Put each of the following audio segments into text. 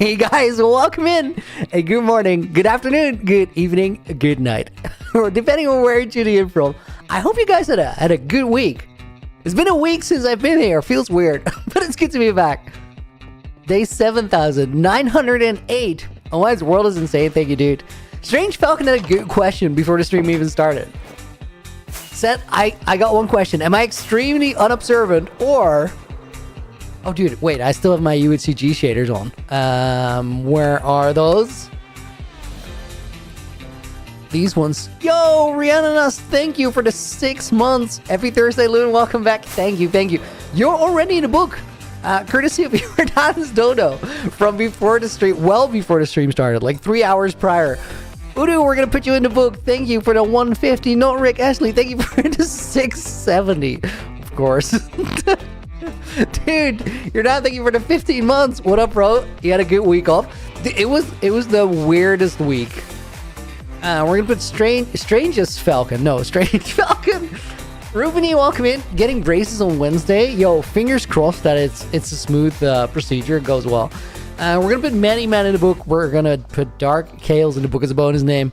Hey guys, welcome in. Hey, good morning, good afternoon, good evening, good night. Or depending on where you're tuning in from. I hope you guys had a good week. It's been a week since I've been here. Feels weird, but it's good to be back. Day 7,908. Oh, my world is insane. Thank you, dude. Strange Falcon had a good question before the stream even started. Said, I got one question. Am I extremely unobservant or... Oh, dude, wait, I still have my UHCG shaders on. Where are those? These ones. Yo, Rhiannon, thank you for the 6 months. Every Thursday, Loon, welcome back. Thank you, thank you. You're already in the book. Courtesy of your dad's dodo from before the stream, well before the stream started, like 3 hours prior. Udo, we're going to put you in the book. Thank you for the 150. Not Rick Ashley. Thank you for the 670. Of course. Dude, you're not thank you for the 15 months. What up, bro? You had a good week off. It was the weirdest week. We're gonna put strangest Falcon. No, strange Falcon. Rubini, welcome in. Getting braces on Wednesday. Yo, fingers crossed that it's a smooth procedure. It goes well. We're gonna put Manny Man in the book. We're gonna put Dark Kales in the book as a bonus name.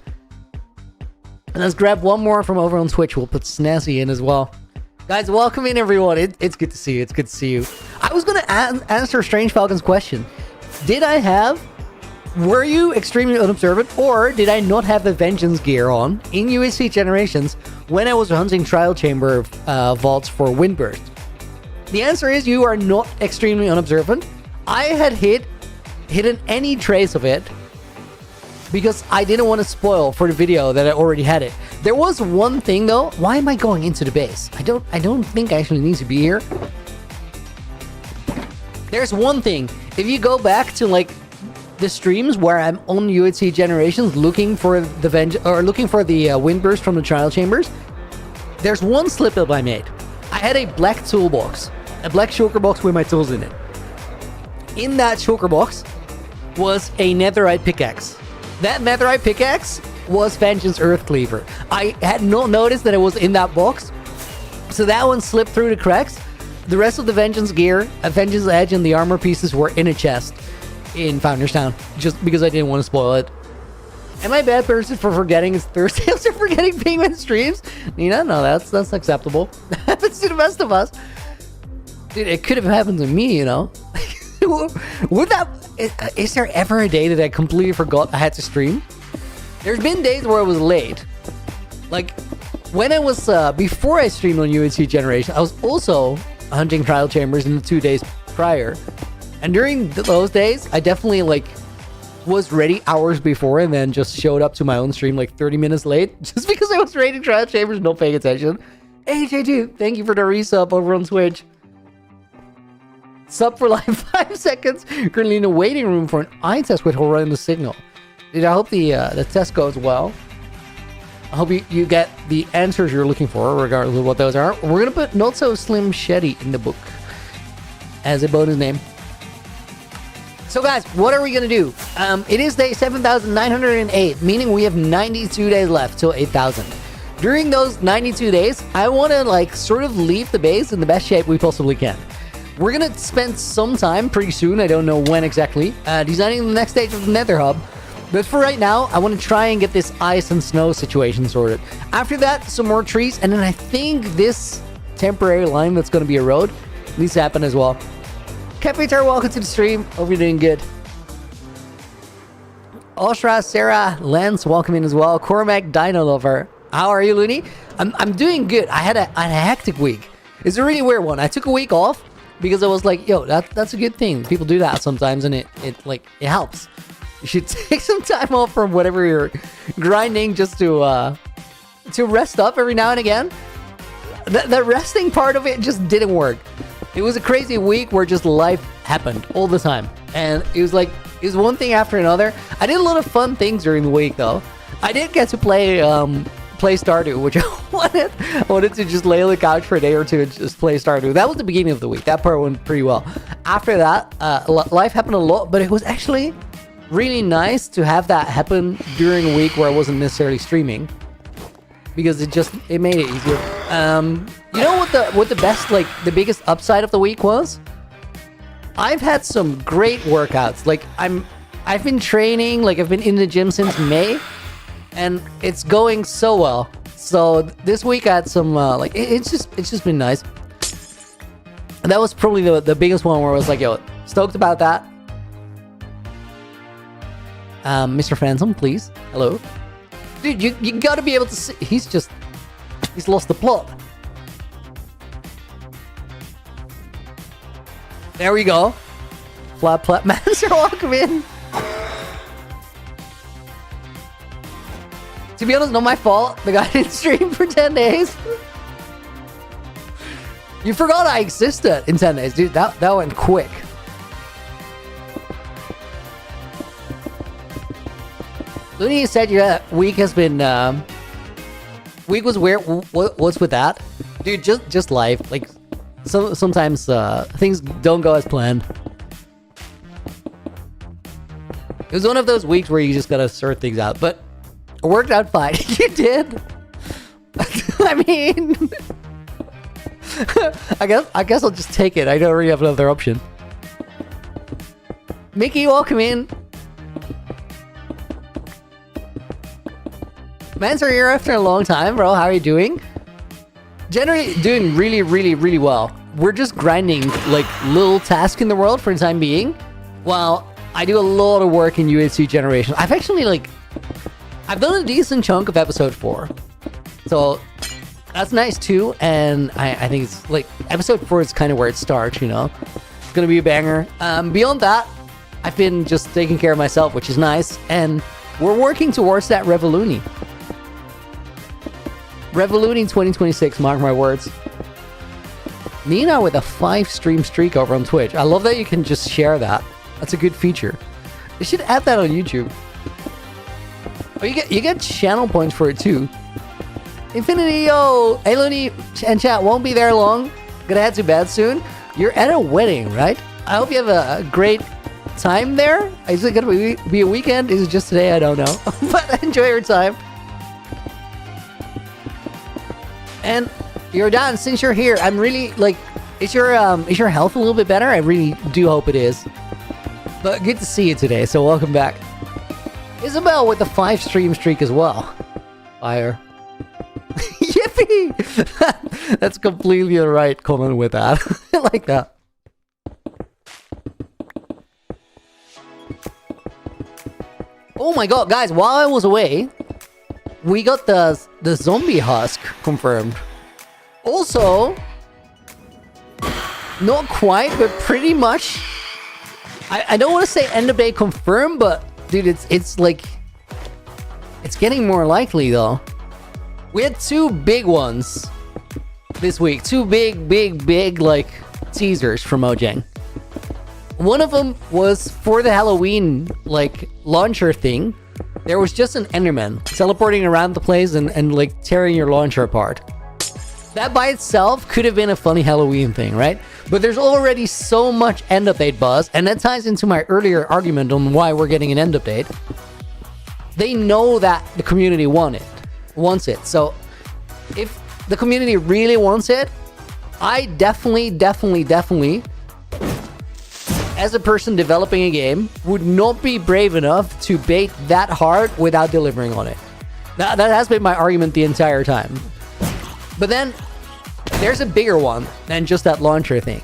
And let's grab one more from over on Twitch. We'll put Snazzy in as well. Guys, welcome in, everyone. It's good to see you. It's good to see you. I was going to answer Strange Falcon's question. Were you extremely unobservant, or did I not have the Vengeance gear on in UHC Generations when I was hunting Trial Chamber vaults for Windburst? The answer is you are not extremely unobservant. I had hidden any trace of it because I didn't want to spoil for the video that I already had it. There was one thing though. Why am I going into the base? I don't think I actually need to be here. There's one thing. If you go back to like the streams where I'm on UHC Generations looking for the Windburst from the Trial Chambers, there's one slip up I made. I had a black toolbox, a black shulker box with my tools in it. In that shulker box was a netherite pickaxe. That netherite pickaxe was Vengeance Earth Cleaver. I had not noticed that it was in that box, so that one slipped through the cracks. The rest of the Vengeance gear, a Vengeance Edge, and the armor pieces were in a chest in Founders Town, just because I didn't want to spoil it. Am I a bad person for forgetting it's Thursday or forgetting Penguin streams? Nina, no, that's acceptable. That happens to the best of us. Dude, it could have happened to me, you know? Is there ever a day that I completely forgot I had to stream? There's been days where I was late. Like, when I was, before I streamed on UHC Generation, I was also hunting Trial Chambers in the 2 days prior. And during those days, I definitely, like, was ready hours before and then just showed up to my own stream, like, 30 minutes late. Just because I was raiding Trial Chambers, not paying attention. Hey, J2, thank you for the resub over on Twitch. Sub for like 5 seconds. Currently in the waiting room for an eye test with Horizon Signal. Dude, I hope the test goes well. I hope you get the answers you're looking for, regardless of what those are. We're gonna put Not So Slim Shetty in the book as a bonus name. So guys, what are we gonna do? It is day 7,908, meaning we have 92 days left till 8,000. During those 92 days, I want to like sort of leave the base in the best shape we possibly can. We're gonna spend some time pretty soon, I don't know when exactly, designing the next stage of the Nether Hub. But for right now, I want to try and get this ice and snow situation sorted. After that, some more trees, and then I think this temporary line that's going to be a road needs to happen as well. Capitar, welcome to the stream. Hope you're doing good. Oshra, Sarah, Lance, welcome in as well. Cormac, Dino Lover. How are you, Looney? I'm doing good. I had a hectic week. It's a really weird one. I took a week off because I was like, yo, that's a good thing. People do that sometimes, and it helps. You should take some time off from whatever you're grinding just to rest up every now and again. The resting part of it just didn't work. It was a crazy week where just life happened all the time. And it was one thing after another. I did a lot of fun things during the week though. I did get to play Stardew, which I wanted to just lay on the couch for a day or two and just play Stardew. That was the beginning of the week. That part went pretty well. After that, life happened a lot, but it was actually really nice to have that happen during a week where I wasn't necessarily streaming, because it made it easier. You know what the best, like the biggest upside of the week was? I've had some great workouts. Like I'm I've been training, like I've been in the gym since May, and it's going so well. So this week I had some it's just been nice. And that was probably the biggest one where I was like, yo, stoked about that. Mr. Phantom, please. Hello. Dude, you gotta be able to see. He's lost the plot. There we go. Flap, flap, Manser, welcome in. To be honest, not my fault. The guy didn't stream for 10 days. You forgot I existed in 10 days, dude. That went quick. Looney said your week has been week was weird. What's with that, dude? Just life. Like sometimes things don't go as planned. It was one of those weeks where you just gotta sort things out, but it worked out fine. You did. I mean, I guess I'll just take it. I don't really have another option. Mickey, welcome in. Manser here after a long time, bro. How are you doing? Generally doing really, really, really well. We're just grinding like little tasks in the world for the time being, while I do a lot of work in UHC generation. I've actually I've done a decent chunk of episode 4, so that's nice too. And I think it's like episode 4 is kind of where it starts. You know, it's gonna be a banger. Beyond that, I've been just taking care of myself, which is nice, and we're working towards that Revoluni. Revoluni 2026, mark my words. Nina with a 5-stream streak over on Twitch. I love that you can just share that. That's a good feature. They should add that on YouTube. Oh, you get channel points for it too. Infinity, yo! Hey, Looney and chat won't be there long. Gonna head to bed soon. You're at a wedding, right? I hope you have a great time there. Is it gonna be a weekend? Is it just today? I don't know. But enjoy your time. And you're done. Since you're here, I'm really is your health a little bit better? I really do hope it is. But good to see you today, so welcome back. Isabel with the 5-stream streak as well. Fire. Yippee! That's completely the right comment with that. I like that. Oh my god, guys, while I was away, we got the zombie husk confirmed. Also, not quite, but pretty much. I don't want to say end of day confirmed, but dude, it's like it's getting more likely though. We had 2 big ones this week. 2 big like teasers from Mojang. One of them was for the Halloween like launcher thing. There was just an Enderman teleporting around the place and like tearing your launcher apart. That by itself could have been a funny Halloween thing, right? But there's already so much end update buzz, and that ties into my earlier argument on why we're getting an end update. They know that the community wants it. So if the community really wants it, I definitely, as a person developing a game, would not be brave enough to bait that hard without delivering on it. That has been my argument the entire time. But then there's a bigger one than just that launcher thing.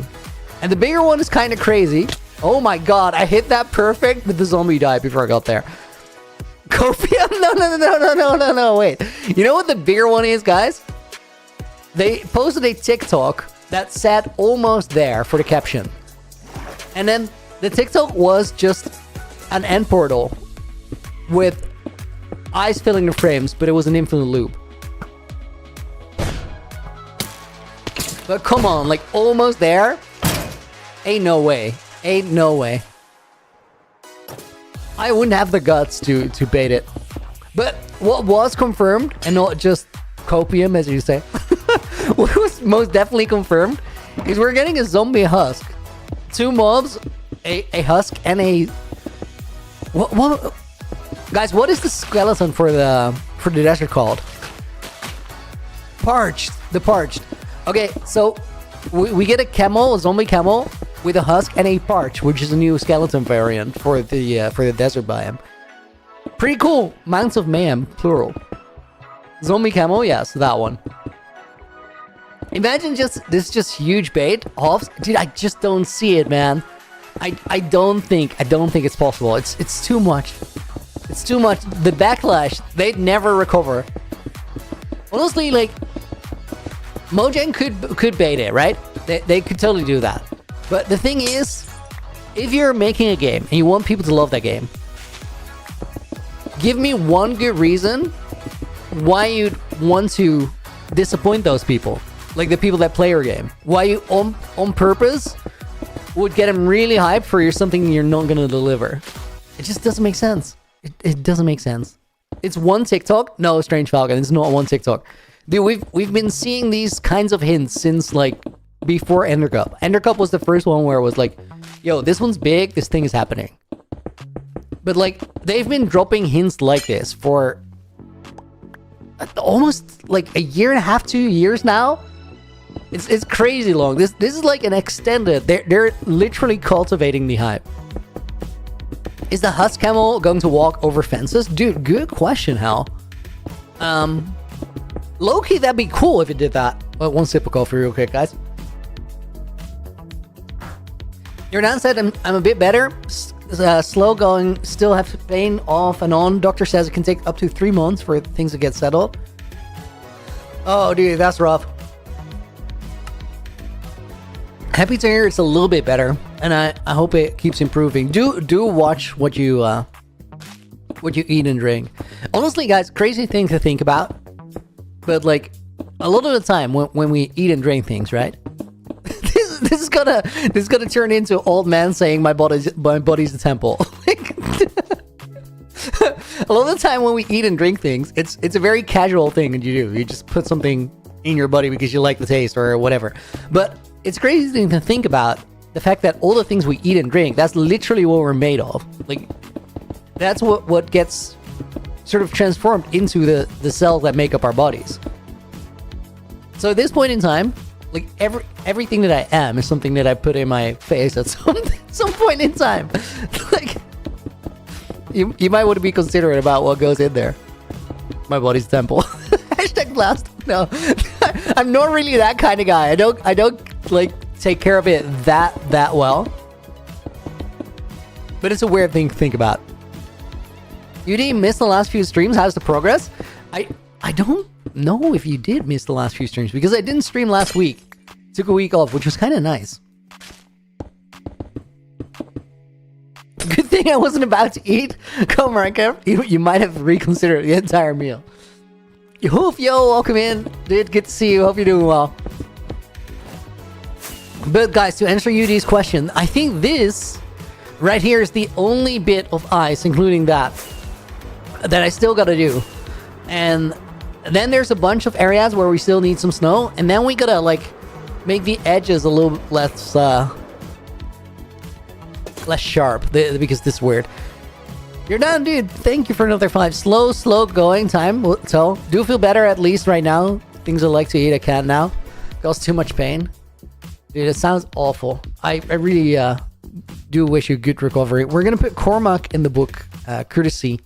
And the bigger one is kind of crazy. Oh my god, I hit that perfect, but the zombie died before I got there. Copium? No, wait. You know what the bigger one is, guys? They posted a TikTok that said almost there for the caption. And then the TikTok was just an end portal with eyes filling the frames, but it was an infinite loop. But come on, like almost there? Ain't no way. Ain't no way. I wouldn't have the guts to bait it. But what was confirmed, and not just copium as you say, what was most definitely confirmed is we're getting a zombie husk. 2 mobs, a husk, and a... What? Guys, what is the skeleton for the desert called? Parched. The parched. Okay, so we get a camel, a zombie camel, with a husk and a parch, which is a new skeleton variant for the desert biome. Pretty cool. Mounts of Mayhem, plural. Zombie camo, yes, that one. Imagine just huge bait offs. Dude, I just don't see it, man. I don't think it's possible. It's too much. It's too much. The backlash, they'd never recover. Honestly, like, Mojang could bait it, right? They could totally do that. But the thing is, if you're making a game and you want people to love that game, give me one good reason why you'd want to disappoint those people. Like the people that play your game. Why you on purpose would get them really hyped for something you're not gonna deliver. It just doesn't make sense. It doesn't make sense. It's one TikTok. No, Strange Falcon. It's not one TikTok. Dude, we've been seeing these kinds of hints since like before Ender Cup. Ender Cup was the first one where it was like, yo, this one's big. This thing is happening. But like they've been dropping hints like this for almost like a year and a half, 2 years now. It's crazy long. This is like an extended. They're literally cultivating the hype. Is the husk camel going to walk over fences? Dude, good question, Hal. Low-key, that'd be cool if it did that. One sip of coffee real quick, guys. Your dad said I'm a bit better. Slow going, still have pain off and on. Doctor says it can take up to 3 months for things to get settled. Oh, dude, that's rough. Happy to hear it's a little bit better, and I hope it keeps improving. Do watch what you eat and drink. Honestly, guys, crazy thing to think about, but like a lot of the time when we eat and drink things, right? this is gonna turn into old man saying my body's a temple. A lot of the time when we eat and drink things, it's a very casual thing that you do. You just put something in your body because you like the taste or whatever. But it's crazy to think about the fact that all the things we eat and drink, that's literally what we're made of. Like, that's what gets sort of transformed into the cells that make up our bodies. So at this point in time, like everything that I am is something that I put in my face at some point in time. Like, you might want to be considerate about what goes in there. My body's temple. Hashtag blast. No, I'm not really that kind of guy. I don't like take care of it that well. But it's a weird thing to think about. You didn't miss the last few streams. How's the progress? I don't know if you did miss the last few streams because I didn't stream last week. Took a week off, which was kind of nice. Good thing I wasn't about to eat. Come on, you might have reconsidered the entire meal. Yo, welcome in. Dude, good to see you. Hope you're doing well. But guys, to answer UD's question, I think this right here is the only bit of ice, including that I still gotta do. And then there's a bunch of areas where we still need some snow, and then we gotta like make the edges a little less sharp because this is weird. You're done, dude. Thank you for another 5. Slow going time. So do feel better at least right now. Things I like to eat, I can't now. Cause too much pain. Dude, it sounds awful. I really do wish you good recovery. We're gonna put Cormac in the book, courtesy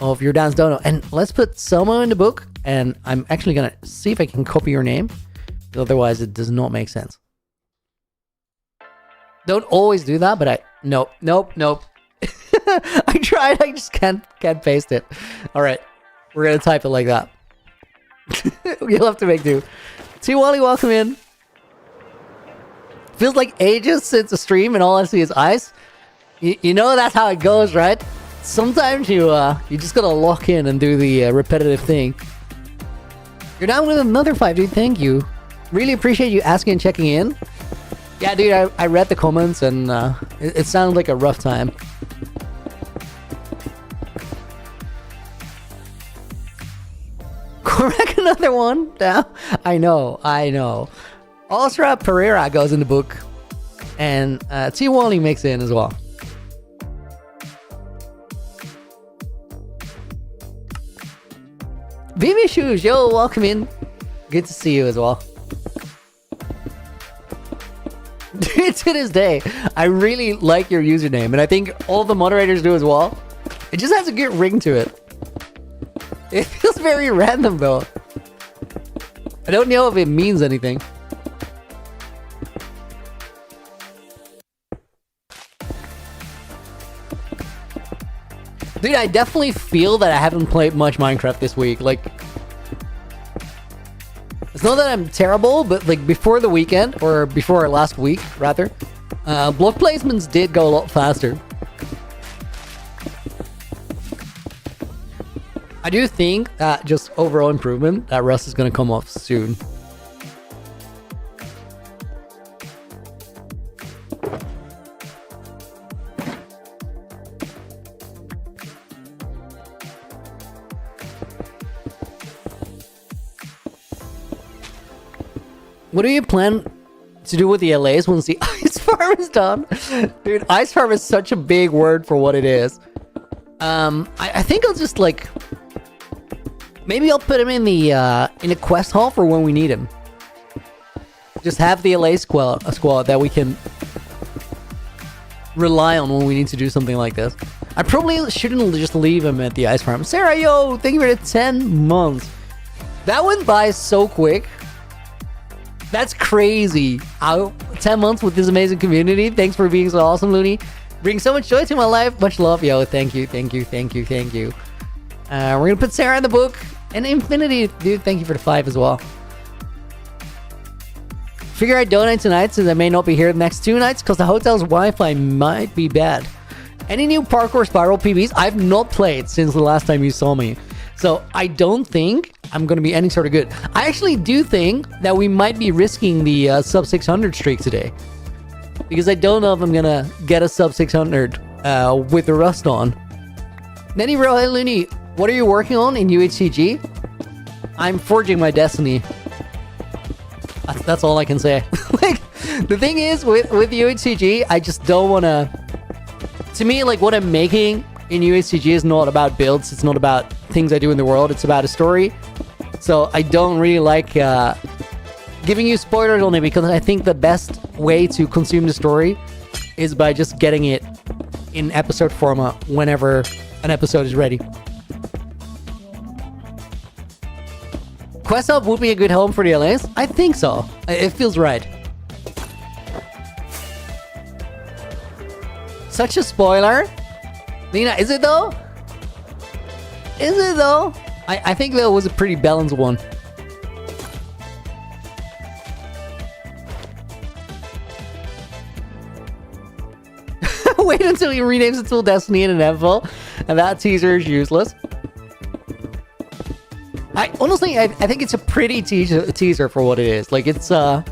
of your Dance Dono, and let's put Selmo in the book. And I'm actually gonna see if I can copy your name. Otherwise, it does not make sense. Don't always do that, but nope. I tried. I just can't paste it. All right, we're gonna type it like that. You'll have to make do. T-Wally, welcome in. Feels like ages since the stream, and all I see is ice. You know that's how it goes, right? Sometimes you just gotta lock in and do the repetitive thing. You're down with another 5, dude. Thank you. Really appreciate you asking and checking in. Yeah, dude, I read the comments, and it sounded like a rough time. Correct, another one. Yeah, I know. Osra Pereira goes in the book, and T. Wally makes it in as well. BB Shoes, yo, welcome in. Good to see you as well. Dude, to this day, I really like your username, and I think all the moderators do as well. It just has a good ring to it. It feels very random though. I don't know if it means anything. Dude, I definitely feel that I haven't played much Minecraft this week. Like, it's not that I'm terrible, but like before the weekend, or before last week, rather, block placements did go a lot faster. I do think that just overall improvement, that Rust is going to come off soon. What do you plan to do with the LAs once the ice farm is done? Dude, ice farm is such a big word for what it is. I think I'll just like... Maybe I'll put him in the quest hall for when we need him. Just have the LA squad that we can rely on when we need to do something like this. I probably shouldn't just leave him at the ice farm. Sarah, yo, thank you for the 10 months. That went by so quick. That's crazy. 10 months with this amazing community. Thanks for being so awesome, Looney. Bring so much joy to my life. Much love, yo. Thank you, thank you, thank you, thank you. We're gonna put Sarah in the book. And Infinity, dude, thank you for the 5 as well. Figure I'd donate tonight since I may not be here the next 2 nights because the hotel's Wi-Fi might be bad. Any new parkour spiral PBs? I've not played since the last time you saw me. So I don't think I'm going to be any sort of good. I actually do think that we might be risking the sub 600 streak today. Because I don't know if I'm going to get a sub 600 with the Rust on. Nenny Bro, hey Looney, what are you working on in UHCG? I'm forging my destiny. That's all I can say. Like, the thing is, with UHCG, I just don't want to... To me, like, what I'm making in UHCG is not about builds. It's not about things I do in the world. It's about a story. So I don't really like giving you spoilers on it because I think the best way to consume the story is by just getting it in episode format whenever an episode is ready. Quest Hub would be a good home for the LAs? I think so. It feels right. Such a spoiler. Lena, is it though? Is it though? I think that was a pretty balanced one. Wait until he renames it to Destiny in an Evil, and that teaser is useless. Honestly, I think it's a pretty teaser for what it is. Like, it's kind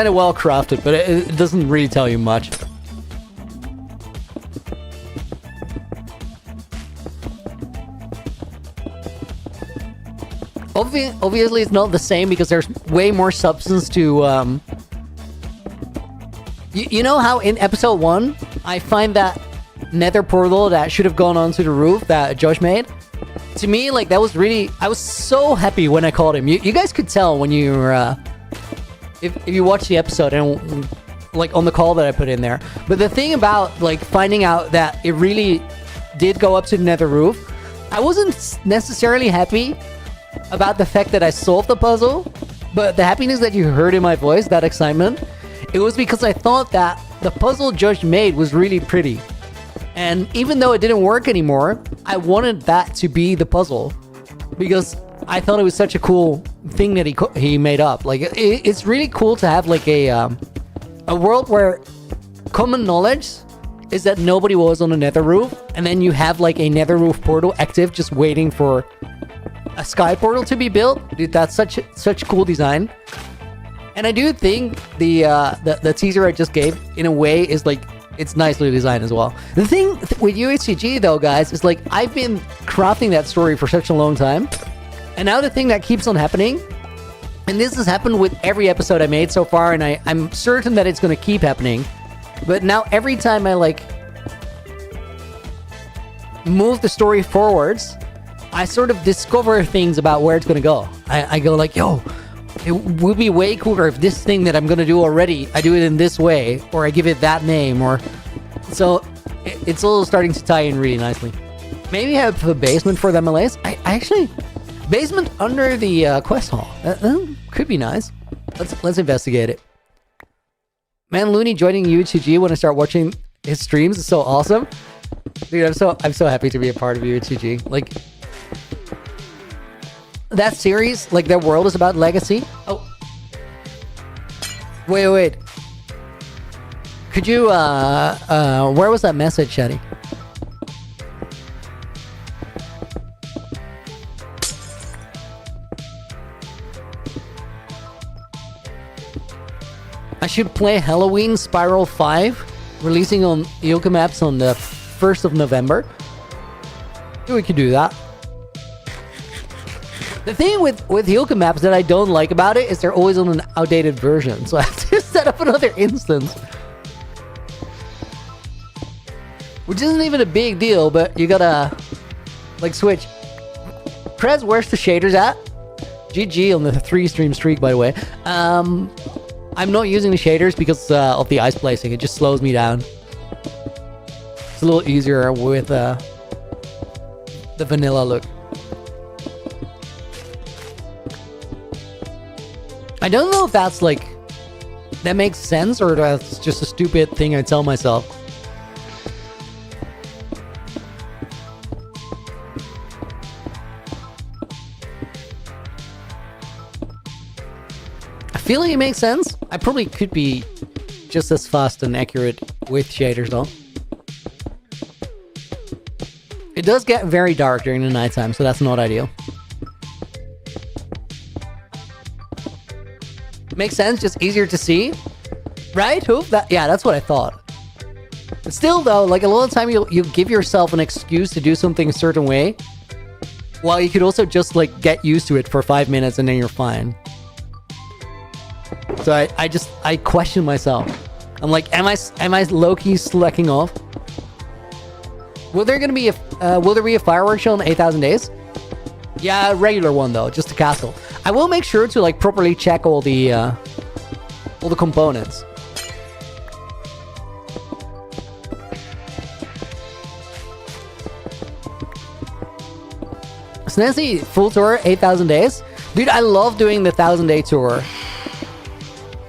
of well crafted, but it doesn't really tell you much. Obviously, it's not the same because there's way more substance to... You know how in episode 1, I find that nether portal that should have gone onto the roof that Josh made? To me, like, that was really... I was so happy when I called him. You guys could tell when you were... if you watch the episode and, like, on the call that I put in there. But the thing about, like, finding out that it really did go up to the nether roof, I wasn't necessarily happy about the fact that I solved the puzzle, but the happiness that you heard in my voice, that excitement, it was because I thought that the puzzle Josh made was really pretty. And even though it didn't work anymore, I wanted that to be the puzzle because I thought it was such a cool thing that he made up. Like, it's really cool to have like a world where common knowledge is that nobody was on a nether roof, and then you have like a nether roof portal active just waiting for a sky portal to be built. Dude, that's such cool design. And I do think the teaser I just gave in a way is like, it's nicely designed as well. The thing with UHCG though, guys, is like, I've been crafting that story for such a long time, and now the thing that keeps on happening, and this has happened with every episode I made so far, and I'm certain that it's going to keep happening, but now every time I like move the story forwards, I sort of discover things about where it's going to go. I go like, yo, it would be way cooler if this thing that I'm gonna do already, I do it in this way, or I give it that name, or so it's all starting to tie in really nicely. Maybe have a basement for the MLAs. I actually basement under the quest hall. That could be nice. Let's investigate it. Man, Looney joining UHG when I start watching his streams is so awesome. Dude, I'm so happy to be a part of UHG. Like that series, like their world is about legacy. Oh. Wait. Could you where was that message, Shadi? I should play Halloween Spiral 5, releasing on Yoka Maps on the 1st of November. We could do that. The thing with Yoka Maps that I don't like about it is they're always on an outdated version, so I have to set up another instance. Which isn't even a big deal, but you gotta, like, switch. Prez, where's the shaders at? GG on the 3-stream streak, by the way. I'm not using the shaders because of the ice placing. It just slows me down. It's a little easier with the vanilla look. I don't know if that's like that makes sense or that's just a stupid thing I tell myself. I feel like it makes sense. I probably could be just as fast and accurate with shaders though. It does get very dark during the nighttime, so that's not ideal. Makes sense, just easier to see, right? Yeah, that's what I thought. But still, though, like a lot of time, you give yourself an excuse to do something a certain way, while you could also just like get used to it for 5 minutes and then you're fine. So I question myself. I'm like, am I low-key slacking off? Will there be a fireworks show in 8,000 days? Yeah, a regular one though, just a castle. I will make sure to like properly check all the components. Snazzy full tour 8,000 days, dude. I love doing the 1,000-day tour.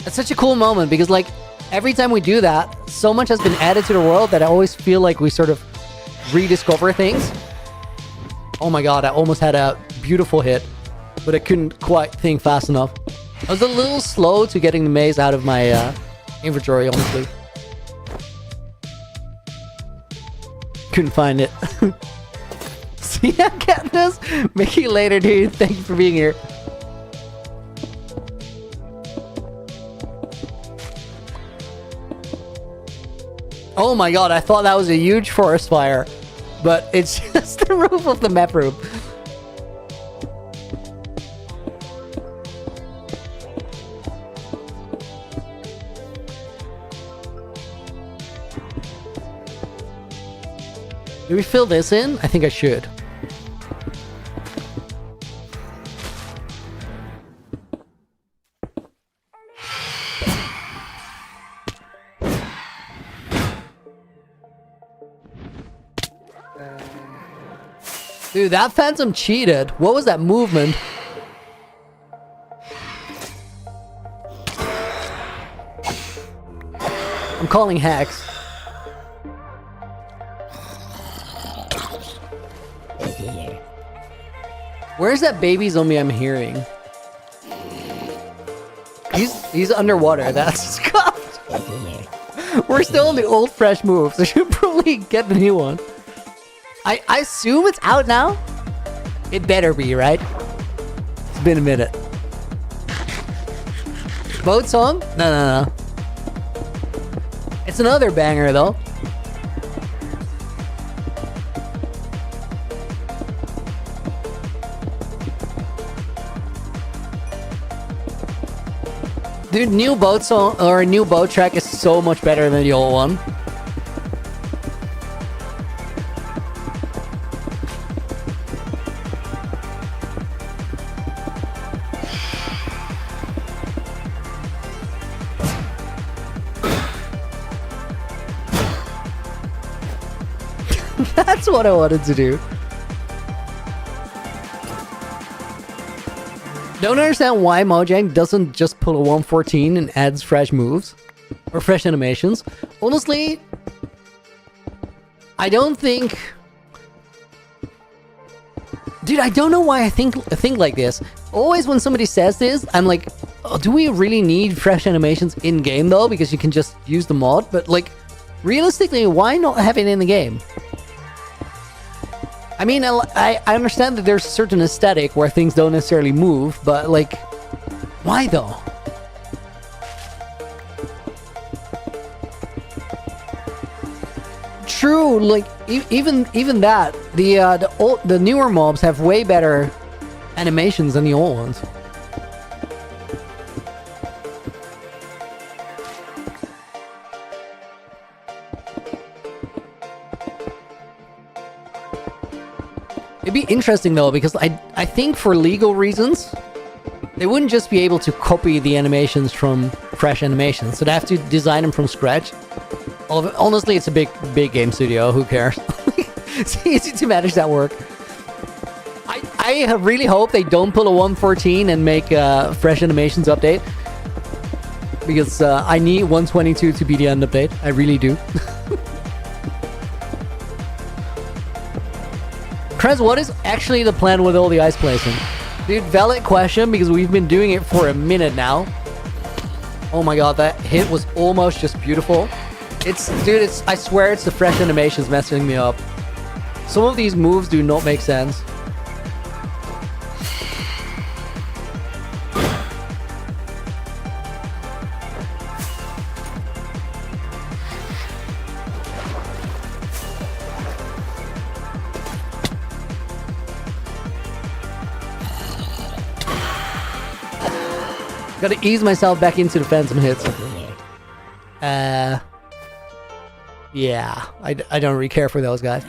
It's such a cool moment because like every time we do that, so much has been added to the world that I always feel like we sort of rediscover things. Oh my god, I almost had a beautiful hit, but I couldn't quite think fast enough. I was a little slow to getting the maze out of my inventory, honestly. Couldn't find it. See ya, Katniss? Make you later, dude. Thank you for being here. Oh my god, I thought that was a huge forest fire. But it's just the roof of the map room. Do we fill this in? I think I should. Dude, that Phantom cheated. What was that movement? I'm calling hacks. Where's that baby zombie I'm hearing? He's underwater. That's scuffed. We're still in the old fresh moves. I should probably get the new one. I assume it's out now? It better be, right? It's been a minute. Boat song? No. It's another banger, though. Dude, new boat song or a new boat track is so much better than the old one. That's what I wanted to do. Don't understand why Mojang doesn't just pull a 114 and adds fresh moves. Or fresh animations. Honestly, I don't think... Dude, I don't know why I think like this. Always when somebody says this, I'm like, oh, do we really need fresh animations in-game though? Because you can just use the mod. But like, realistically, why not have it in the game? I mean, I understand that there's a certain aesthetic where things don't necessarily move, but like, why though? True, like even that the newer mobs have way better animations than the old ones. It'd be interesting though, because I think for legal reasons they wouldn't just be able to copy the animations from fresh animations, so they have to design them from scratch. Honestly, it's a big game studio. Who cares? It's easy to manage that work. I really hope they don't pull a 114 and make a fresh animations update. Because I need 122 to be the end update. I really do. Krez, what is actually the plan with all the ice placing? Dude, valid question, because we've been doing it for a minute now. Oh my god, that hit was almost just beautiful. Dude, I swear it's the fresh animations messing me up. Some of these moves do not make sense. Gotta ease myself back into the phantom hits. Yeah, I don't really care for those guys.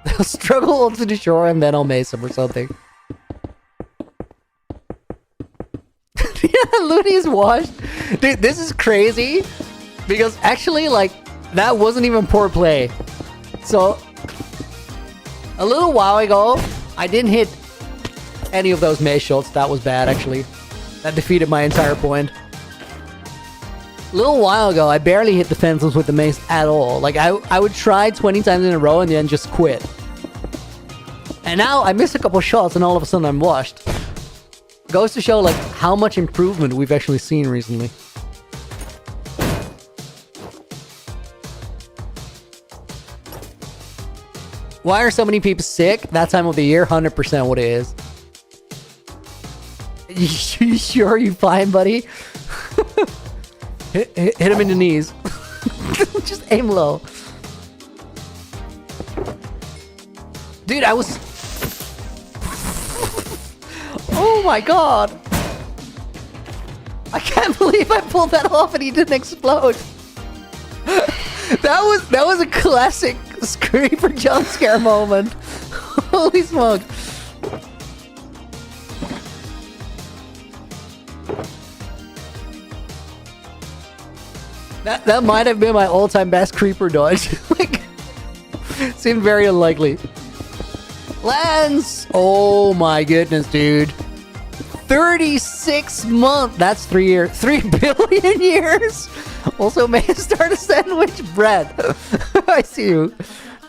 They'll struggle onto the shore and then I'll mace them or something. Yeah, Looney's washed. Dude, this is crazy. Because actually, like, that wasn't even poor play. So, a little while ago, I didn't hit any of those mace shots. That was bad, actually. That defeated my entire point. A little while ago, I barely hit the phantoms with the mace at all. Like, I would try 20 times in a row and then just quit. And now, I miss a couple shots and all of a sudden I'm washed. Goes to show, like, how much improvement we've actually seen recently. Why are so many people sick? That time of the year, 100% what it is. You sure you fine, buddy? Hit him in the knees. Just aim low. Dude, I was... Oh my god. I can't believe I pulled that off and he didn't explode. That was a classic Screamer jump scare moment. Holy smoke. That might have been my all-time best creeper dodge. Like, seemed very unlikely. Lance! Oh my goodness, dude. 36 months. That's 3 years. 3 billion years? Also, may start a sandwich bread. I see you.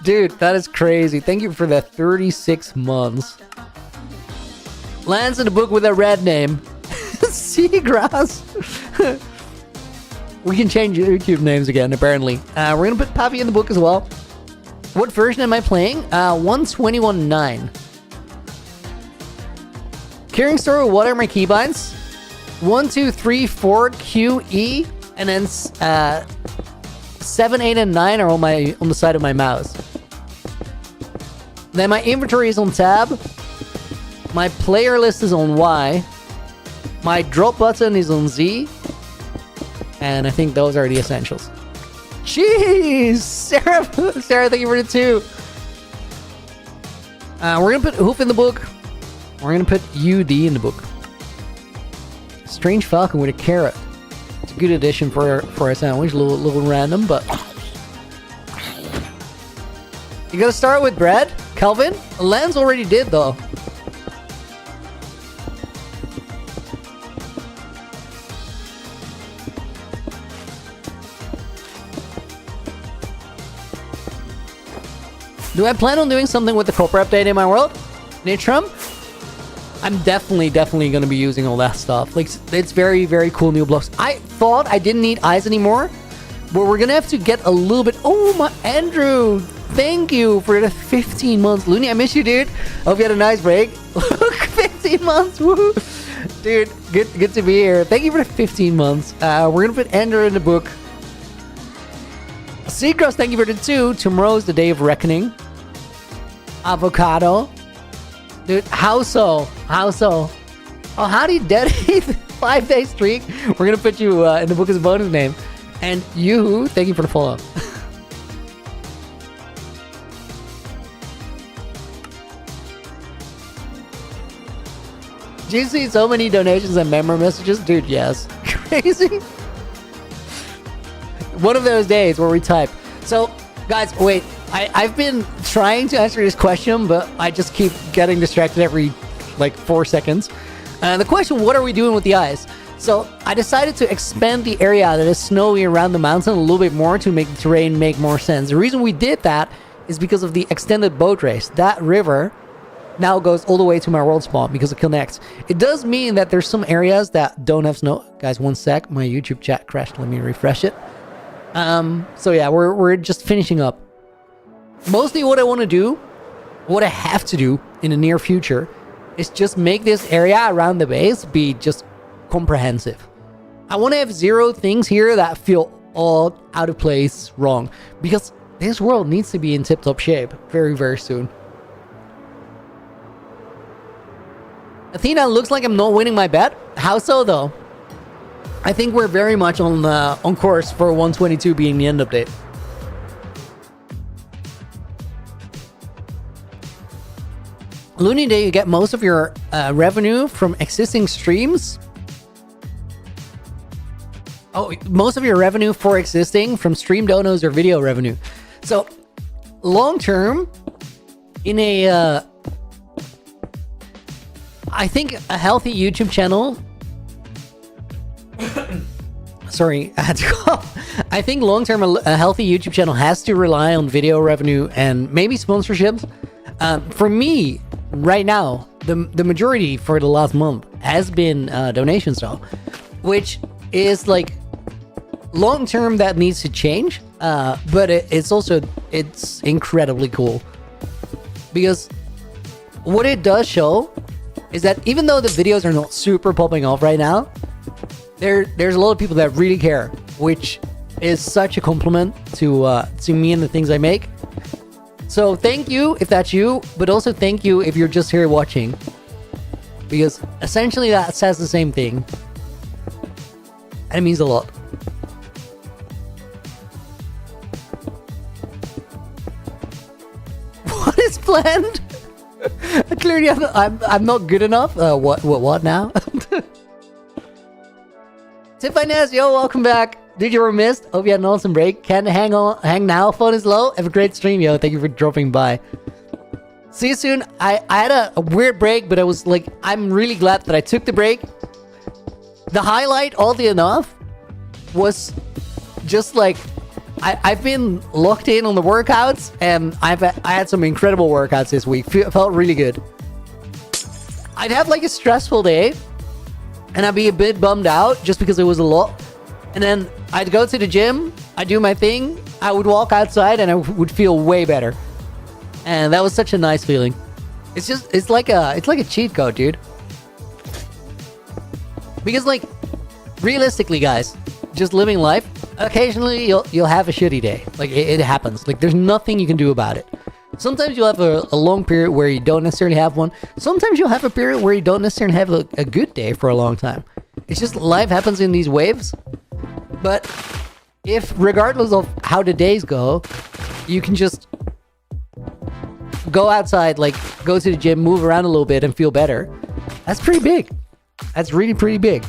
Dude, that is crazy. Thank you for the 36 months. Lance in the book with a red name. Seagrass. We can change YouTube names again, apparently. We're going to put Pappy in the book as well. What version am I playing? 121.9. Carrying story, what are my keybinds? 1, 2, 3, 4, Q, E, and then 7, 8, and 9 are on the side of my mouse. Then my inventory is on tab. My player list is on Y. My drop button is on Z. And I think those are the essentials. Jeez! Sarah, thank you for the 2. We're going to put Hoof in the book. We're going to put UD in the book. Strange Falcon with a carrot. It's good addition for a sandwich. Little random, but you gotta start with bread, Calvin. Lance already did though. Do I plan on doing something with the copper update in my world? Nitram? I'm definitely going to be using all that stuff. Like, it's very, very cool new blocks. I thought I didn't need eyes anymore, but we're going to have to get a little bit... Oh, my... Andrew, thank you for the 15 months. Looney, I miss you, dude. Hope you had a nice break. Look, 15 months, woo! Dude, good to be here. Thank you for the 15 months. We're going to put Andrew in the book. Seacross, thank you for the 2. Tomorrow's the day of reckoning. Avocado. Dude, how so? How so? Oh, how do you dedicate 5-day streak? We're gonna put you in the book as a bonus name. And you, thank you for the follow. Do you see so many donations and member messages? Dude, yes. Crazy. One of those days where we type. So, guys, wait. I've been trying to answer this question, but I just keep getting distracted every, like, 4 seconds. The question, what are we doing with the ice? So, I decided to expand the area that is snowy around the mountain a little bit more to make the terrain make more sense. The reason we did that is because of the extended boat race. That river now goes all the way to my world spawn because it connects. It does mean that there's some areas that don't have snow. Guys, one sec. My YouTube chat crashed. Let me refresh it. So yeah, we're just finishing up. Mostly what I want to do, what I have to do in the near future, is just make this area around the base be just comprehensive. I want to have 0 things here that feel all out of place, wrong. Because this world needs to be in tip-top shape very, very soon. Athena, looks like I'm not winning my bet. How so, though? I think we're very much on course for 122 being the end update. Looney Day, you get most of your revenue from existing streams. Oh, most of your revenue for existing from stream donos or video revenue. So, long term, in a, I think a healthy YouTube channel. Sorry, I had to cough. I think long term, a healthy YouTube channel has to rely on video revenue and maybe sponsorships. For me, right now, the majority for the last month has been donations, though, which is like long term that needs to change. But it's incredibly cool because what it does show is that even though the videos are not super popping off right now, there's a lot of people that really care, which is such a compliment to me and the things I make. So thank you if that's you, but also thank you if you're just here watching, because essentially that says the same thing, and it means a lot. What is planned? Clearly, I'm not good enough. What now? Tip Finance, yo, welcome back. Did you were missed? Hope you had an awesome break. Can't hang now. Phone is low. Have a great stream, yo. Thank you for dropping by. See you soon. I had a weird break, but I was like, I'm really glad that I took the break. The highlight, oddly enough, was just like I've been locked in on the workouts, and I had some incredible workouts this week. Felt really good. I'd have like a stressful day, and I'd be a bit bummed out just because it was a lot. And then I'd go to the gym, I'd do my thing, I would walk outside, and I would feel way better. And that was such a nice feeling. It's like a cheat code, dude. Because like, realistically, guys, just living life, occasionally you'll have a shitty day. Like it happens. Like there's nothing you can do about it. Sometimes you'll have a long period where you don't necessarily have one. Sometimes you'll have a period where you don't necessarily have a good day for a long time. It's just life happens in these waves. But if, regardless of how the days go, you can just go outside, like go to the gym, move around a little bit and feel better, that's pretty big. That's really pretty big.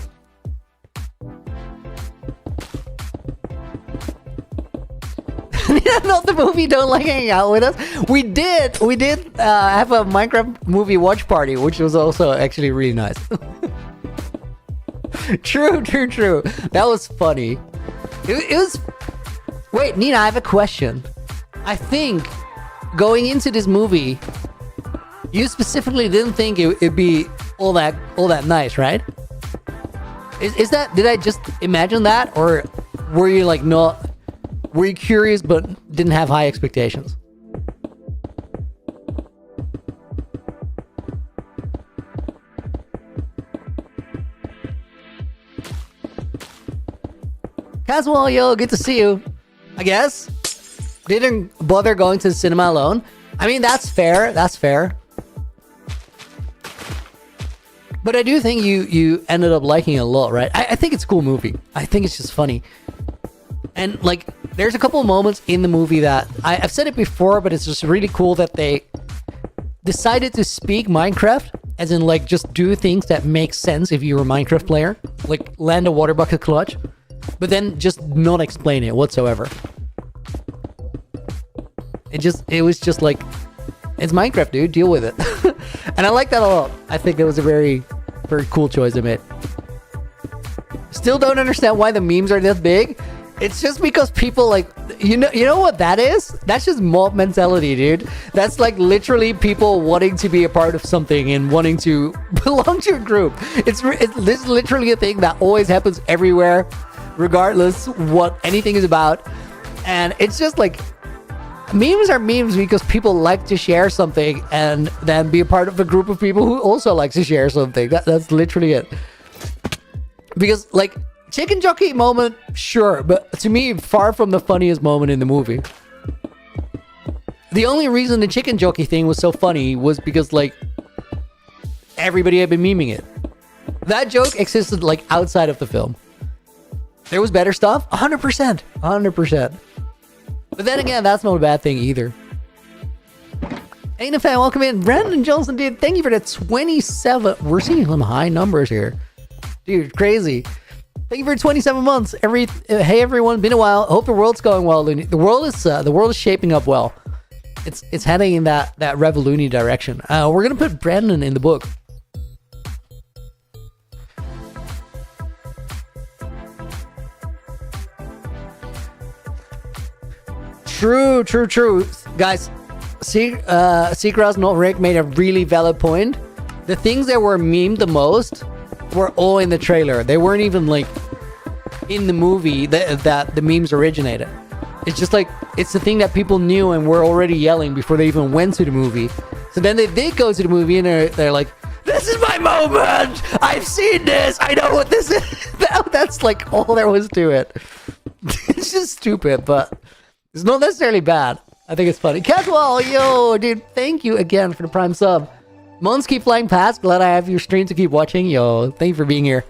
Not the movie. Don't like hanging out with us. We did have a Minecraft movie watch party, which was also actually really nice. True. That was funny. It was. Wait, Nina, I have a question. I think going into this movie, you specifically didn't think it'd be all that nice, right? Is that, did I just imagine that, or were you like not? Were you curious but didn't have high expectations? Caswell, yo, good to see you. I guess. Didn't bother going to the cinema alone. I mean, that's fair. That's fair. But I do think you ended up liking it a lot, right? I think it's a cool movie. I think it's just funny. And like, there's a couple of moments in the movie that I've said it before, but it's just really cool that they decided to speak Minecraft, as in like just do things that make sense if you're a Minecraft player, like land a water bucket clutch, but then just not explain it whatsoever. It was just like, it's Minecraft, dude, deal with it. And I like that a lot. I think it was a very, very cool choice they made. Still don't understand why the memes are this big. It's just because people like, you know what that is? That's just mob mentality, dude. That's like literally people wanting to be a part of something and wanting to belong to a group. This is literally a thing that always happens everywhere, regardless what anything is about. And it's just like, memes are memes because people like to share something and then be a part of a group of people who also like to share something. That's literally it. Because like, chicken jockey moment, sure, but to me, far from the funniest moment in the movie. The only reason the chicken jockey thing was so funny was because like everybody had been memeing it. That joke existed like outside of the film. There was better stuff, 100%. But then again, that's not a bad thing either. Ain't a fan, welcome in. Brandon Johnson, dude, thank you for the 27. We're seeing some high numbers here. Dude, crazy. Thank you for 27 months. Hey everyone, been a while. Hope the world's going well, Looney. The world is shaping up well. It's heading in that Revoluny direction. We're gonna put Brandon in the book. True. Guys, Seacross Not Rick made a really valid point. The things that were memed the most were all in the trailer. They weren't even like in the movie that the memes originated. It's just like, it's the thing that people knew and were already yelling before they even went to the movie. So then they did go to the movie and they're like, this is my moment! I've seen this! I know what this is! That's like all there was to it. It's just stupid, but it's not necessarily bad. I think it's funny. Caswell, yo, dude, thank you again for the Prime sub. Months keep flying past. Glad I have your stream to keep watching. Yo, thank you for being here.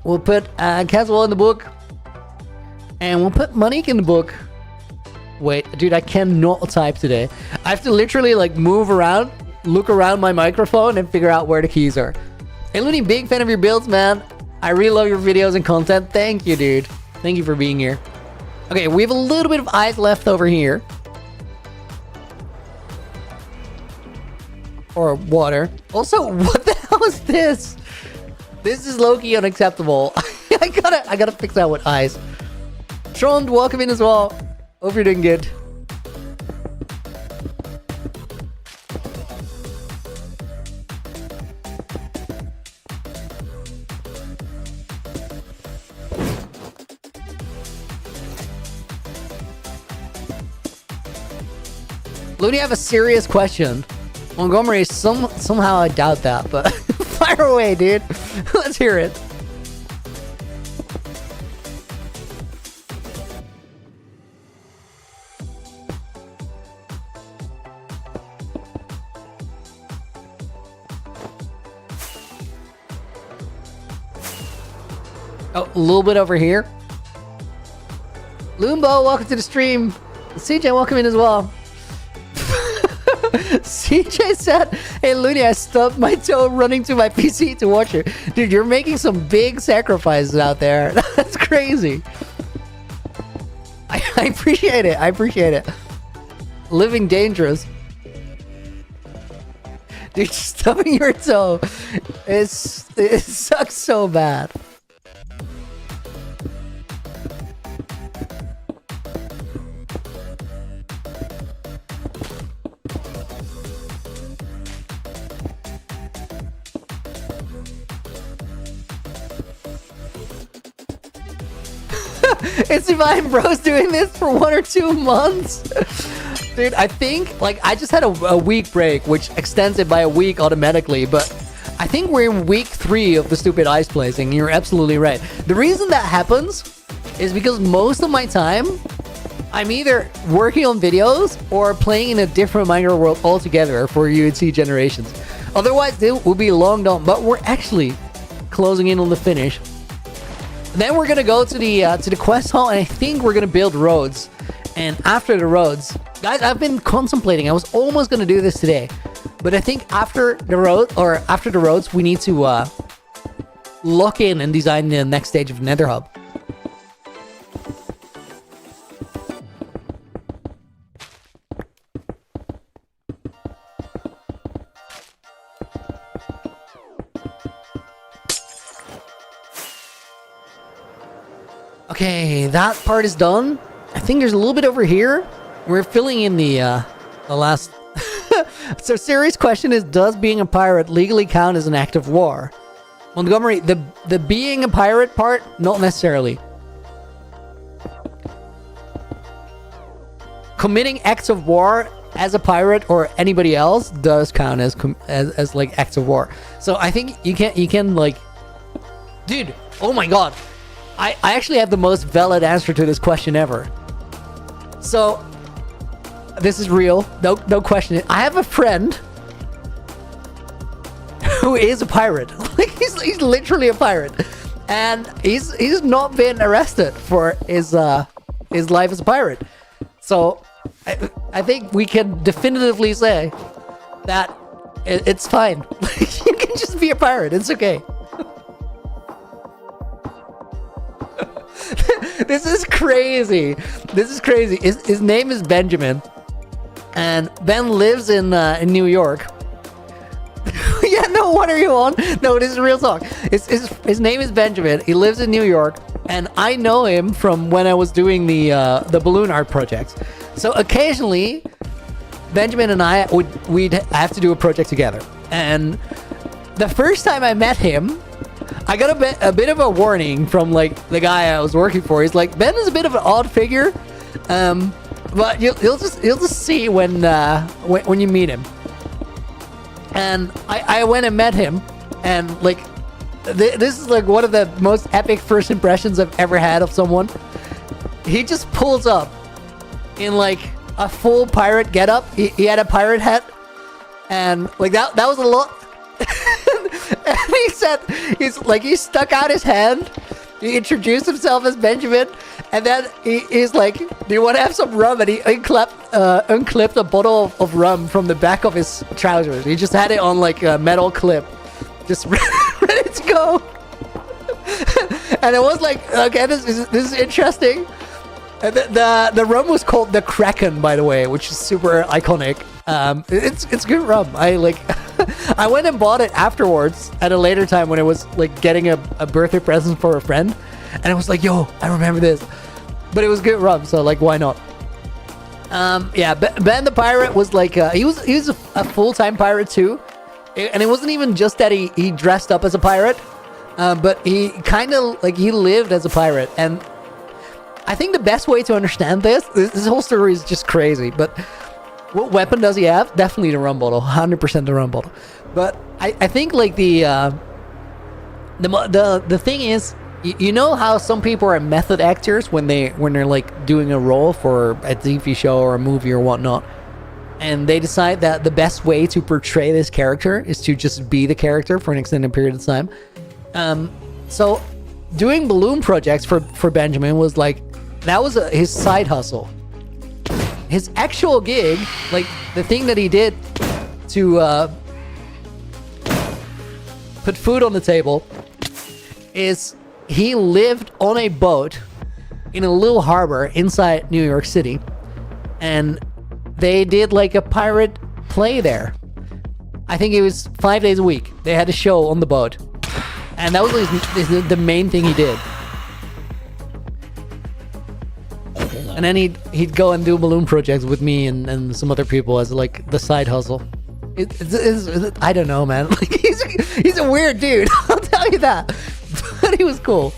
We'll put Caswell in the book. And we'll put Monique in the book. Wait, dude, I cannot type today. I have to literally like move around, look around my microphone and figure out where the keys are. Hey, Looney, big fan of your builds, man. I really love your videos and content. Thank you, dude. Thank you for being here. Okay, we have a little bit of ice left over here. Or water. Also, what the hell is this? This is low-key unacceptable. I gotta fix that with ice. Trond, welcome in as well. Hope you're doing good. Looney, I have a serious question. Montgomery, somehow I doubt that, but fire away, dude. Let's hear it. Oh, a little bit over here. Loombo, welcome to the stream. CJ, welcome in as well. CJ said, hey Looney, I stubbed my toe running to my PC to watch it. Dude, you're making some big sacrifices out there. That's crazy. I appreciate it. I appreciate it. Living dangerous. Dude, stubbing your toe. It sucks so bad. It's divine, bro's doing this for 1 or 2 months. Dude, I think, like, I just had a week break, which extends it by a week automatically, but I think we're in week 3 of the stupid ice placing. You're absolutely right. The reason that happens is because most of my time, I'm either working on videos or playing in a different Minecraft world altogether for UNC Generations. Otherwise, it will be long done, but we're actually closing in on the finish. Then we're gonna go to the quest hall, and I think we're gonna build roads. And after the roads, guys, I've been contemplating. I was almost gonna do this today, but I think after the roads, we need to lock in and design the next stage of Nether Hub. Okay, that part is done. I think there's a little bit over here. We're filling in the last... So serious question is, does being a pirate legally count as an act of war? Montgomery, the being a pirate part, not necessarily. Committing acts of war as a pirate or anybody else does count as like acts of war. So I think you can like... Dude, oh my god. I actually have the most valid answer to this question ever. So, this is real. No question. I have a friend who is a pirate. Like he's literally a pirate, and he's not been arrested for his life as a pirate. So, I think we can definitively say that it's fine. You can just be a pirate. It's okay. This is crazy. This is crazy. His name is Benjamin, and Ben lives in New York. Yeah, no, what are you on? No, this is real talk. His name is Benjamin. He lives in New York, and I know him from when I was doing the balloon art projects. So occasionally, Benjamin and I we'd have to do a project together. And the first time I met him, I got a bit of a warning from like the guy I was working for. He's like, Ben is a bit of an odd figure, but you'll just see when you meet him. And I went and met him, and like this is like one of the most epic first impressions I've ever had of someone. He just pulls up in like a full pirate getup. He had a pirate hat, and like that was a lot. And he said, he stuck out his hand. He introduced himself as Benjamin, and then he's like, "Do you want to have some rum?" And he unclipped a bottle of rum from the back of his trousers. He just had it on like a metal clip, just ready to go. And it was like, okay, this is interesting. And the rum was called the Kraken, by the way, which is super iconic. It's good rum. I went and bought it afterwards at a later time when I was like getting a birthday present for a friend, and I was like, yo, I remember this. But it was good rum, so like, why not? Yeah, Ben the pirate was like he was a full-time pirate too, and it wasn't even just that he dressed up as a pirate, but he kind of like he lived as a pirate. And I think the best way to understand this whole story is just crazy, but what weapon does he have? Definitely the rum bottle, 100% the rum bottle. But I think like the thing is, you know how some people are method actors when they're like doing a role for a TV show or a movie or whatnot, and they decide that the best way to portray this character is to just be the character for an extended period of time. So doing balloon projects for Benjamin was like, that was his side hustle. His actual gig, like the thing that he did to put food on the table, is he lived on a boat in a little harbor inside New York City, and they did like a pirate play there. I think it was 5 days a week. They had a show on the boat, and that was the main thing he did. And then he'd go and do balloon projects with me and some other people as like the side hustle. I don't know, man. Like he's a weird dude. I'll tell you that. But he was cool.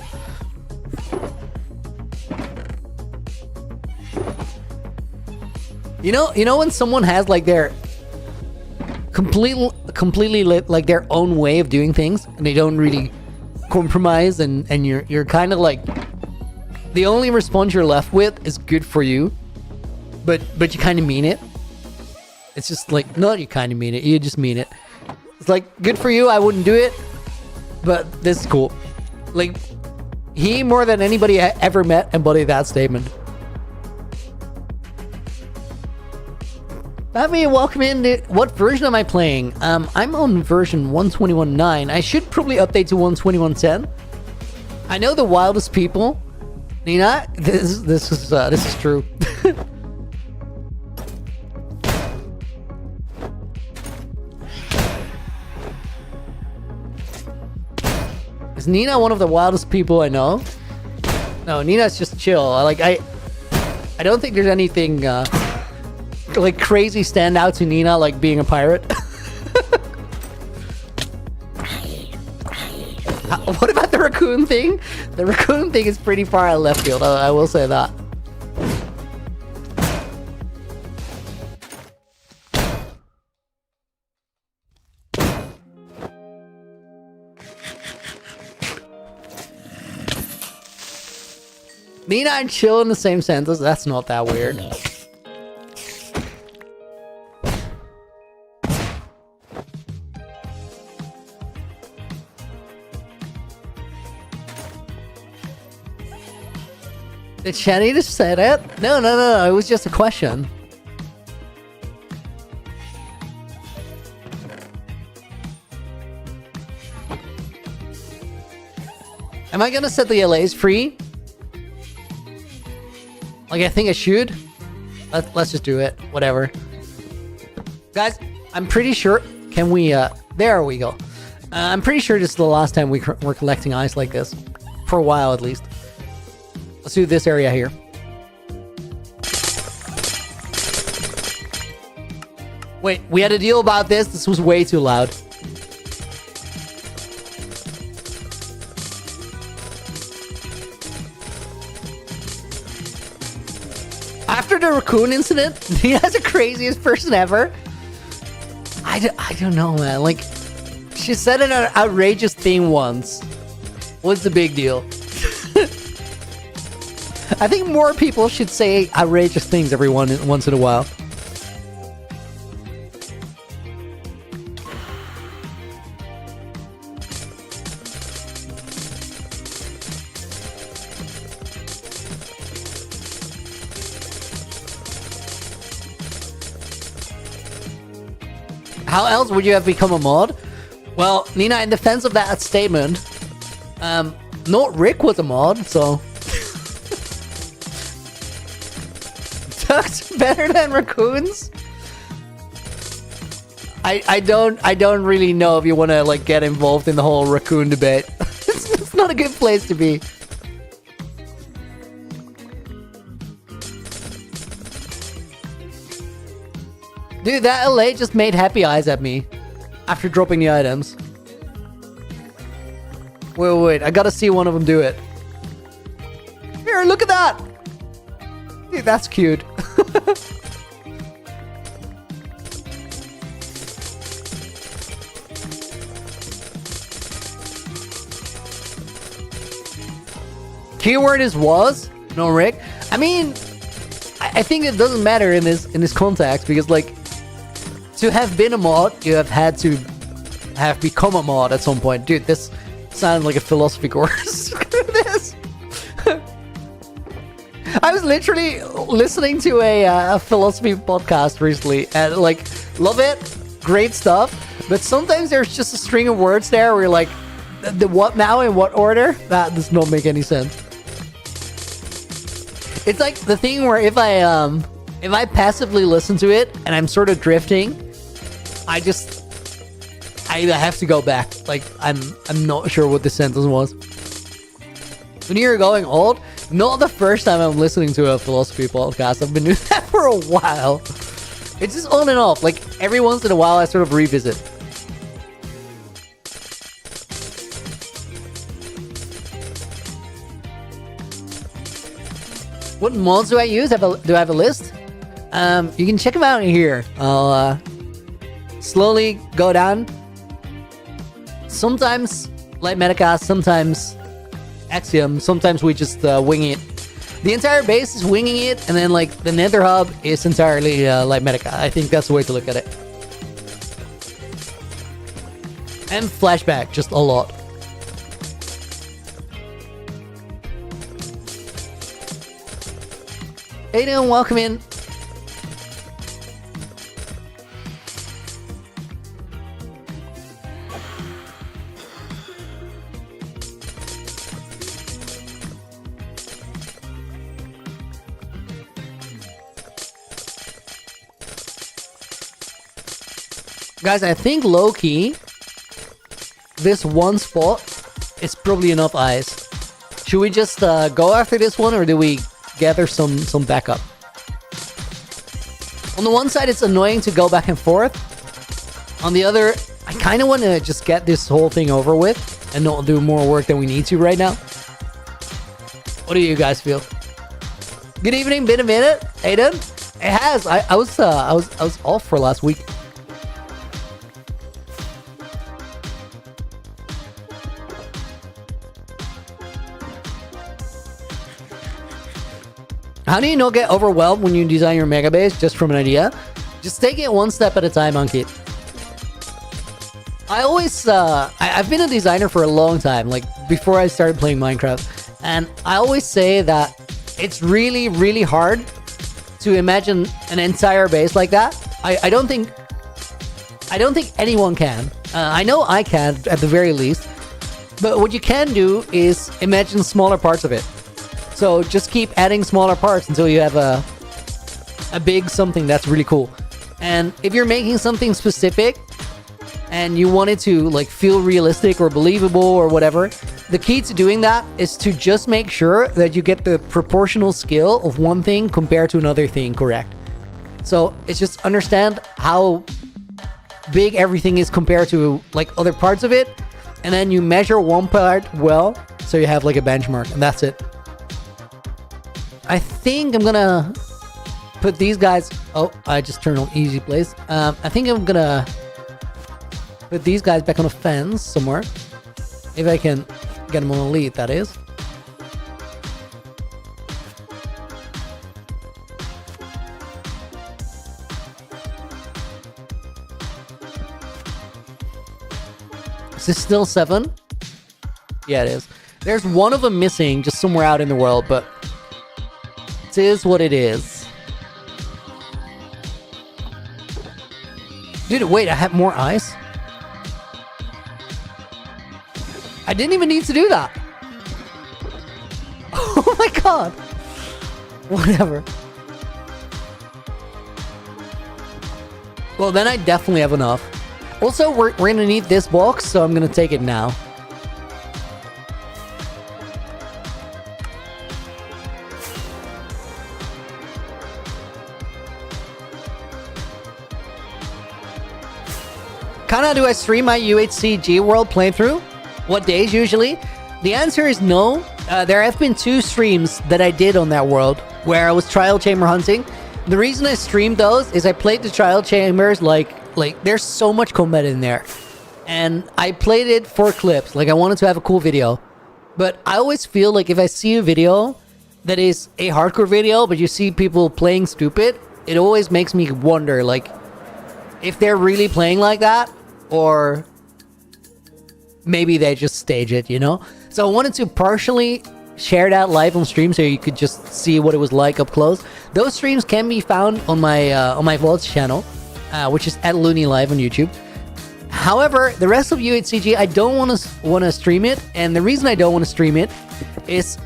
You know when someone has like their completely like their own way of doing things, and they don't really compromise, and you're kind of like, the only response you're left with is good for you, but you kind of mean it. It's just like, no, you kind of mean it. You just mean it. It's like, good for you. I wouldn't do it, but this is cool. Like, he more than anybody I ever met embodied that statement. Let me welcome in. What version am I playing? I'm on version 121.9. I should probably update to 121.10. I know the wildest people. Nina, this is true. Is Nina one of the wildest people I know? No, Nina's just chill. I don't think there's anything like crazy stand out to Nina, like being a pirate. What about the raccoon thing? The raccoon thing is pretty far out left field. I will say that. Nina and chill in the same sentence. That's not that weird. Did Shani just say that? No. It was just a question. Am I gonna set the LAs free? Like, I think I should. Let's just do it. Whatever. Guys, I'm pretty sure... Can we... there we go. I'm pretty sure this is the last time we're collecting ice like this. For a while, at least. Let's do this area here. Wait, we had a deal about this. This was way too loud. After the raccoon incident, he has the craziest person ever. I don't know, man. Like, she said an outrageous thing once. What's the big deal? I think more people should say outrageous things once in a while. How else would you have become a mod? Well, Nina, in defense of that statement, not Rick was a mod, so... Ducks better than raccoons? I don't really know if you want to like get involved in the whole raccoon debate. It's not a good place to be. Dude, that LA just made happy eyes at me after dropping the items. Wait, I gotta see one of them do it. Here, look at that! Dude, that's cute. Keyword is was? No, Rick? I mean, I think it doesn't matter in this context, because like, to have been a mod, you have had to have become a mod at some point. Dude, this sounds like a philosophy course. Look at this. I was literally listening to a philosophy podcast recently, and like, love it, great stuff. But sometimes there's just a string of words there where you're like, the what now in what order? That does not make any sense. It's like the thing where if I passively listen to it and I'm sort of drifting, I have to go back. Like I'm not sure what the sentence was. When you're going old, not the first time I'm listening to a philosophy podcast. I've been doing that for a while. It's just on and off. Like every once in a while I sort of revisit. What mods do I use? Do I have a list? You can check them out in here. I'll slowly go down. Sometimes Light Metacast, sometimes Axiom, sometimes we just wing it. The entire base is winging it, and then like the Nether Hub is entirely Light Metacast. I think that's the way to look at it. And Flashback, just a lot. Aiden, welcome in. Guys, I think low-key, this one spot is probably enough ice. Should we just go after this one, or do we gather some backup? On the one side, it's annoying to go back and forth. On the other, I kind of want to just get this whole thing over with and not do more work than we need to right now. What do you guys feel? Good evening, been a minute, Aiden. It has. I was off for last week. How do you not get overwhelmed when you design your mega base just from an idea? Just take it one step at a time, Ankit. I always, I've been a designer for a long time, like before I started playing Minecraft. And I always say that it's really, really hard to imagine an entire base like that. I don't think anyone can. I know I can at the very least. But what you can do is imagine smaller parts of it. So just keep adding smaller parts until you have a big something that's really cool. And if you're making something specific and you want it to like feel realistic or believable or whatever, the key to doing that is to just make sure that you get the proportional scale of one thing compared to another thing correct. So it's just understand how big everything is compared to like other parts of it, and then you measure one part well so you have like a benchmark, and that's it. I think I'm gonna put these guys... Oh, I just turned on easy place. I think I'm gonna put these guys back on a fence somewhere. If I can get them on a lead, that is. Is this still 7? Yeah, it is. There's one of them missing just somewhere out in the world, but... it is what it is. Dude, wait, I have more ice? I didn't even need to do that. Oh my god. Whatever. Well, then I definitely have enough. Also, we're gonna need this box, so I'm gonna take it now. Kinda do I stream my UHCG World playthrough? What days usually? The answer is no. There have been 2 streams that I did on that world where I was trial chamber hunting. The reason I streamed those is I played the trial chambers like there's so much combat in there. And I played it for clips. Like I wanted to have a cool video. But I always feel like if I see a video that is a hardcore video but you see people playing stupid, it always makes me wonder like if they're really playing like that, or maybe they just stage it, you know? So I wanted to partially share that live on stream so you could just see what it was like up close. Those streams can be found on my VODs channel, which is at Looney Live on YouTube. However, the rest of UHCG, I don't want to stream it, and the reason I don't want to stream it is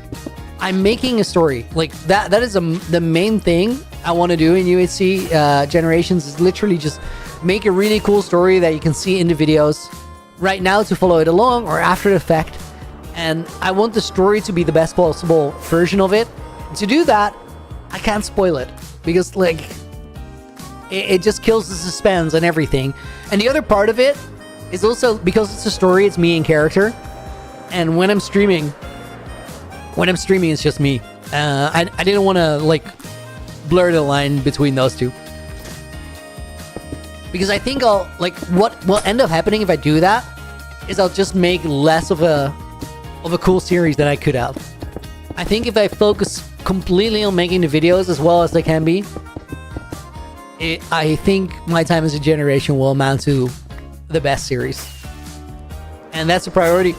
I'm making a story. Like that is the main thing I want to do in UHC Generations, is literally just make a really cool story that you can see in the videos right now to follow it along, or after the fact. And I want the story to be the best possible version of it. To do that, I can't spoil it, because like it just kills the suspense and everything. And the other part of it is also because it's a story, it's me in character. And when I'm streaming, it's just me. I didn't want to like blur the line between those two, because I think I'll like what will end up happening if I do that is I'll just make less of a cool series than I could have. I think if I focus completely on making the videos as well as they can be, I think my time as a generation will amount to the best series, and that's a priority.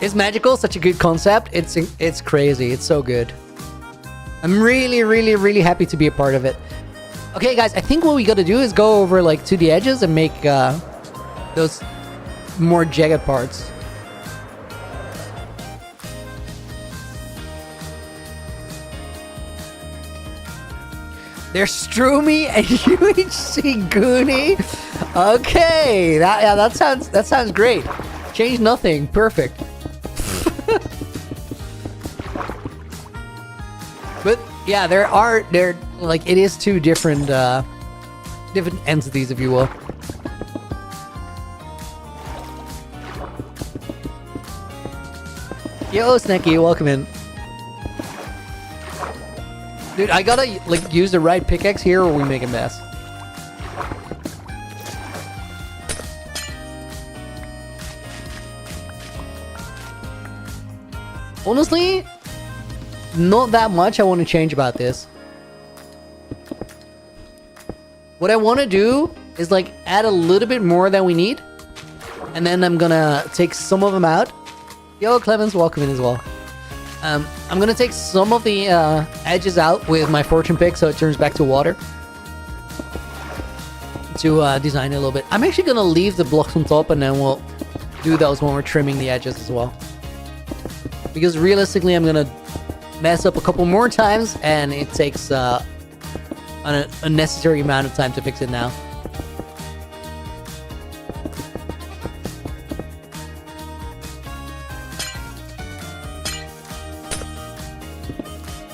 It's magical, such a good concept. It's crazy. It's so good. I'm really, really, really happy to be a part of it. Okay, guys, I think what we gotta do is go over like to the edges and make those more jagged parts. There's Stroomy and UHC Goonie. Okay, that sounds great. Change nothing. Perfect. But yeah, there like it is two different entities, if you will. Yo, Snacky, welcome in. Dude, I gotta like use the right pickaxe here, or we make a mess. Honestly, not that much I want to change about this. What I want to do is like add a little bit more than we need, and then I'm gonna take some of them out. Yo, Clemens, welcome in as well. I'm gonna take some of the edges out with my fortune pick, so it turns back to water, to design it a little bit. I'm actually gonna leave the blocks on top, and then we'll do those when we're trimming the edges as well, because realistically I'm gonna mess up a couple more times, and it takes an unnecessary amount of time to fix it now.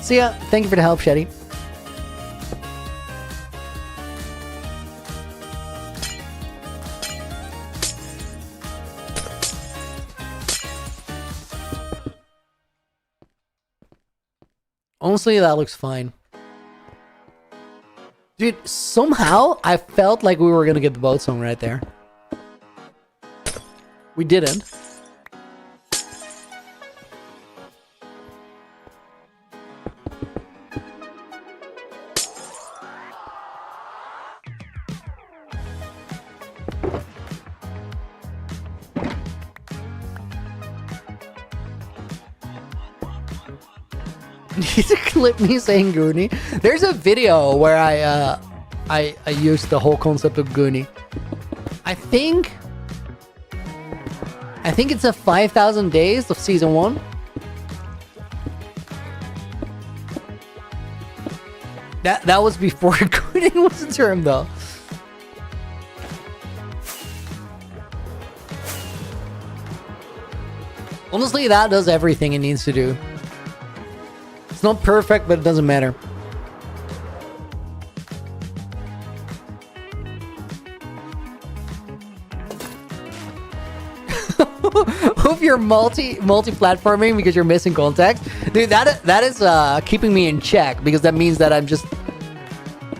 See ya. Thank you for the help, Shetty. Honestly, that looks fine. Dude, somehow I felt like we were gonna get the boat song right there. We didn't. Need to clip me saying Goonie. There's a video where I used the whole concept of Goonie. I think it's a 5,000 days of season 1. That was before Goonie was a term though. Honestly, that does everything it needs to do. It's not perfect, but it doesn't matter. Hope you're multi-platforming because you're missing context. Dude, that is keeping me in check, because that means that I'm just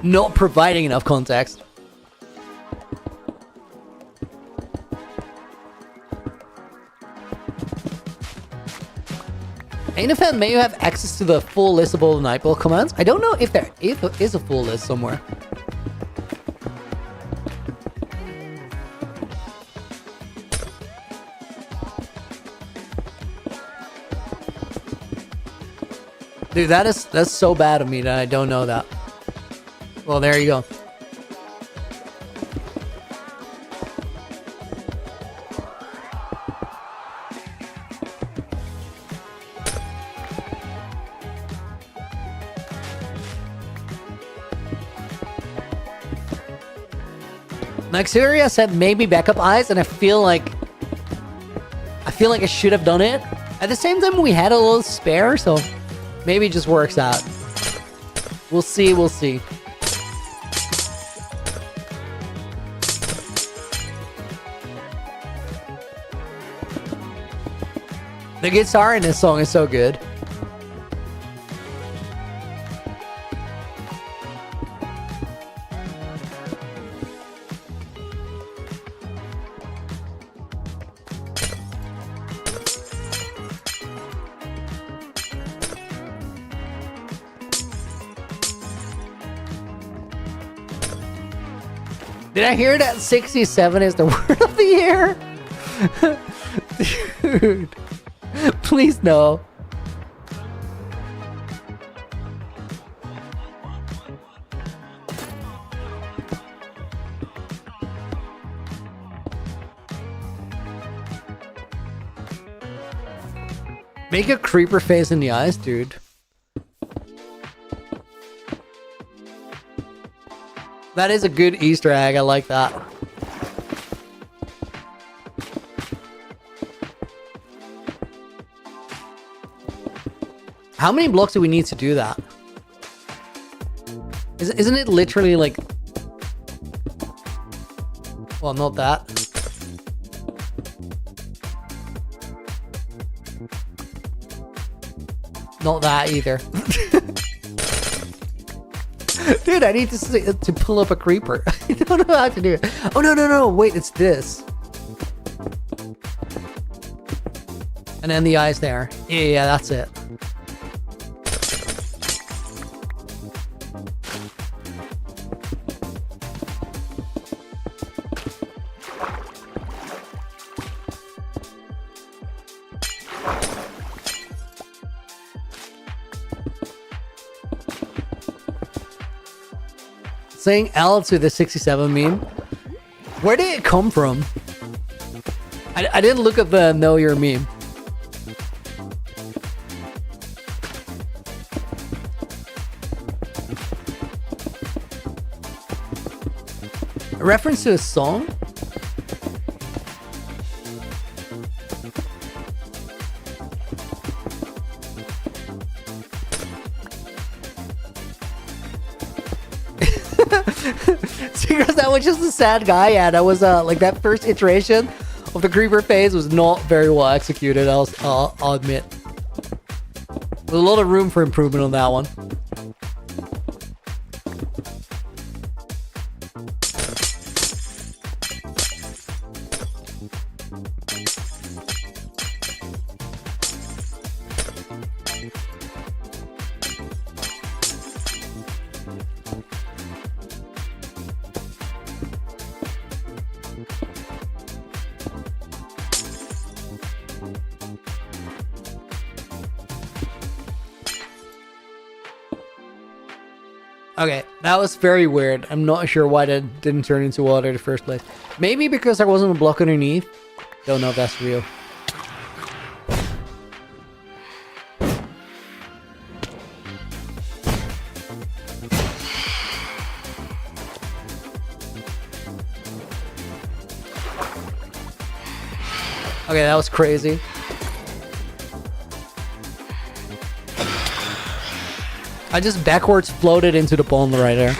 not providing enough context. Ainafan, may you have access to the full list of all the Nightball commands? I don't know if there is a full list somewhere. Dude, that's so bad of me that I don't know that. Well, there you go. Xeria said maybe backup eyes, and I feel like I should have done it. At the same time, we had a little spare, so maybe it just works out. We'll see, we'll see. The guitar in this song is so good. Did I hear that 67 is the word of the year? Dude, please no. Make a creeper face in the eyes, dude. That is a good Easter egg. I like that. How many blocks do we need to do that? Isn't it literally like... Well, not that. Not that either. Dude, I need to pull up a creeper. I don't know how to do it. Oh, no. Wait, it's this. And then the eyes there. Yeah, that's it. Saying L to the 67 meme. Where did it come from? I didn't look at the Know Your meme. A reference to a song? Because that was just a sad guy. Yeah, that was like that first iteration of the creeper phase was not very well executed. I'll admit. There's a lot of room for improvement on that one. Okay, that was very weird. I'm not sure why that didn't turn into water in the first place. Maybe because there wasn't a block underneath. Don't know if that's real. Okay, that was crazy. I just backwards floated into the pond right there.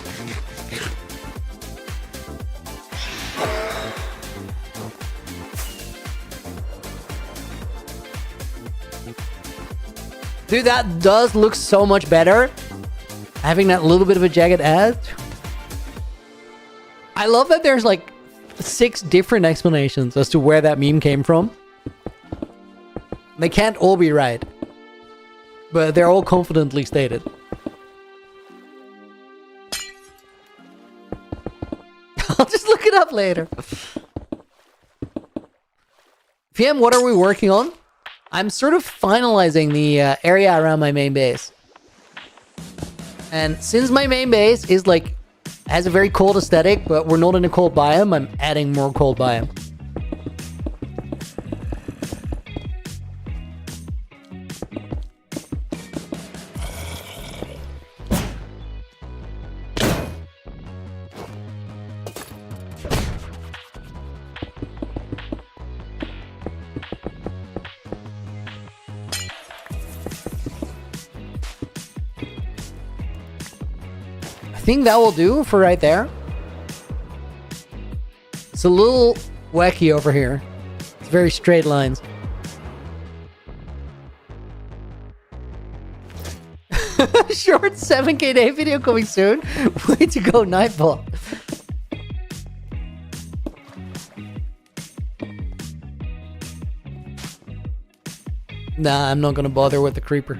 Dude, that does look so much better. Having that little bit of a jagged edge. I love that there's like 6 different explanations as to where that meme came from. They can't all be right. But they're all confidently stated. I'll just look it up later. PM, what are we working on? I'm sort of finalizing the area around my main base. And since my main base is like, has a very cold aesthetic, but we're not in a cold biome, I'm adding more cold biome. think that will do for right there. It's a little wacky over here. It's very straight lines. Short 7K day video coming soon. Way to go, Nightball. Nah, I'm not gonna bother with the creeper.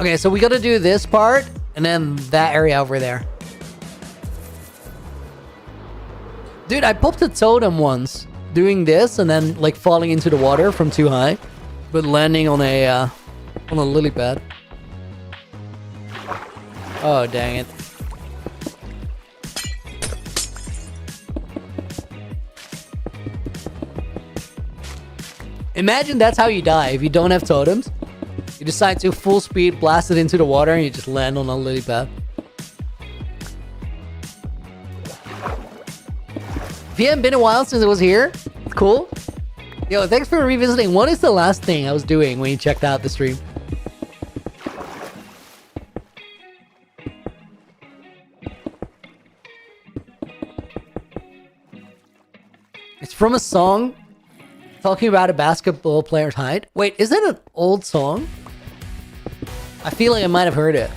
Okay, so we gotta do this part, and then that area over there. Dude, I popped a totem once, doing this, and then, like, falling into the water from too high, but landing on a lily pad. Oh, dang it. Imagine that's how you die if you don't have totems. You decide to full speed blast it into the water and you just land on a lily pad. If you haven't been a while since it was here, cool. Yo, thanks for revisiting. What is the last thing I was doing when you checked out the stream? It's from a song talking about a basketball player's height. Wait, is that an old song? I feel like I might have heard it.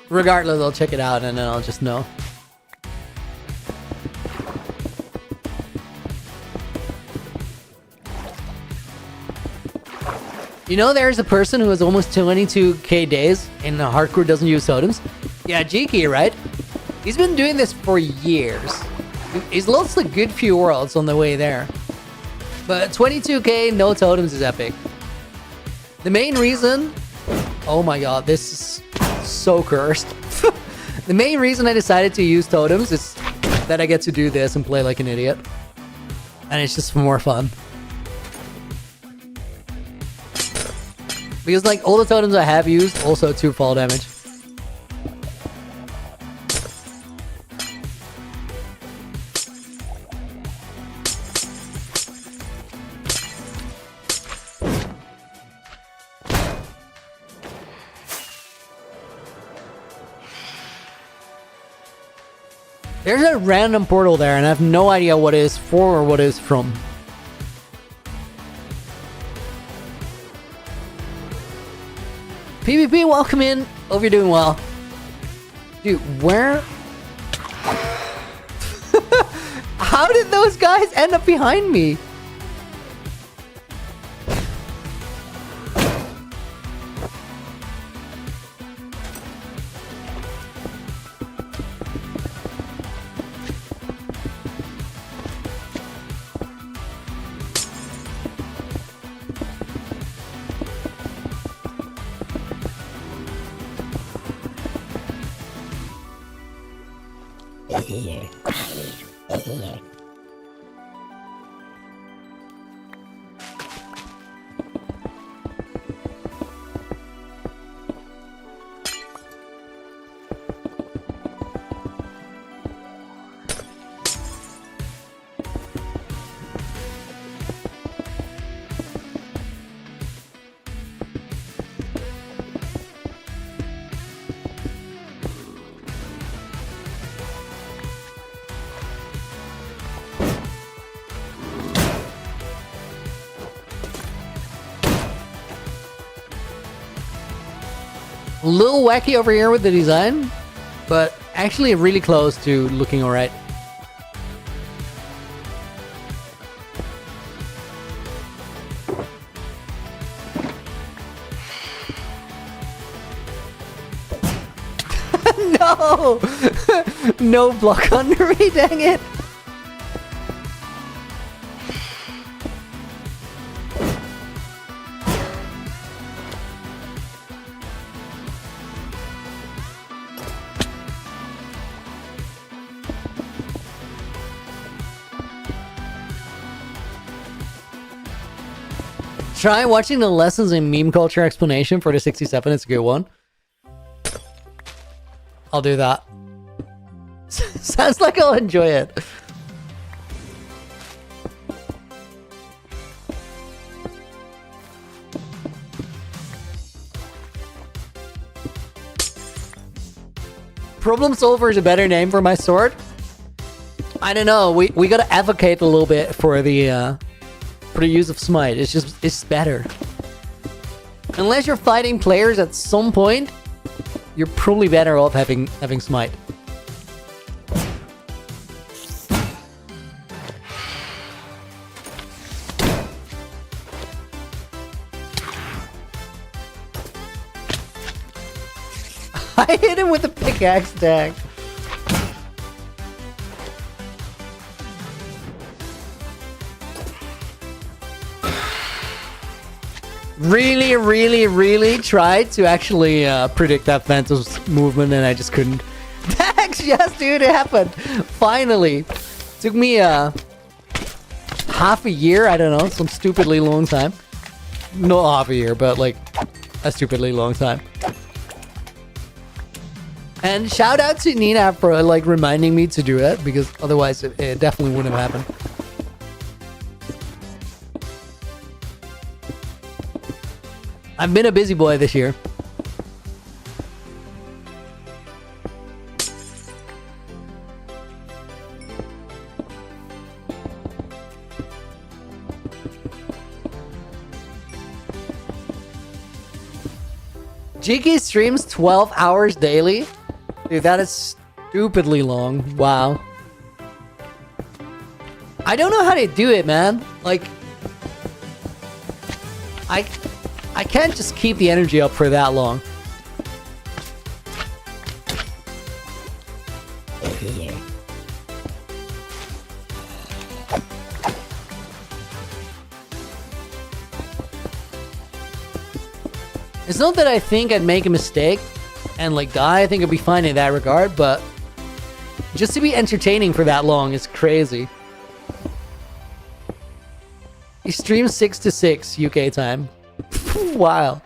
Regardless, I'll check it out and then I'll just know. You know there's a person who has almost 22k days and hardcore doesn't use totems? Yeah, Jiki, right? He's been doing this for years. He's lost a good few worlds on the way there. But 22k, no totems is epic. The main reason... Oh my god, this is so cursed. The main reason I decided to use totems is that I get to do this and play like an idiot. And it's just more fun. Because like all the totems I have used also 2 fall damage. There's a random portal there and I have no idea what it is for or what it is from. PvP, welcome in. Hope you're doing well. Dude, where? How did those guys end up behind me? A little wacky over here with the design, but actually really close to looking alright. No! No block under me, dang it! Try watching the lessons in meme culture explanation for the 67. It's a good one. I'll do that. Sounds like I'll enjoy it. Problem Solver is a better name for my sword. I don't know. We gotta advocate a little bit for the use of smite. It's better. Unless you're fighting players at some point, you're probably better off having smite. I hit him with a pickaxe tag. Really tried to actually predict that Phantom's movement, and I just couldn't. Dax, yes, dude, it happened. Finally. Took me half a year, I don't know, some stupidly long time. Not half a year, but like a stupidly long time. And shout out to Nina for like reminding me to do it, because otherwise it definitely wouldn't have happened. I've been a busy boy this year. GK streams 12 hours daily? Dude, that is stupidly long. Wow. I don't know how to do it, man. Like, I can't just keep the energy up for that long. It's not that I think I'd make a mistake and like die. I think I'd be fine in that regard, but just to be entertaining for that long is crazy. He streams 6 to 6 UK time. Wow.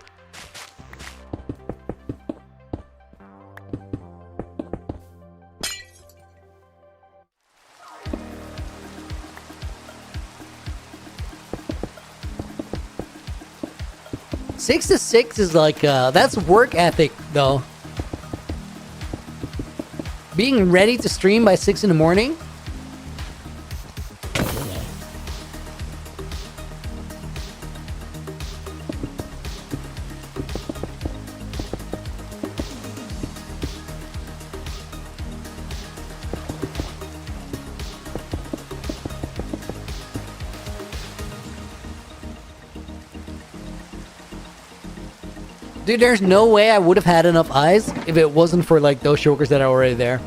Six to 6 is like, that's work ethic, though. Being ready to stream by 6 in the morning? Dude, there's no way I would have had enough eyes if it wasn't for, like, those shulkers that are already there.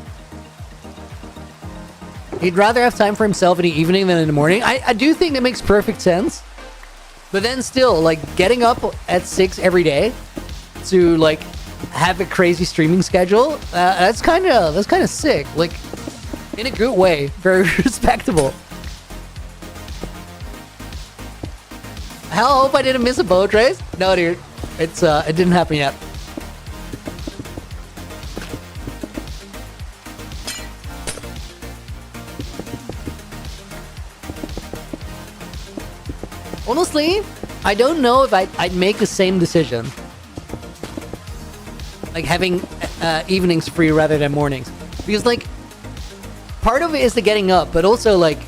He'd rather have time for himself in the evening than in the morning. I do think that makes perfect sense. But then still, like, getting up at 6 every day to, like, have a crazy streaming schedule, that's kind of sick. Like, in a good way. Very respectable. Hell, I hope I didn't miss a boat race. No, dude. It didn't happen yet. Honestly, I don't know if I'd make the same decision. Like having evenings free rather than mornings. Because like, part of it is the getting up, but also like,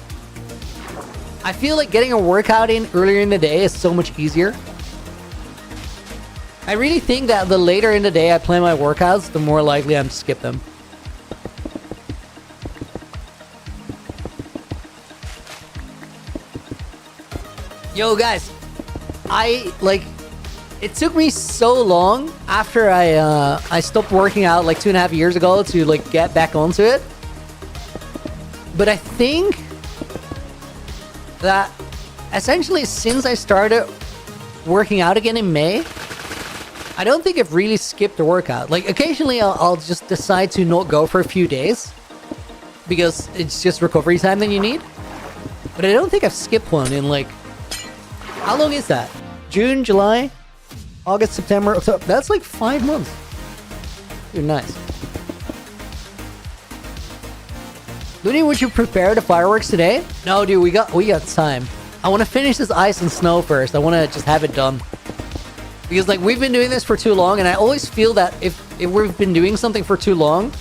I feel like getting a workout in earlier in the day is so much easier. I really think that the later in the day I plan my workouts, the more likely I'm to skip them. Yo guys, it took me so long after I stopped working out like 2.5 years ago to like get back onto it. But I think that essentially since I started working out again in May, I don't think I've really skipped a workout. Like, occasionally I'll just decide to not go for a few days because it's just recovery time that you need. But I don't think I've skipped one in, like... How long is that? June, July, August, September, October? That's like 5 months. Dude, nice. Looney, would you prepare the fireworks today? No, dude, we got time. I want to finish this ice and snow first. I want to just have it done. Because, like, we've been doing this for too long, and I always feel that if we've been doing something for too long,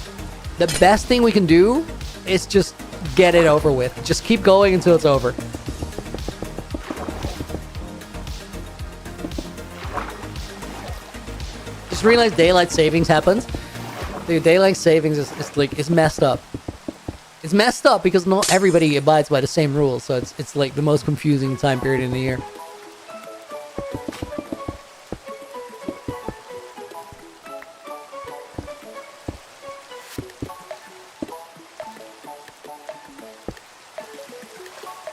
the best thing we can do is just get it over with. Just keep going until it's over. Just realized daylight savings happens. Dude, daylight savings is messed up. It's messed up because not everybody abides by the same rules, so it's like the most confusing time period in the year.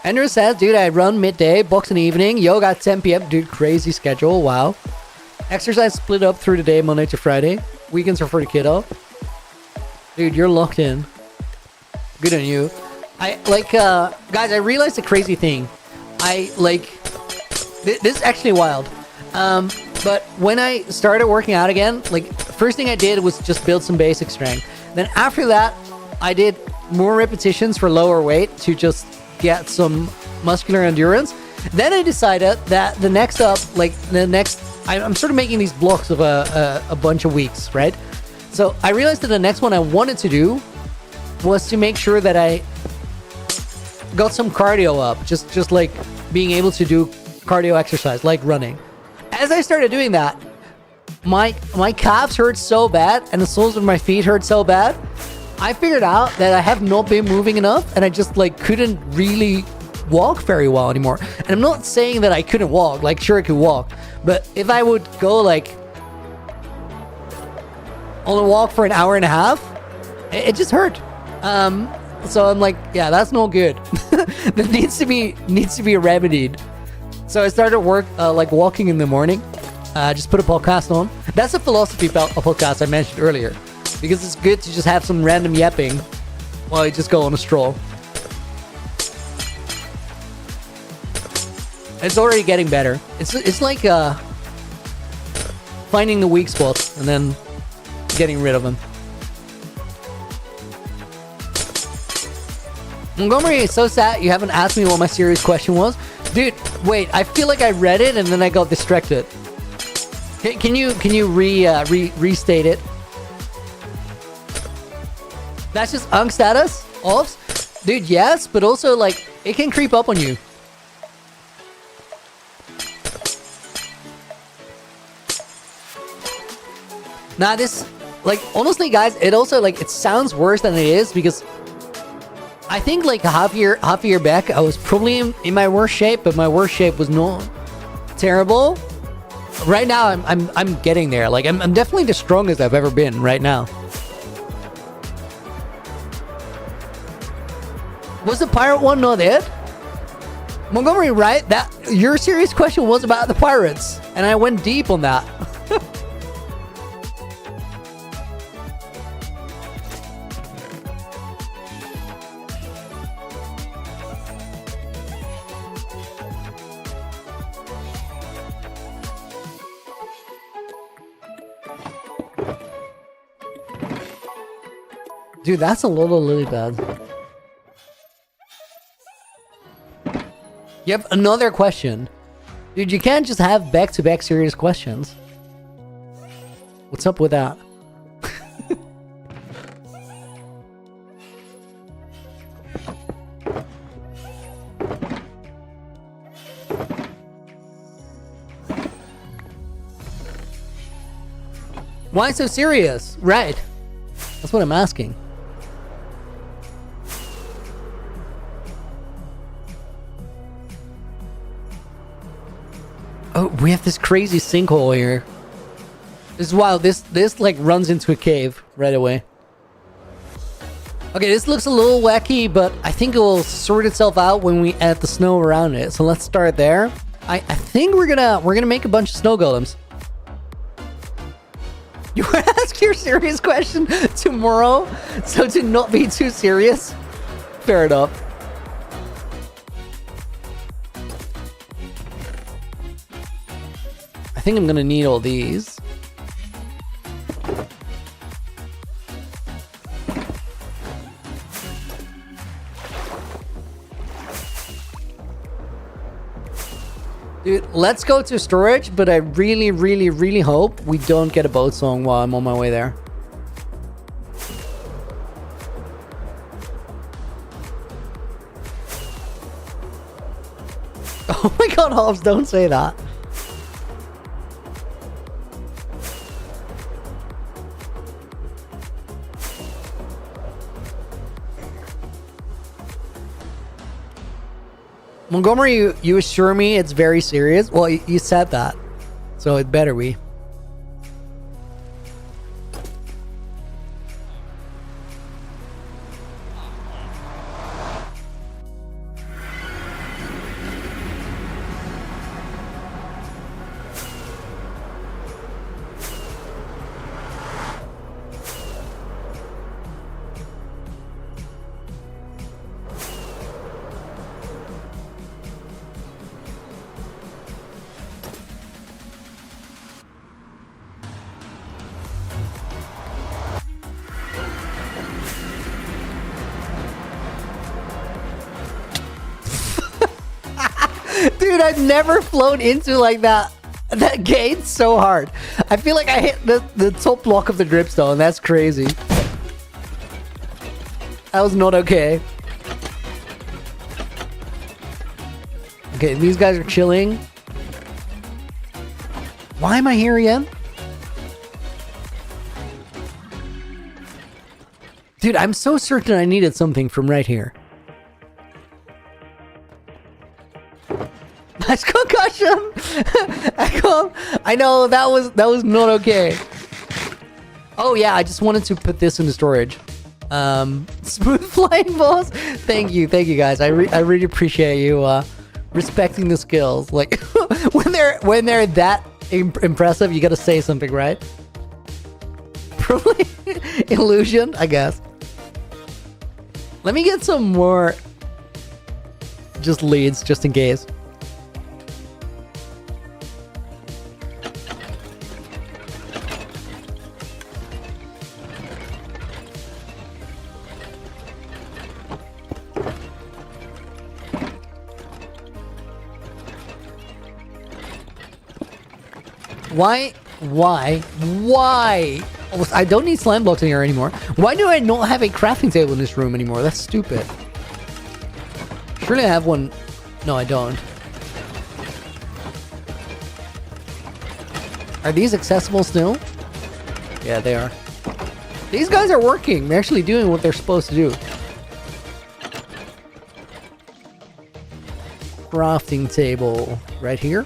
Andrew says, dude, I run midday, box in the evening, yoga at 10 p.m. Dude, crazy schedule, wow. Exercise split up through the day, Monday to Friday. Weekends are for the kiddo. Dude, you're locked in. Good on you. Guys, I realized a crazy thing. This is actually wild. But when I started working out again, like, first thing I did was just build some basic strength. Then after that, I did more repetitions for lower weight to just get some muscular endurance. Then I decided that I'm sort of making these blocks of a bunch of weeks, right? So I realized that the next one I wanted to do was to make sure that I got some cardio up, just like being able to do cardio exercise, like running. As I started doing that, my calves hurt so bad and the soles of my feet hurt so bad. I figured out that I have not been moving enough, and I just like couldn't really walk very well anymore. And I'm not saying that I couldn't walk, like sure I could walk, but if I would go like on a walk for an hour and a half, it just hurt. So I'm like, yeah, that's no good. That needs to be remedied. So I started walking in the morning. Just put a podcast on. That's a philosophy podcast I mentioned earlier, because it's good to just have some random yapping while you just go on a stroll. It's already getting better. It's like finding the weak spots and then getting rid of them. Montgomery is so sad you haven't asked me what my serious question was. Dude, wait, I feel like I read it and then I got distracted. Can you restate it? That's just unk status? Offs? Dude, yes, but also like it can creep up on you. Nah, this, like, honestly, guys, it also, like, it sounds worse than it is, because I think, like, half a year back, I was probably in my worst shape, but my worst shape was not terrible. Right now, I'm getting there. Like, I'm definitely the strongest I've ever been right now. Was the pirate one not it? Montgomery, right? That your serious question was about the pirates, and I went deep on that. Dude, that's a little really bad. You have another question. Dude, you can't just have back-to-back serious questions. What's up with that? Why so serious? Right. That's what I'm asking. Oh, we have this crazy sinkhole here. This is wild. This like runs into a cave right away. Okay, this looks a little wacky, but I think it will sort itself out when we add the snow around it. So let's start there. I think we're gonna make a bunch of snow golems. You want to ask your serious question tomorrow, so to not be too serious? Fair enough. I think I'm gonna need all these. Dude, let's go to storage, but I really, really, really hope we don't get a boat song while I'm on my way there. Oh my god, Hobbs, don't say that. Montgomery, you assure me it's very serious? Well, you said that, so it better be. Dude, I've never flown into like that gate so hard. I feel like I hit the top block of the dripstone. That's crazy. That was not okay. Okay, these guys are chilling. Why am I here again? Dude, I'm so certain I needed something from right here. Nice concussion. I know that was not okay. Oh yeah, I just wanted to put this into storage. Smooth flying balls. Thank you guys. I really appreciate you respecting the skills. Like when they're that impressive, you gotta say something, right? Probably illusion, I guess. Let me get some more just leads, just in case. Why? I don't need slime blocks in here anymore. Why do I not have a crafting table in this room anymore? That's stupid. Surely I have one. No, I don't. Are these accessible still? Yeah, they are. These guys are working. They're actually doing what they're supposed to do. Crafting table right here.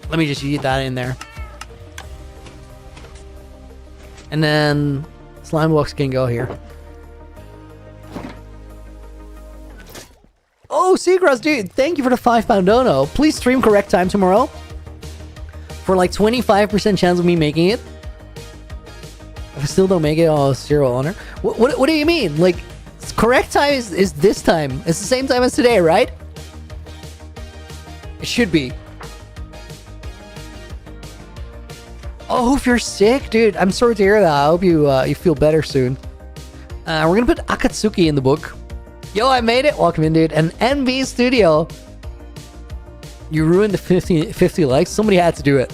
Let me just eat that in there. And then slime blocks can go here. Oh, Seagrass, dude, thank you for the £5 dono. Please stream correct time tomorrow. For like 25% chance of me making it. If I still don't make it, oh, 0 honor. What do you mean? Like, correct time is this time. It's the same time as today, right? It should be. Oh, if you're sick, dude, I'm sorry to hear that. I hope you you feel better soon. We're gonna put Akatsuki in the book. Yo, I made it. Welcome in, dude. And NB Studio. You ruined the 50 likes. Somebody had to do it.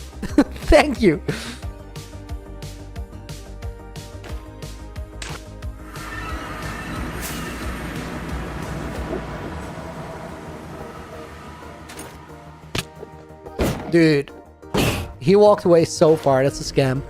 Thank you. Dude. He walked away so far. That's a scam.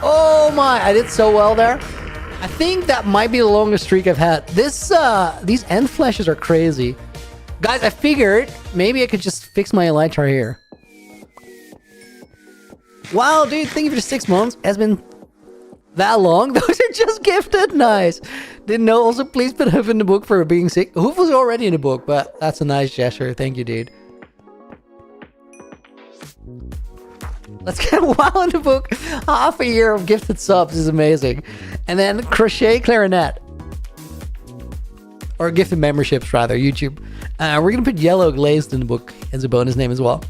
Oh my, I did so well there. I think that might be the longest streak I've had. These end flashes are crazy. Guys, I figured maybe I could just fix my elytra here. Wow, dude, thank you for the 6 months. Has been that long? Those are just gifted. Nice. Didn't know. Also, please put Hoof in the book for being sick. Hoof was already in the book, but that's a nice gesture. Thank you, dude. Let's get WoW in the book. Half a year of gifted subs is amazing. And then crochet clarinet. Or gifted memberships, rather, YouTube. We're going to put yellow glazed in the book as a bonus name as well.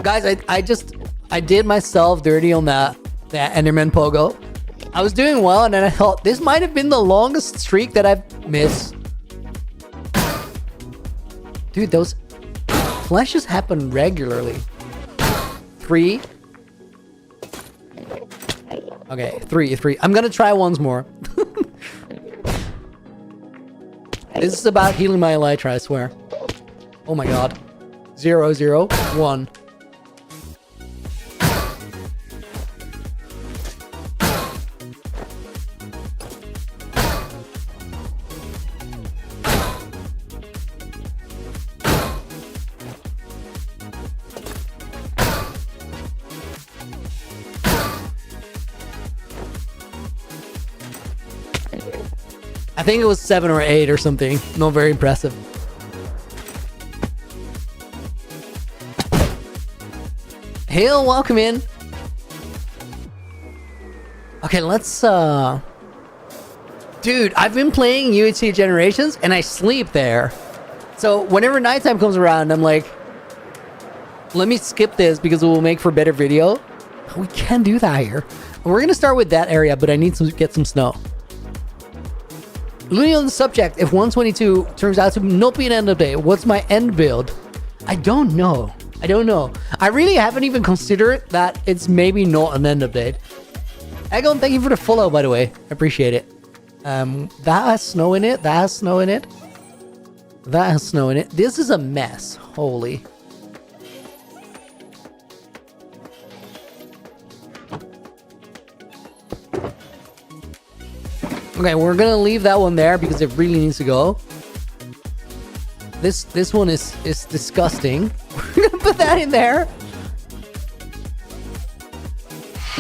Guys, I did myself dirty on that Enderman Pogo. I was doing well, and then I thought, this might have been the longest streak that I've missed. Dude, those flashes happen regularly. 3. Okay, 3. I'm gonna try once more. This is about healing my elytra, I swear. Oh my god. 0, 0, 1. I think it was 7 or 8 or something. Not very impressive. Hail, welcome in. Okay, let's Dude, I've been playing UHC Generations and I sleep there. So whenever nighttime comes around, I'm like, let me skip this because it will make for better video. We can do that here. We're gonna start with that area, but I need to get some snow. Looney on the subject, if 122 turns out to not be an end update, what's my end build? I don't know. I really haven't even considered that it's maybe not an end update. Egon, thank you for the follow, by the way. I appreciate it. That has snow in it. That has snow in it. That has snow in it. This is a mess. Holy. Okay, we're gonna leave that one there because it really needs to go. This one is disgusting. We're gonna put that in there.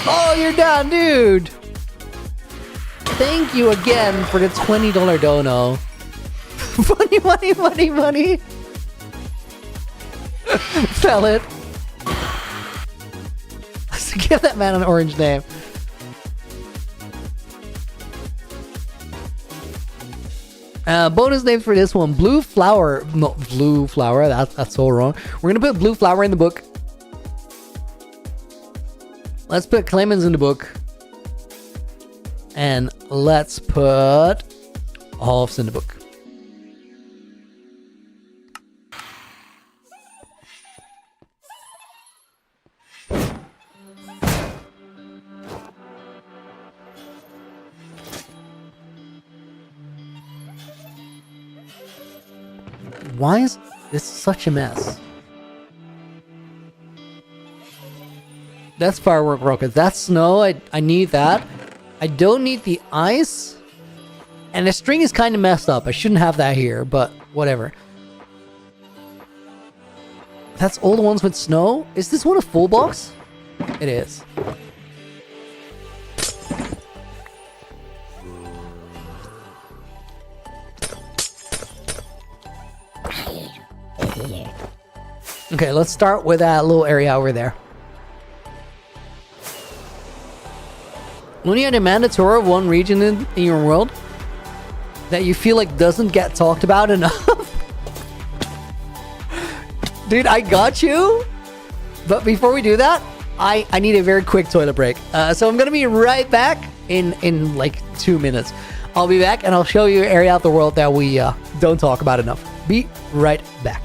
Oh, you're down, dude. Thank you again for the $20 dono. Money. Sell it. Let's give that man an orange name. Bonus name for this one, Blue Flower. No, Blue Flower. That's so wrong. We're gonna put Blue Flower in the book. Let's put Clemens in the book. And let's put Halves in the book. Why is this such a mess? That's firework rockets. That's snow. I need that. I don't need the ice. And the string is kind of messed up. I shouldn't have that here, but whatever. That's all the ones with snow? Is this one a full box? It is. Okay, let's start with that little area over there. When you had a mandatory of one region in your world that you feel like doesn't get talked about enough. Dude, I got you. But before we do that, I need a very quick toilet break. So I'm gonna be right back in like 2 minutes. I'll be back and I'll show you an area out the world that we don't talk about enough. Be right back.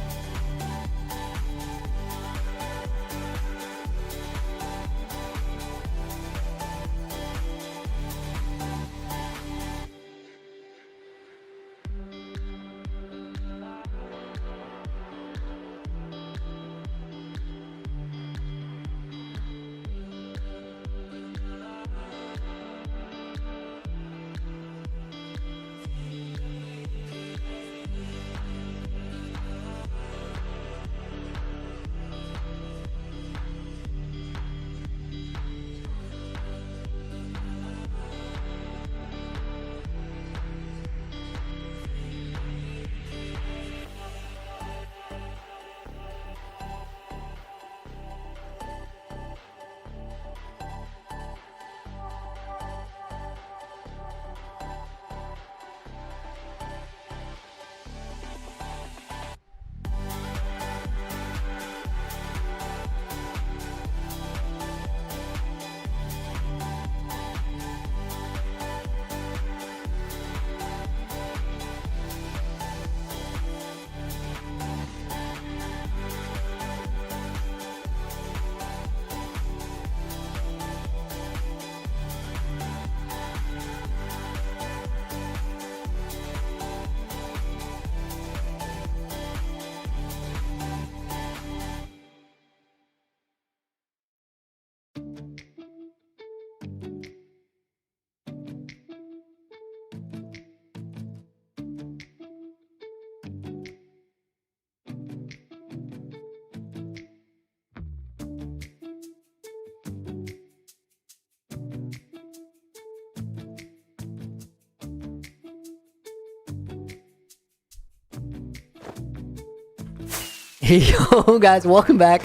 Yo, guys, welcome back.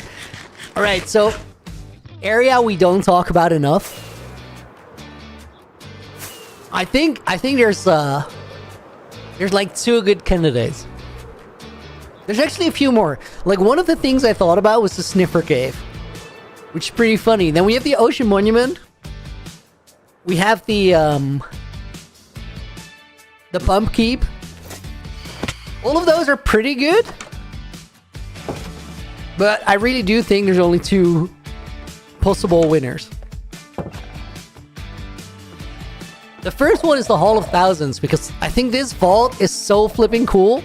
All right, so area we don't talk about enough. I think there's like 2 good candidates. There's actually a few more. Like, one of the things I thought about was the Sniffer Cave, which is pretty funny. Then we have the Ocean Monument. We have the Pump Keep. All of those are pretty good. But I really do think there's only 2 possible winners. The first one is the Hall of Thousands, because I think this vault is so flipping cool.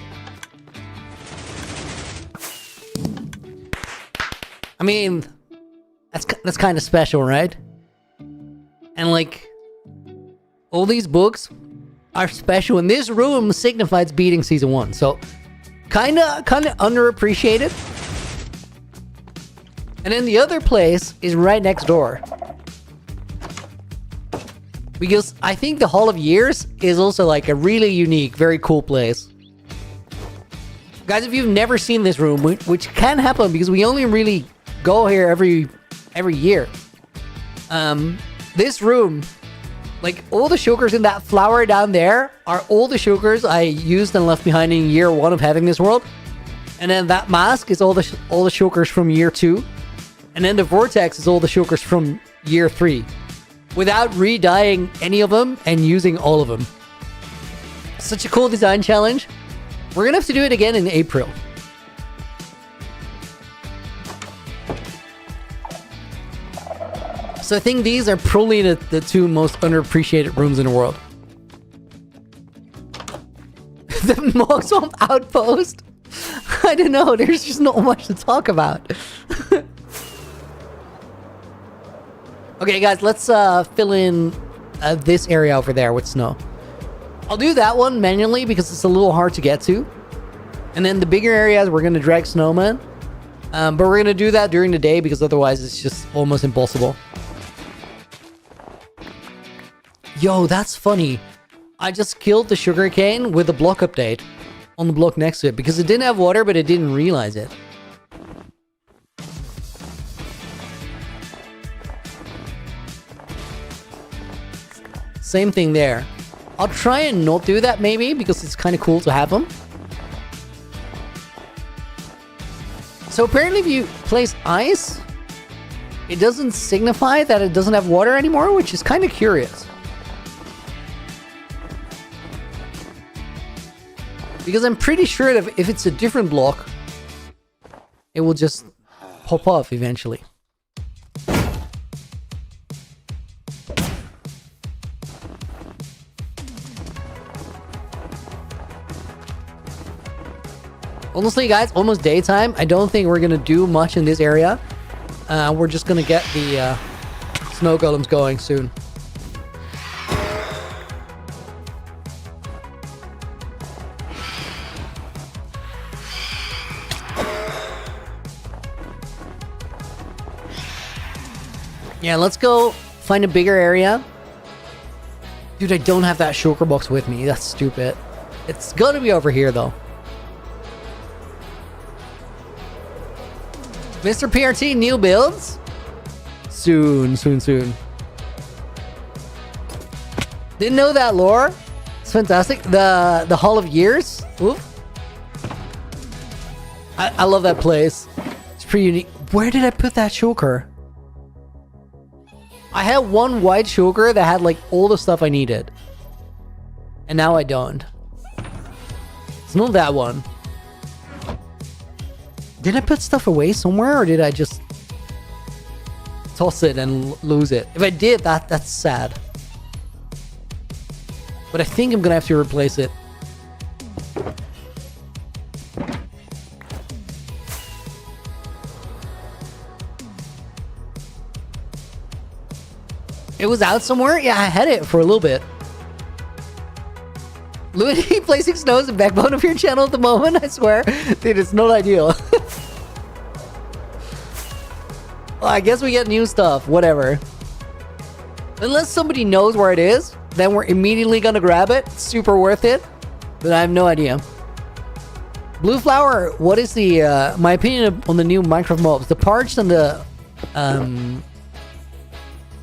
I mean, that's kind of special, right? And like, all these books are special, and this room signifies beating season 1. So, kind of underappreciated. And then the other place is right next door. Because I think the Hall of Years is also like a really unique, very cool place. Guys, if you've never seen this room, which can happen because we only really go here every year. This room, like all the shulkers in that flower down there are all the shulkers I used and left behind in year 1 of having this world. And then that mask is all the shulkers from year 2. And then the vortex is all the shulkers from year 3. Without re-dyeing any of them and using all of them. Such a cool design challenge. We're gonna have to do it again in April. So I think these are probably the 2 most underappreciated rooms in the world. The Moxwamp Outpost? I don't know, there's just not much to talk about. Okay, guys, let's fill in this area over there with snow. I'll do that one manually because it's a little hard to get to. And then the bigger areas, we're going to drag snowmen. But we're going to do that during the day because otherwise it's just almost impossible. Yo, that's funny. I just killed the sugarcane with a block update on the block next to it because it didn't have water, but it didn't realize it. Same thing there. I'll try and not do that maybe because it's kind of cool to have them. So apparently if you place ice, it doesn't signify that it doesn't have water anymore, which is kind of curious. Because I'm pretty sure that if it's a different block, it will just pop off eventually. Honestly, guys, almost daytime. I don't think we're gonna do much in this area. We're just gonna get the snow golems going soon. Yeah, let's go find a bigger area. Dude, I don't have that shulker box with me. That's stupid. It's gonna be over here, though. Mr. PRT, new builds? Soon. Didn't know that lore. It's fantastic. The Hall of Years. Oof. I love that place. It's pretty unique. Where did I put that shulker? I had one white shulker that had like all the stuff I needed. And now I don't. It's not that one. Did I put stuff away somewhere or did I just toss it and lose it? If I did, that's sad. But I think I'm gonna have to replace it. It was out somewhere? Yeah, I had it for a little bit. Louis placing snow is the backbone of your channel at the moment, I swear. Dude, it's not ideal. Well, I guess we get new stuff, whatever. Unless somebody knows where it is, then we're immediately gonna grab it. Super worth it. But I have no idea. Blue flower, what is the my opinion on the new Minecraft mobs? The parched and the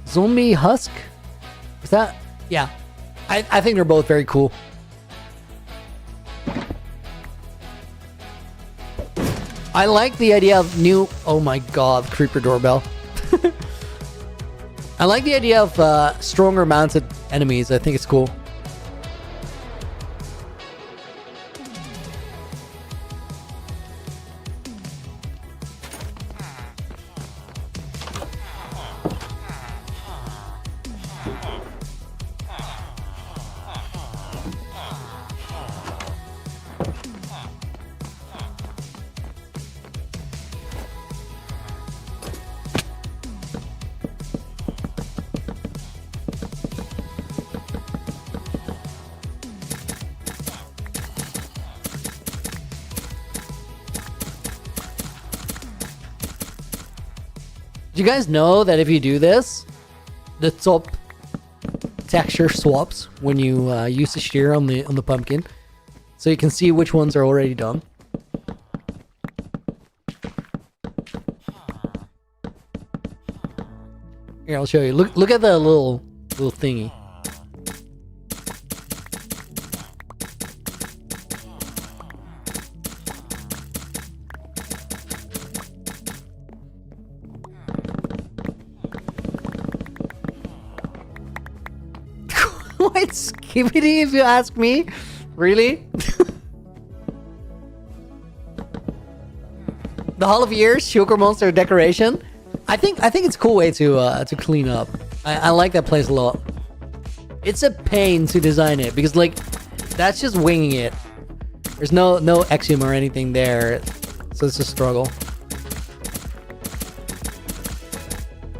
zombie husk? Is that? Yeah. I think they're both very cool. I like the idea of new... Oh my god, creeper doorbell. I like the idea of stronger mounted enemies. I think it's cool. Do you guys know that if you do this, the top texture swaps when you use the shear on the pumpkin, so you can see which ones are already done. Here, I'll show you. Look at the little thingy. Quite skibbity if you ask me. Really? The Hall of Years Sugar Monster decoration. I think it's a cool way to clean up. I like that place a lot. It's a pain to design it because like that's just winging it. There's no axiom or anything there, so it's a struggle.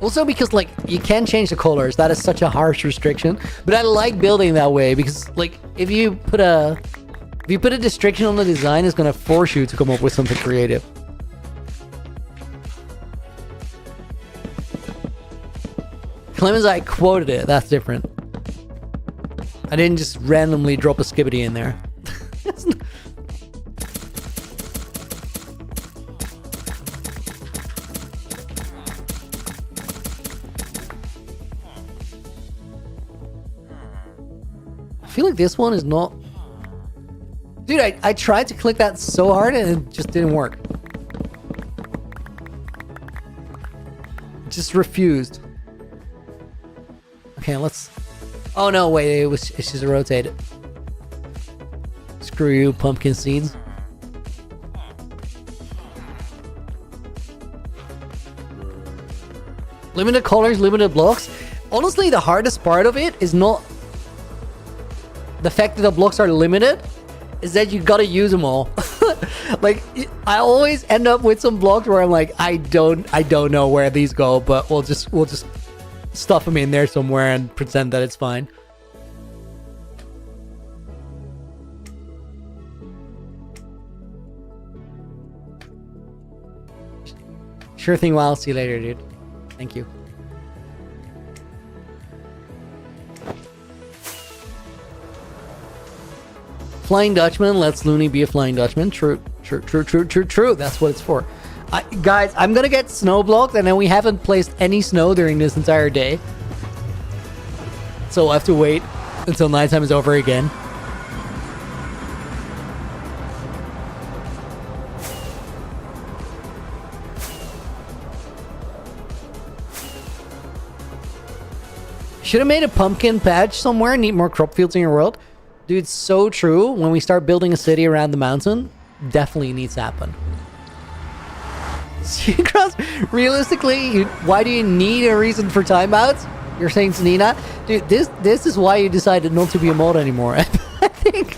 Also because like you can't change the colors, that is such a harsh restriction. But I like building that way because like if you put a restriction on the design, it's gonna force you to come up with something creative. Clemens, I quoted it. That's different. I didn't just randomly drop a skibbity in there. I feel like this one is not... Dude, I tried to click that so hard and it just didn't work. It just refused. Okay, let's... Oh no, wait, it's just rotated. Screw you, pumpkin seeds. Limited colors, limited blocks. Honestly, the hardest part of it is not the fact that the blocks are limited, is that you gotta use them all. Like, I always end up with some blocks where I'm like, I don't know where these go, but we'll just stuff them in there somewhere and pretend that it's fine. Sure thing, well, see you later, dude. Thank you. Flying Dutchman lets Looney be a Flying Dutchman. True. That's what it's for. Guys, I'm gonna get snow blocked, and then we haven't placed any snow during this entire day. So we'll have to wait until nighttime is over again. Should have made a pumpkin patch somewhere. Need more crop fields in your world. Dude, it's so true. When we start building a city around the mountain, definitely needs to happen. Realistically, why do you need a reason for timeouts? You're saying to Nina? Dude, this is why you decided not to be a mod anymore. I think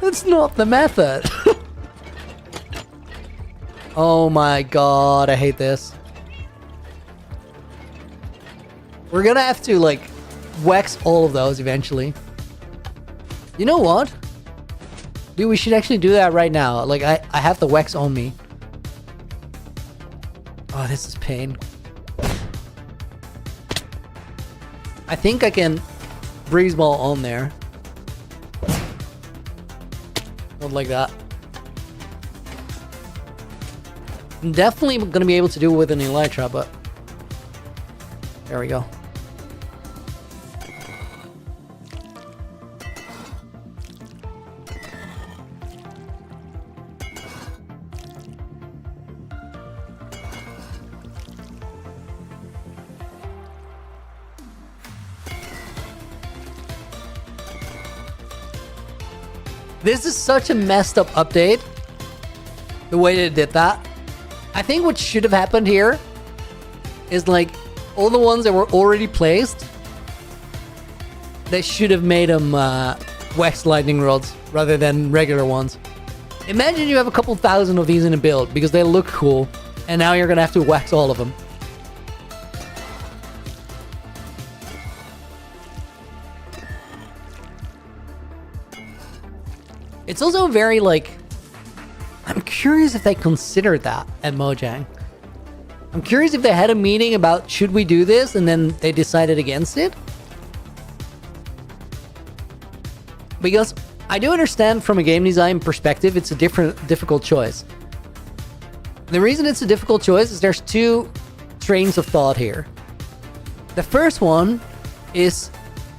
that's not the method. Oh my god, I hate this. We're gonna have to, like, wax all of those eventually. You know what? Dude, we should actually do that right now. Like, I have the wax on me. Oh, this is pain. I think I can breeze ball on there. Not like that. I'm definitely gonna be able to do it with an elytra, but there we go. This is such a messed up update, the way they did that. I think what should have happened here is like all the ones that were already placed, they should have made them wax lightning rods rather than regular ones. Imagine you have a couple thousand of these in a build because they look cool, and now you're gonna have to wax all of them. It's also very, like... I'm curious if they considered that at Mojang. I'm curious if they had a meeting about should we do this, and then they decided against it. Because I do understand from a game design perspective, it's a difficult choice. The reason it's a difficult choice is there's two trains of thought here. The first one is,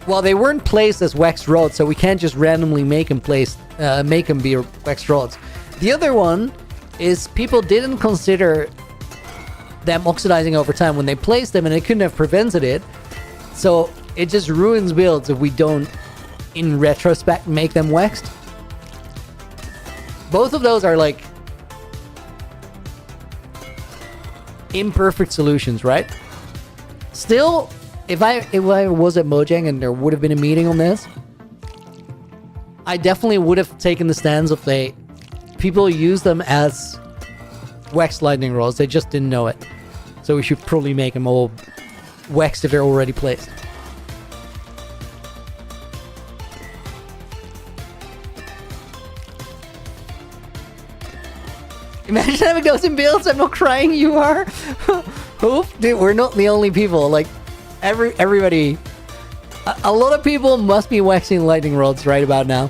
well, they weren't placed as wax rods, so we can't just randomly make them be wax rods. The other one is people didn't consider them oxidizing over time when they placed them, and they couldn't have prevented it. So it just ruins builds if we don't, in retrospect, make them waxed. Both of those are like imperfect solutions, right? Still, if I was at Mojang and there would have been a meeting on this, I definitely would have taken the stance of people use them as wax lightning rods. They just didn't know it. So we should probably make them all waxed if they're already placed. Imagine having those in builds. I'm not crying, you are. Oof, dude, we're not the only people. Like, everybody... A lot of people must be waxing lightning rods right about now.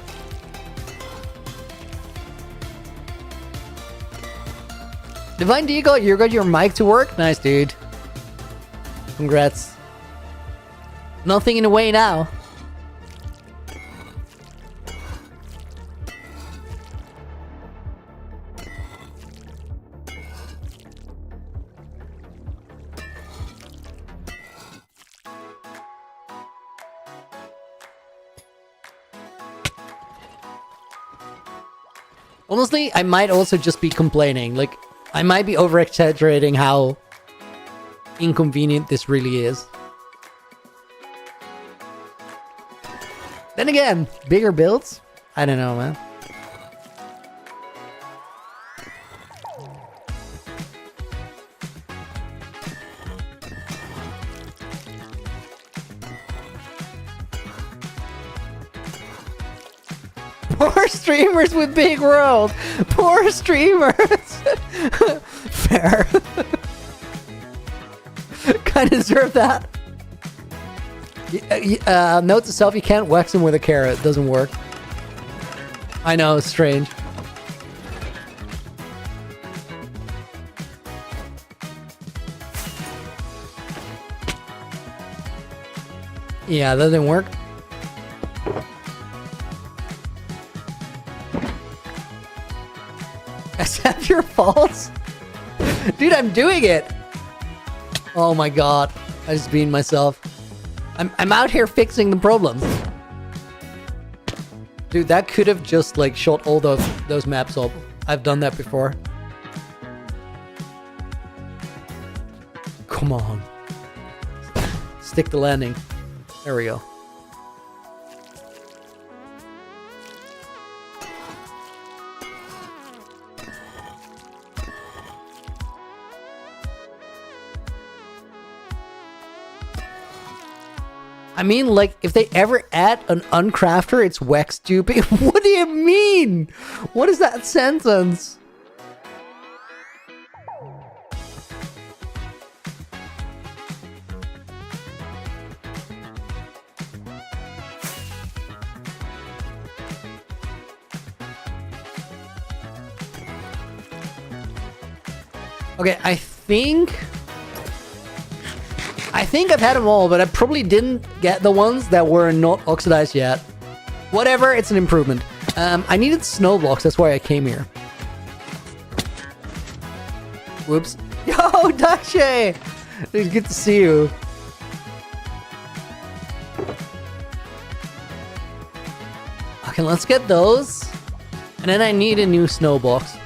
Divine D, you got your mic to work? Nice, dude. Congrats. Nothing in the way now. Honestly, I might also just be complaining. Like, I might be over-exaggerating how inconvenient this really is. Then again, bigger builds? I don't know, man. Poor streamers with big world. Poor streamers. Fair. Kind of deserve that. Note to self: you can't wax them with a carrot. It doesn't work. I know, it's strange. Yeah, that didn't work. Accept your faults? Dude, I'm doing it! Oh my god. I just beamed myself. I'm out here fixing the problems. Dude, that could have just like shot all those maps up. I've done that before. Come on. Stick the landing. There we go. I mean, like, if they ever add an uncrafter, it's wax duping. What do you mean? What is that sentence? Okay, I think I've had them all, but I probably didn't get the ones that were not oxidized yet. Whatever, it's an improvement. I needed snow blocks, that's why I came here. Whoops. Yo, Dache! It's good to see you. Okay, let's get those. And then I need a new snow box.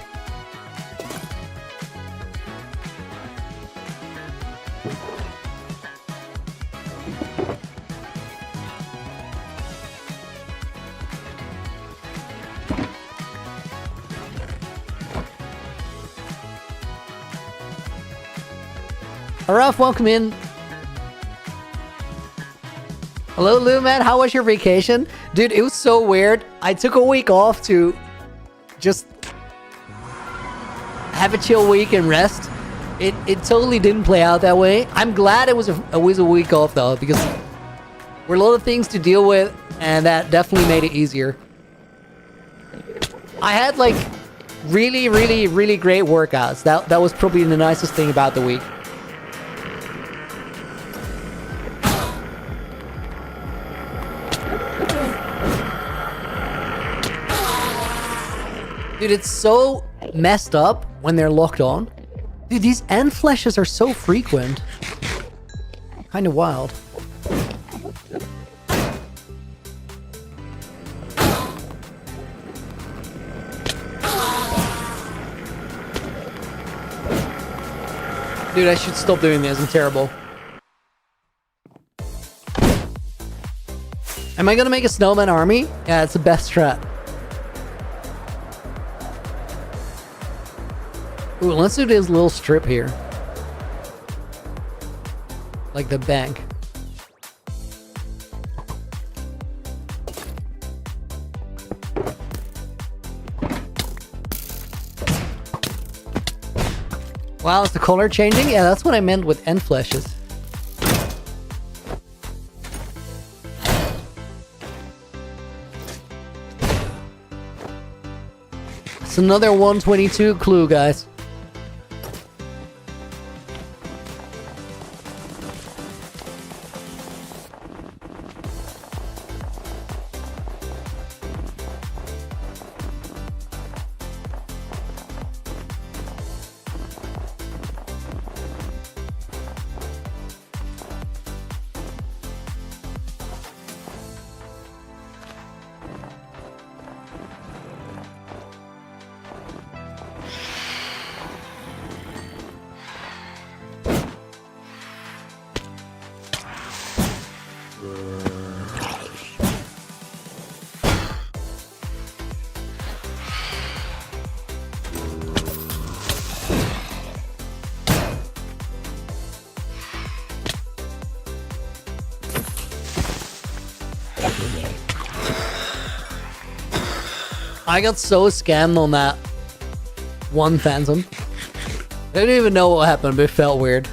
Ralph, welcome in. Hello, Lou, man. How was your vacation? Dude, it was so weird. I took a week off to just have a chill week and rest. It totally didn't play out that way. I'm glad it was a week off, though, because there were a lot of things to deal with, and that definitely made it easier. I had, like, really, really, really great workouts. That was probably the nicest thing about the week. Dude, it's so messed up when they're locked on. Dude, these end flashes are so frequent. Kind of wild. Dude, I should stop doing this. I'm terrible. Am I gonna make a snowman army? Yeah, it's the best strat. Ooh, let's do this little strip here. Like the bank. Wow, is the color changing? Yeah, that's what I meant with end flashes. It's another 122 clue, guys. I got so scammed on that one Phantom. I didn't even know what happened, but it felt weird.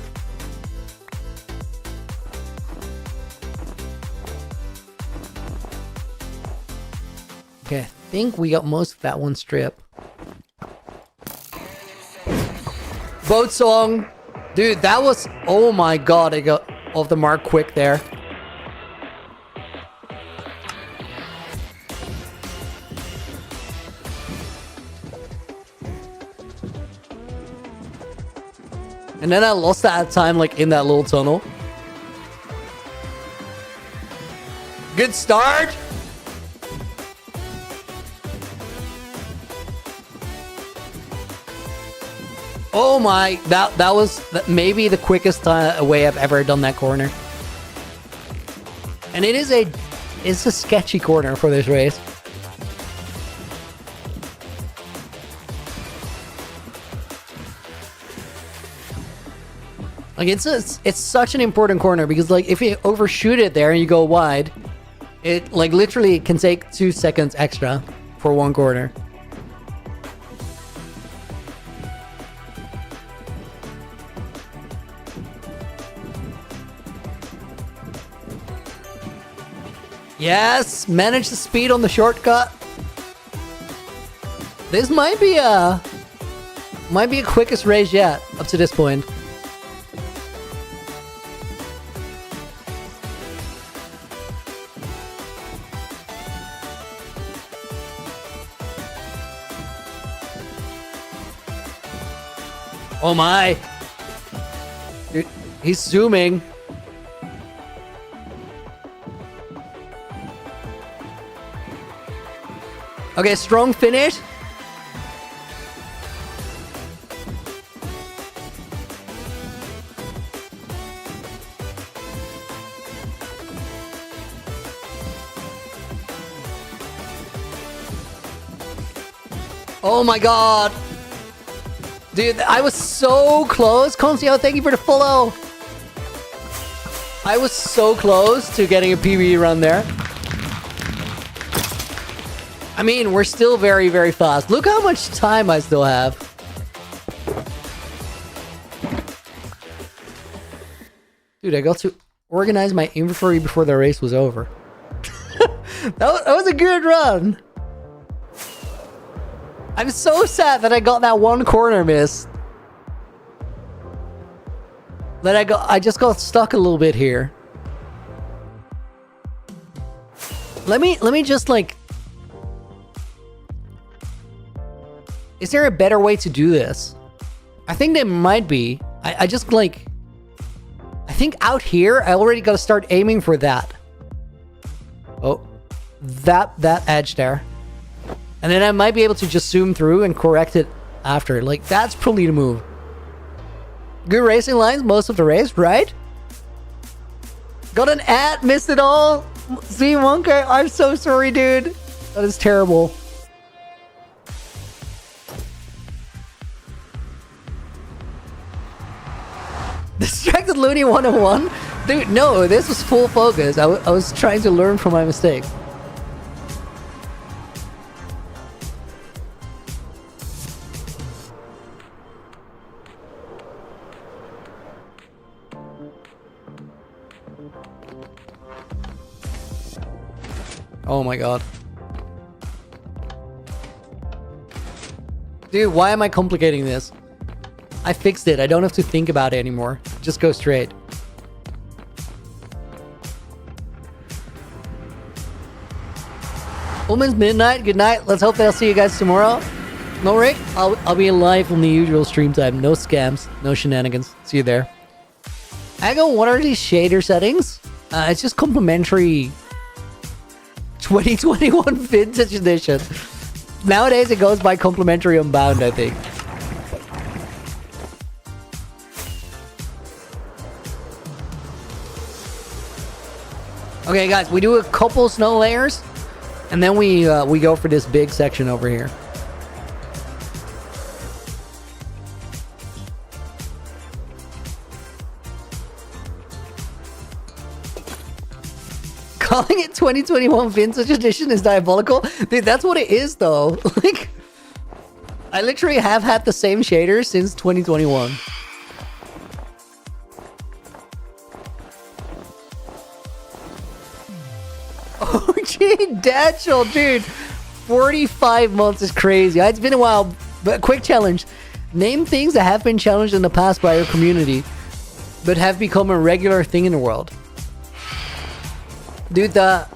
Okay, I think we got most of that one strip. Boat song! Dude, that was... Oh my god, I got off the mark quick there. And then I lost that time, like, in that little tunnel. Good start! Oh my, that was maybe the quickest way I've ever done that corner. And it's a sketchy corner for this race. Like, it's such an important corner because, like, if you overshoot it there and you go wide, it, like, literally can take 2 seconds extra for one corner. Yes! Manage the speed on the shortcut. This might be a Might be the quickest race yet up to this point. Oh my! Dude, he's zooming. Okay, strong finish. Oh my god. Dude, I was so close. Concio, thank you for the follow. I was so close to getting a PB run there. I mean, we're still very, very fast. Look how much time I still have. Dude, I got to organize my inventory before the race was over. that was a good run. I'm so sad that I got that one corner miss. That I just got stuck a little bit here. Let me just like... Is there a better way to do this? I think there might be. I just like... I think out here, I already got to start aiming for that. Oh. That edge there. And then I might be able to just zoom through and correct it after. Like, that's probably the move. Good racing lines most of the race, right? Got an ad, missed it all. See, Monka, I'm so sorry, dude. That is terrible. Distracted Looney 101? Dude, no, this was full focus. I was trying to learn from my mistake. Oh my god. Dude, why am I complicating this? I fixed it. I don't have to think about it anymore. Just go straight. Almost midnight. Good night. Let's hope that I'll see you guys tomorrow. No, Rick? I'll be live on the usual stream time. No scams. No shenanigans. See you there. Ago, what are these shader settings? It's just Complementary 2021 Vintage Edition. Nowadays it goes by Complementary Unbound, I think. Okay, guys, we do a couple snow layers, and then we go for this big section over here. Calling it 2021 Vintage Edition is diabolical. Dude, that's what it is, though. Like, I literally have had the same shaders since 2021. Oh, gee, Dachel, dude. 45 months is crazy. It's been a while, but quick challenge. Name things that have been challenged in the past by your community, but have become a regular thing in the world. Dude, the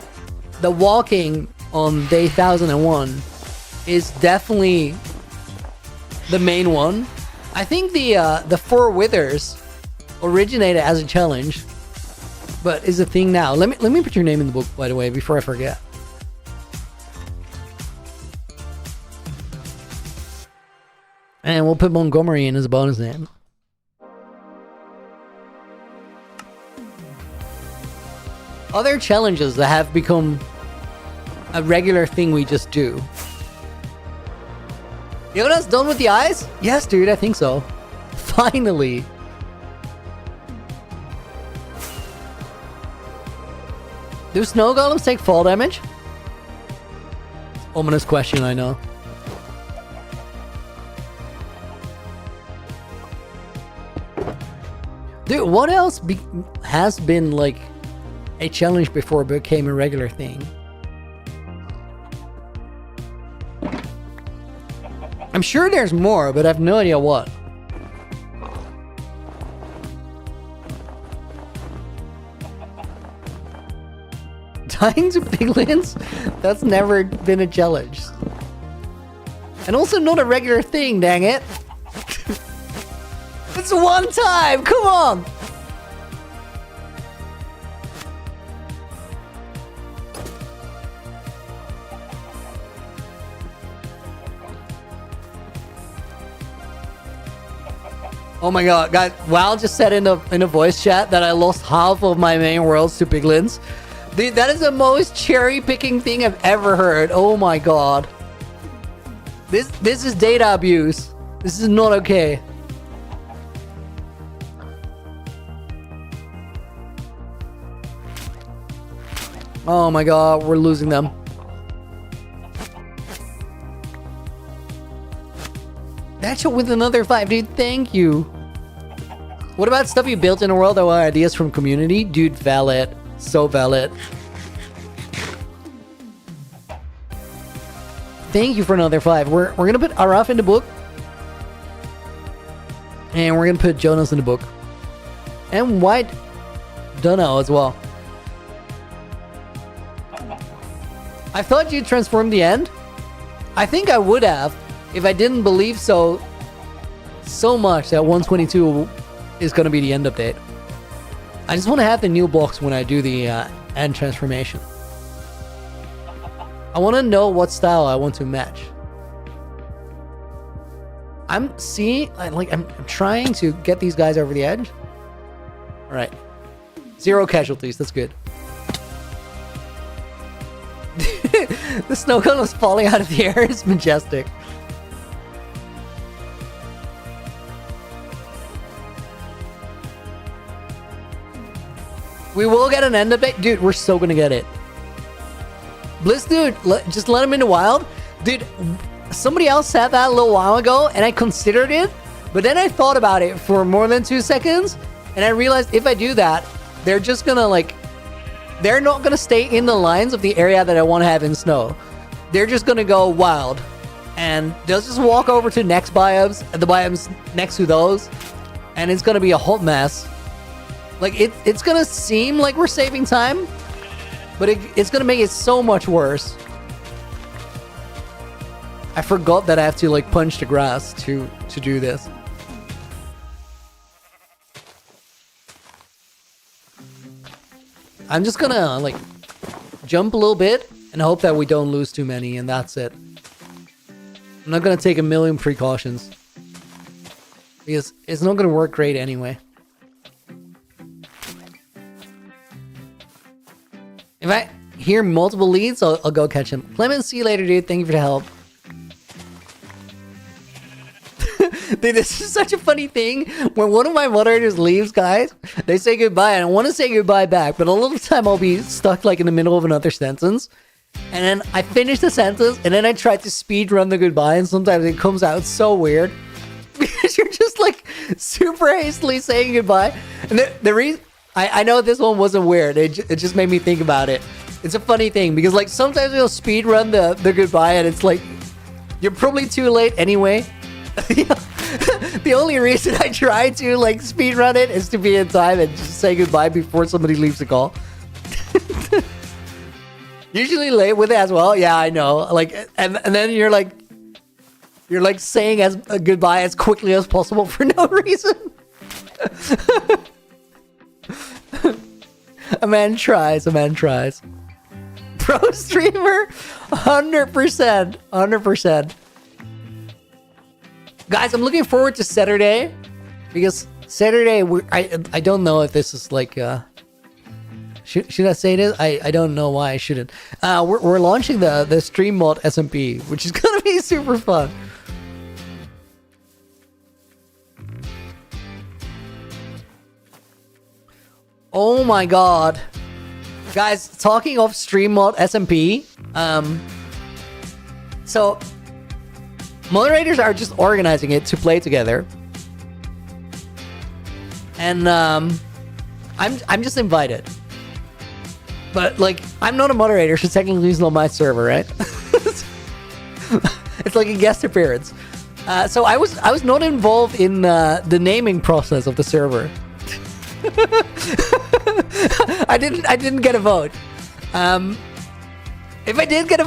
walking on day 1001 is definitely the main one. I think the Four Withers originated as a challenge, but is a thing now. Let me put your name in the book, by the way, before I forget. And we'll put Montgomery in as a bonus name. Other challenges that have become a regular thing we just do. Yoda's done with the eyes? Yes, dude, I think so. Finally. Do snow golems take fall damage? Ominous question, I know. Dude, what else has been like a challenge before it became a regular thing? I'm sure there's more, but I have no idea what. Dying to piglins? That's never been a challenge. And also not a regular thing, dang it. It's one time, come on! Oh my god, guys, Val just said in a voice chat that I lost half of my main worlds to piglins. Dude, that is the most cherry-picking thing I've ever heard. Oh my god. This is data abuse. This is not okay. Oh my god, we're losing them. That's with another 5, dude. Thank you. What about stuff you built in a world that were ideas from community? Dude, valid. So valid. Thank you for another 5. We're gonna put Araf in the book. And we're gonna put Jonas in the book. And White Dunno as well. I thought you'd transform the end. I think I would have if I didn't believe so much that 122 is going to be the end update. I just want to have the new blocks when I do the end transformation. I want to know what style I want to match. I'm trying to get these guys over the edge. All right. 0 casualties. That's good. The snow cone was falling out of the air. It's majestic. We will get an end update. Dude, we're so gonna get it. Bliss, dude, just let him in the wild. Dude, somebody else said that a little while ago, and I considered it, but then I thought about it for more than 2 seconds, and I realized if I do that, they're just gonna they're not gonna stay in the lines of the area that I want to have in snow. They're just gonna go wild, and they'll just walk over to next biomes, the biomes next to those, and it's gonna be a hot mess. It's gonna seem like we're saving time, but it's gonna make it so much worse. I forgot that I have to punch the grass to do this. I'm just gonna jump a little bit and hope that we don't lose too many, and that's it. I'm not gonna take a million precautions because it's not gonna work great anyway. If I hear multiple leads, I'll go catch him. Clement, see you later, dude. Thank you for the help. Dude, this is such a funny thing. When one of my moderators leaves, guys, they say goodbye, and I want to say goodbye back, but a lot of the time I'll be stuck in the middle of another sentence, and then I finish the sentence, and then I try to speed run the goodbye, and sometimes it comes out so weird because you're just super hastily saying goodbye. And the reason I know this one wasn't weird, it just made me think about it. It's a funny thing because sometimes you'll speed run the goodbye, and it's you're probably too late anyway. The only reason I try to speed run it is to be in time and just say goodbye before somebody leaves the call. Usually late with it as well. Yeah, I know. And then you're saying a goodbye as quickly as possible for no reason. A man tries. Pro streamer, 100%. 100%. Guys, I'm looking forward to Saturday because Saturday, I don't know if this is should I say this? I don't know why I shouldn't. We're launching the stream mod SMP, which is gonna be super fun. Oh my god. Guys, talking of stream mod SMP, so moderators are just organizing it to play together. And I'm just invited. But I'm not a moderator, so technically it's not my server, right? It's like a guest appearance. So I was not involved in the naming process of the server. I didn't get a vote. If I did get a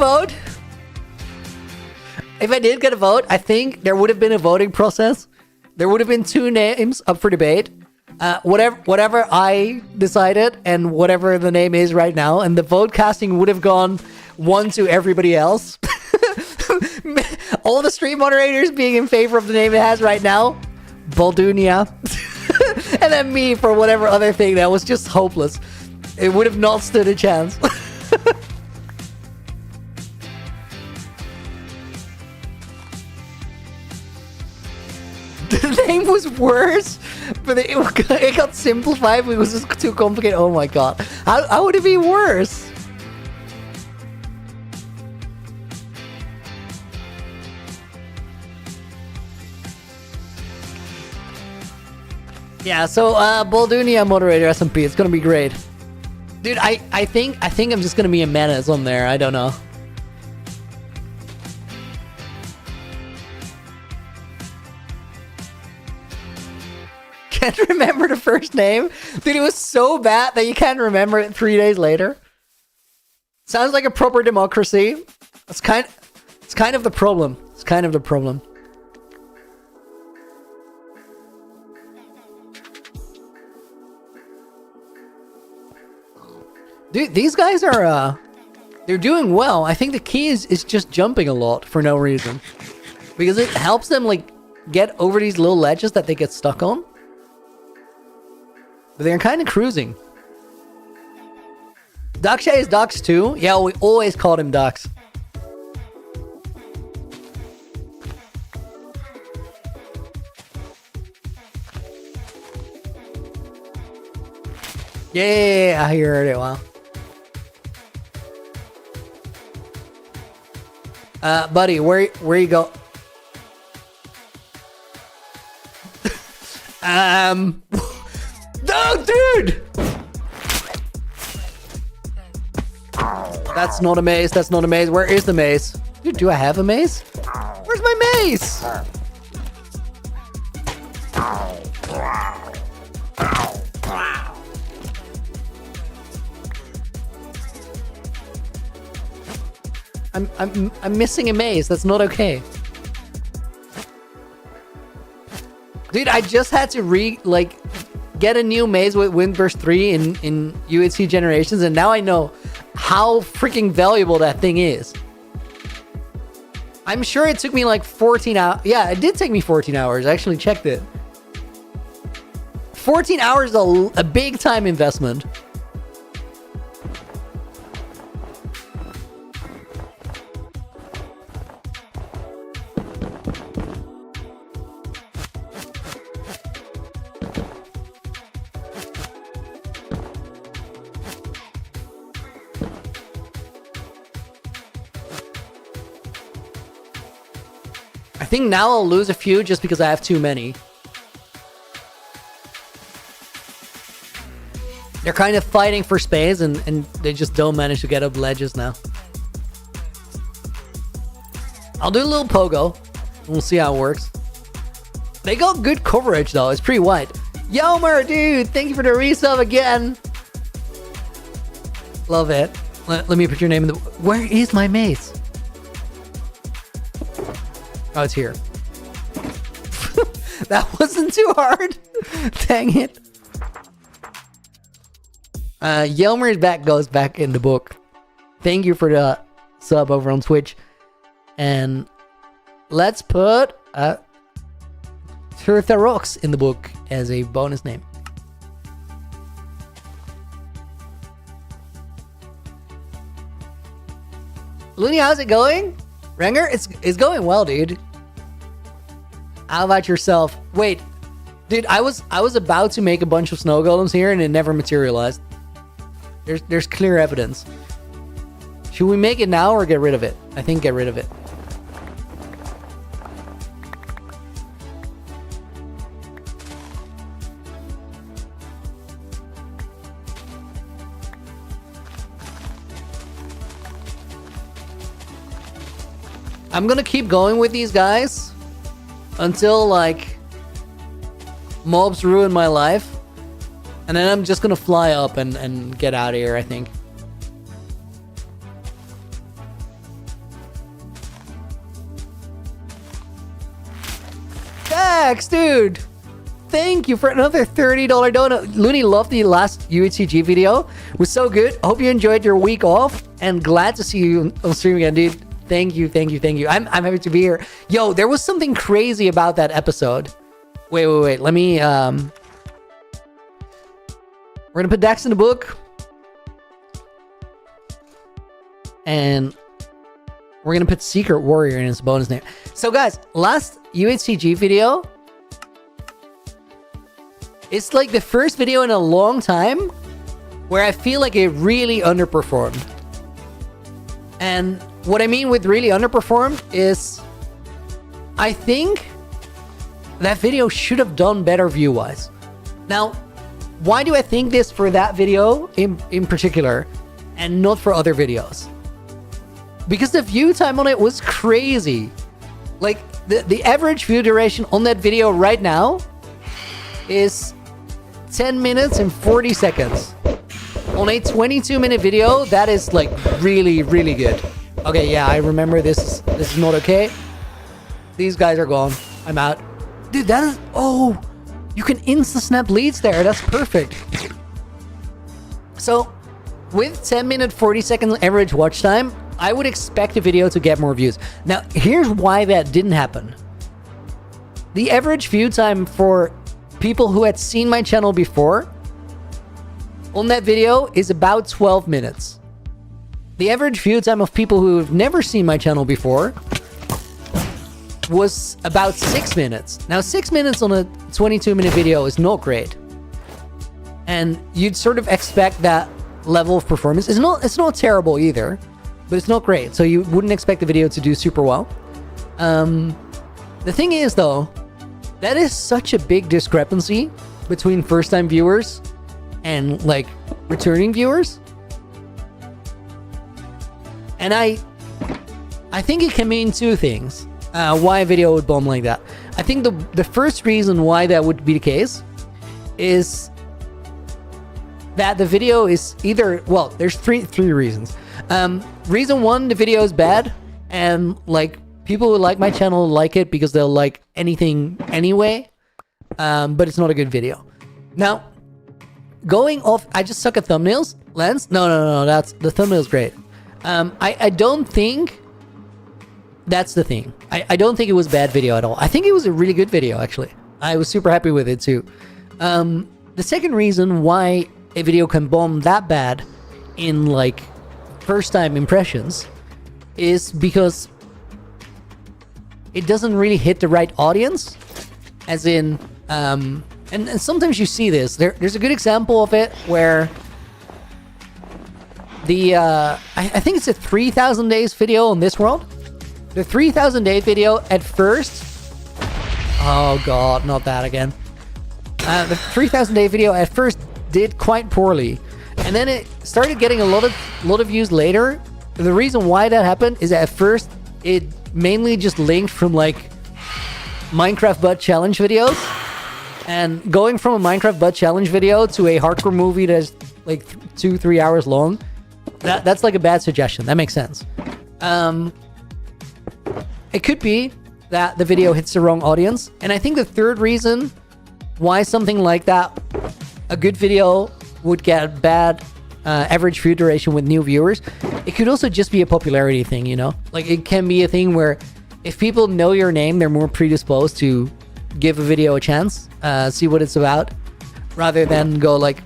vote, I think there would have been a voting process. There would have been 2 names up for debate. Whatever I decided and whatever the name is right now, and the vote casting would have gone 1 to everybody else. All the stream moderators being in favor of the name it has right now, Boldunia. And then me for whatever other thing that was just hopeless. It would have not stood a chance. The name was worse, but it got simplified because it was too complicated. Oh my god. How would it be worse? Yeah, so Boldunia moderator SMP, it's gonna be great. Dude, I think I'm just gonna be a menace on there, I don't know. Can't remember the first name? Dude, it was so bad that you can't remember it 3 days later. Sounds like a proper democracy. It's kind of the problem. It's kind of the problem. Dude, these guys are, they're doing well. I think the key is just jumping a lot for no reason. Because it helps them, like, get over these little ledges that they get stuck on. But they're kind of cruising. Daksha is Dux too? Yeah, we always called him Dux. Yeah, I heard it. Wow. Buddy, where you go? No, dude! That's not a maze. That's not a maze. Where is the maze? Dude, do I have a maze? Where's my maze? I'm missing a maze. That's not okay. Dude, I just had to get a new maze with Windburst 3 in UHC Generations, and now I know how freaking valuable that thing is. I'm sure it took me like 14 hours. Yeah, it did take me 14 hours. I actually checked it. 14 hours is a big time investment. I think now I'll lose a few just because I have too many. They're kind of fighting for space and they just don't manage to get up ledges now. I'll do a little pogo. We'll see how it works. They got good coverage though. It's pretty wide. Yomer, dude, thank you for the resub again. Love it. Let me put your name in the... Where is my mace? Oh, it's here. That wasn't too hard. Dang it. Yelmer's back goes back in the book. Thank you for the sub over on Twitch. And let's put Turtharox in the book as a bonus name. Looney, how's it going? Renger, it's going well, dude. How about yourself? Wait, dude, I was about to make a bunch of snow golems here and it never materialized. There's clear evidence. Should we make it now or get rid of it? I think get rid of it. I'm gonna keep going with these guys. until like mobs ruin my life, and then I'm just gonna fly up and get out of here, I think. Thanks, dude! Thank you for another $30 donut. Looney loved the last UHCG video. It was so good. Hope you enjoyed your week off, and glad to see you on stream again, dude. Thank you, thank you, thank you. I'm happy to be here. Yo, there was something crazy about that episode. Wait. Let me, we're gonna put Dax in the book. And we're gonna put Secret Warrior in his bonus name. So guys, last UHCG video, it's like the first video in a long time where I feel like it really underperformed. And what I mean with really underperformed is I think that video should have done better view-wise. Now, why do I think this for that video in particular and not for other videos? Because the view time on it was crazy. Like, the average view duration on that video right now is 10 minutes and 40 seconds. On a 22-minute video, that is like really, really good. Okay, yeah, I remember this is not okay. These guys are gone. I'm out. Dude, that is... Oh, you can insta-snap leads there. That's perfect. So, with 10-minute, 40-second average watch time, I would expect a video to get more views. Now, here's why that didn't happen. The average view time for people who had seen my channel before on that video is about 12 minutes. The average view time of people who have never seen my channel before was about 6 minutes. Now, 6 minutes on a 22-minute video is not great. And you'd sort of expect that level of performance. It's not terrible either, but it's not great. So you wouldn't expect the video to do super well. The thing is, though, that is such a big discrepancy between first-time viewers and, like, returning viewers. And I think it can mean two things. Why a video would bomb like that. I think the first reason why that would be the case is that the video is either... Well, there's three reasons. Reason one, the video is bad, and, like, people who like my channel like it because they'll like anything anyway, but it's not a good video. Now, going off... I just suck at thumbnails? Lens? No, the thumbnail's great. I don't think that's the thing. I don't think it was a bad video at all. I think it was a really good video, actually. I was super happy with it, too. The second reason why a video can bomb that bad in, like, first-time impressions is because it doesn't really hit the right audience. As in, and sometimes you see this. There's a good example of it where the, I think it's a 3,000 days video on this world. The 3,000 day video at first... Oh god, not that again. The 3,000 day video at first did quite poorly. And then it started getting a lot of views later. The reason why that happened is that at first it mainly just linked from like Minecraft butt challenge videos. And going from a Minecraft butt challenge video to a hardcore movie that's like 2-3 hours long, that's like a bad suggestion. That makes sense. It could be that the video hits the wrong audience. And I think the third reason why something like that, a good video, would get bad average view duration with new viewers, it could also just be a popularity thing, you know? Like, it can be a thing where if people know your name, they're more predisposed to give a video a chance, see what it's about, rather than go like,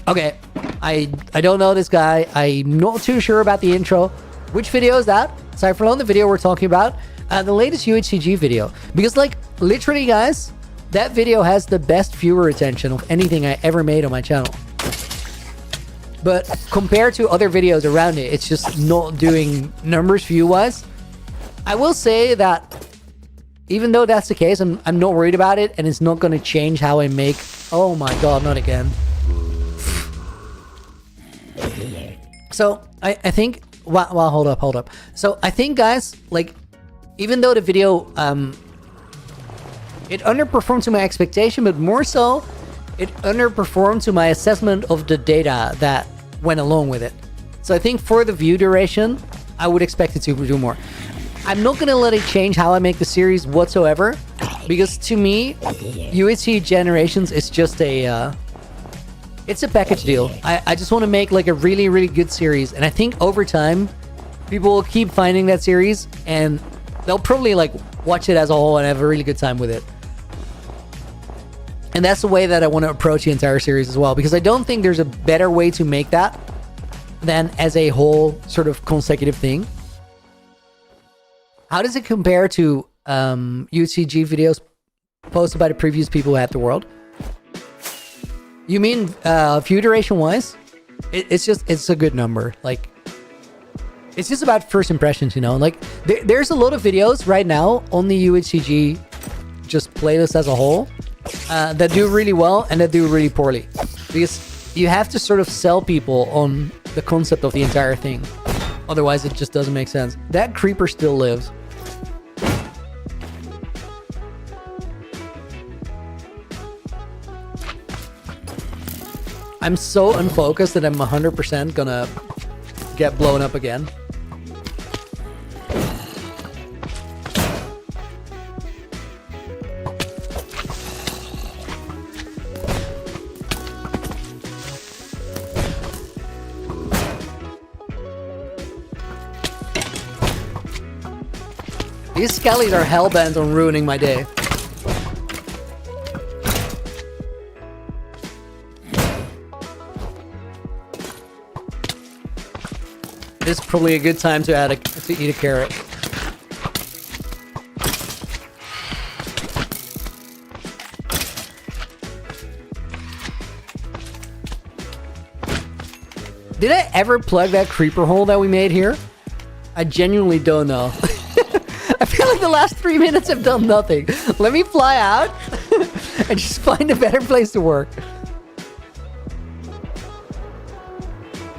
okay, I don't know this guy, I'm not too sure about the intro. Which video is that? Cypherlone, the video we're talking about, the latest UHCG video. Because, like, literally, guys, that video has the best viewer retention of anything I ever made on my channel. But compared to other videos around it, it's just not doing numbers view-wise. I will say that even though that's the case, I'm not worried about it, and it's not going to change how I make... Oh my god, not again. So, I think... Well, hold up. So, I think, guys, like, even though the video it underperformed to my expectation, but more so, it underperformed to my assessment of the data that went along with it. So I think for the view duration, I would expect it to do more. I'm not going to let it change how I make the series whatsoever, because to me, UHC Generations is just it's a package deal. I just want to make like a really, really good series. And I think over time, people will keep finding that series and they'll probably like watch it as a whole and have a really good time with it. And that's the way that I want to approach the entire series as well, because I don't think there's a better way to make that than as a whole sort of consecutive thing. How does it compare to UCG videos posted by the previous people who had the world? You mean view duration wise? It's a good number. Like, it's just about first impressions, you know? Like, there's a lot of videos right now on the UHCG just playlist as a whole that do really well and that do really poorly. Because you have to sort of sell people on the concept of the entire thing. Otherwise, it just doesn't make sense. That creeper still lives. I'm so unfocused that I'm 100% gonna get blown up again. These skellies are hellbent on ruining my day. This is probably a good time to eat a carrot. Did I ever plug that creeper hole that we made here? I genuinely don't know. I feel like the last 3 minutes have done nothing. Let me fly out and just find a better place to work.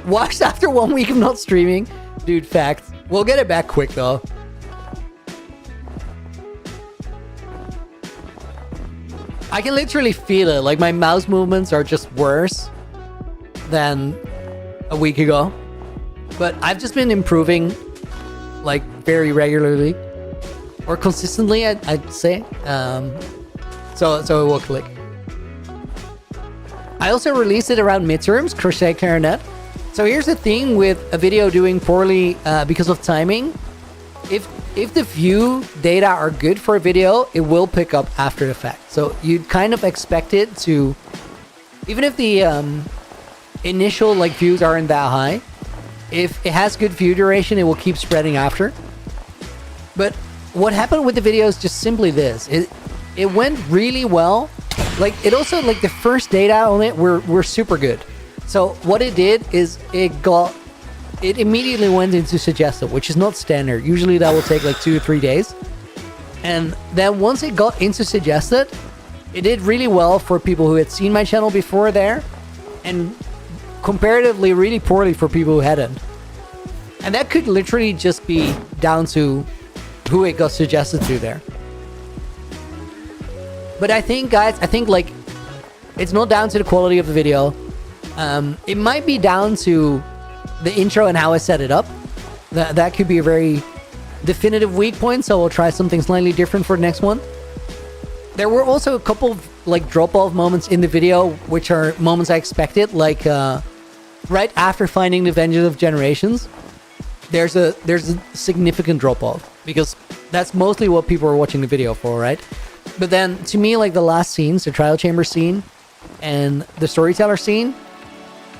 Watched after 1 week of not streaming. Dude, fact. We'll get it back quick though. I can literally feel it. Like my mouse movements are just worse than a week ago. But I've just been improving like very regularly. Or consistently, I'd say. So it will click. I also released it around midterms, Crochet Clarinet. So here's the thing with a video doing poorly because of timing. If the view data are good for a video, it will pick up after the fact. So you'd kind of expect it to, even if the initial like views aren't that high, if it has good view duration, it will keep spreading after. But what happened with the video is just simply this. It went really well. Like it also, like the first data on it were super good. So what it did is it immediately went into suggested, which is not standard. Usually that will take like 2 to 3 days. And then once it got into suggested, it did really well for people who had seen my channel before there, and comparatively really poorly for people who hadn't. And that could literally just be down to who it got suggested to there. But I think, guys, like it's not down to the quality of the video. It might be down to the intro and how I set it up. That could be a very definitive weak point, so we'll try something slightly different for the next one. There were also a couple of like drop-off moments in the video, which are moments I expected, like right after finding the Vengeance of Generations, there's a significant drop-off, because that's mostly what people are watching the video for, right? But then, to me, like the last scenes, the Trial Chamber scene and the Storyteller scene,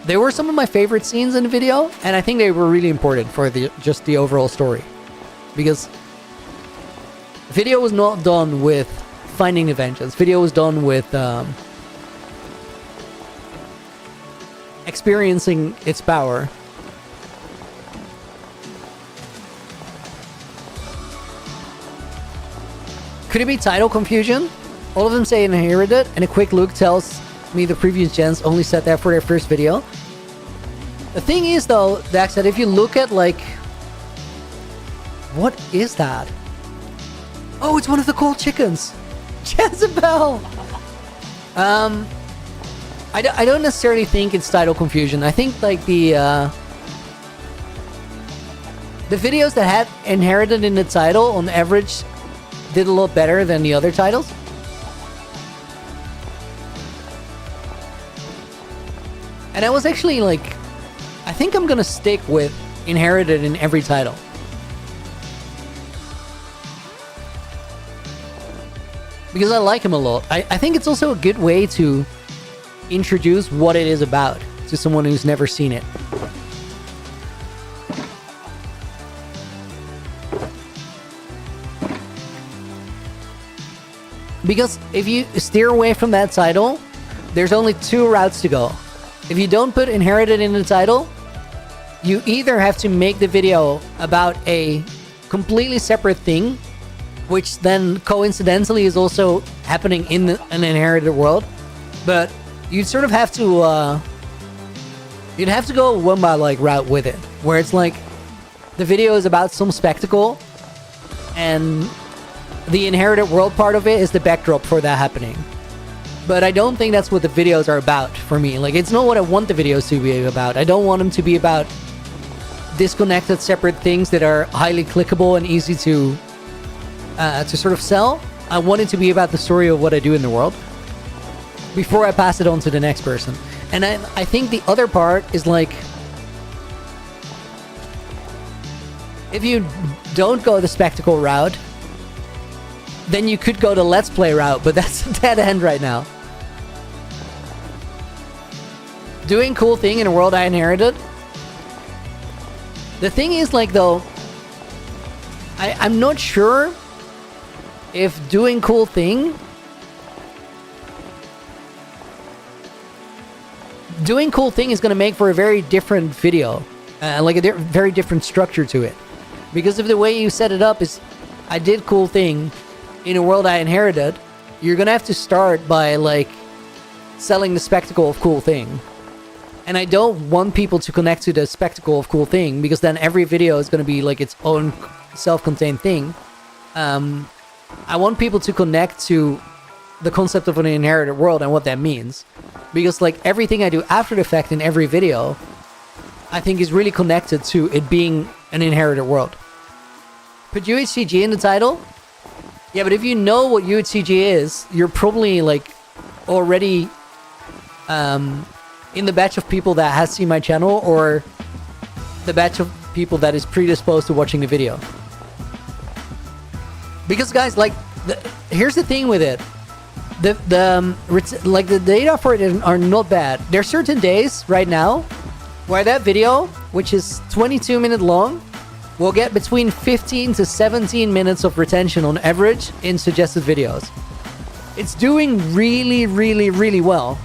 they were some of my favorite scenes in the video, and I think they were really important for just the overall story. Because video was not done with finding the vengeance. Video was done with experiencing its power. Could it be title confusion? All of them say inherited, and a quick look tells me the previous gens only set that for their first video. The thing is though, Dax, that if you look at like... What is that? Oh, it's one of the cold chickens! Jezebel. I don't necessarily think it's title confusion. I think like the videos that had inherited in the title on average did a lot better than the other titles. And I was actually like, I think I'm gonna stick with inherited in every title. Because I like him a lot. I think it's also a good way to introduce what it is about to someone who's never seen it. Because if you steer away from that title, there's only two routes to go. If you don't put inherited in the title, you either have to make the video about a completely separate thing, which then coincidentally is also happening in an inherited world, but you'd sort of have to you'd have to go one by like route with it, where it's like the video is about some spectacle and the inherited world part of it is the backdrop for that happening. But I don't think that's what the videos are about for me. Like, it's not what I want the videos to be about. I don't want them to be about disconnected, separate things that are highly clickable and easy to sort of sell. I want it to be about the story of what I do in the world before I pass it on to the next person. And I think the other part is like, if you don't go the spectacle route, then you could go the Let's Play route, but that's a dead end right now. Doing cool thing in a world I inherited. The thing is, like, though, I'm not sure if doing cool thing is going to make for a very different video, like a very different structure to it. Because if the way you set it up is, I did cool thing in a world I inherited, you're going to have to start by, like, selling the spectacle of cool thing. And I don't want people to connect to the spectacle of cool thing, because then every video is going to be like its own self-contained thing. I want people to connect to the concept of an inherited world and what that means. Because like everything I do after the fact in every video, I think is really connected to it being an inherited world. Put UHCG in the title? Yeah, but if you know what UHCG is, you're probably like already in the batch of people that has seen my channel, or the batch of people that is predisposed to watching the video. Because guys, like, here's the thing with it. The data for it are not bad. There are certain days right now where that video, which is 22 minutes long, will get between 15 to 17 minutes of retention on average in suggested videos. It's doing really, really, really well.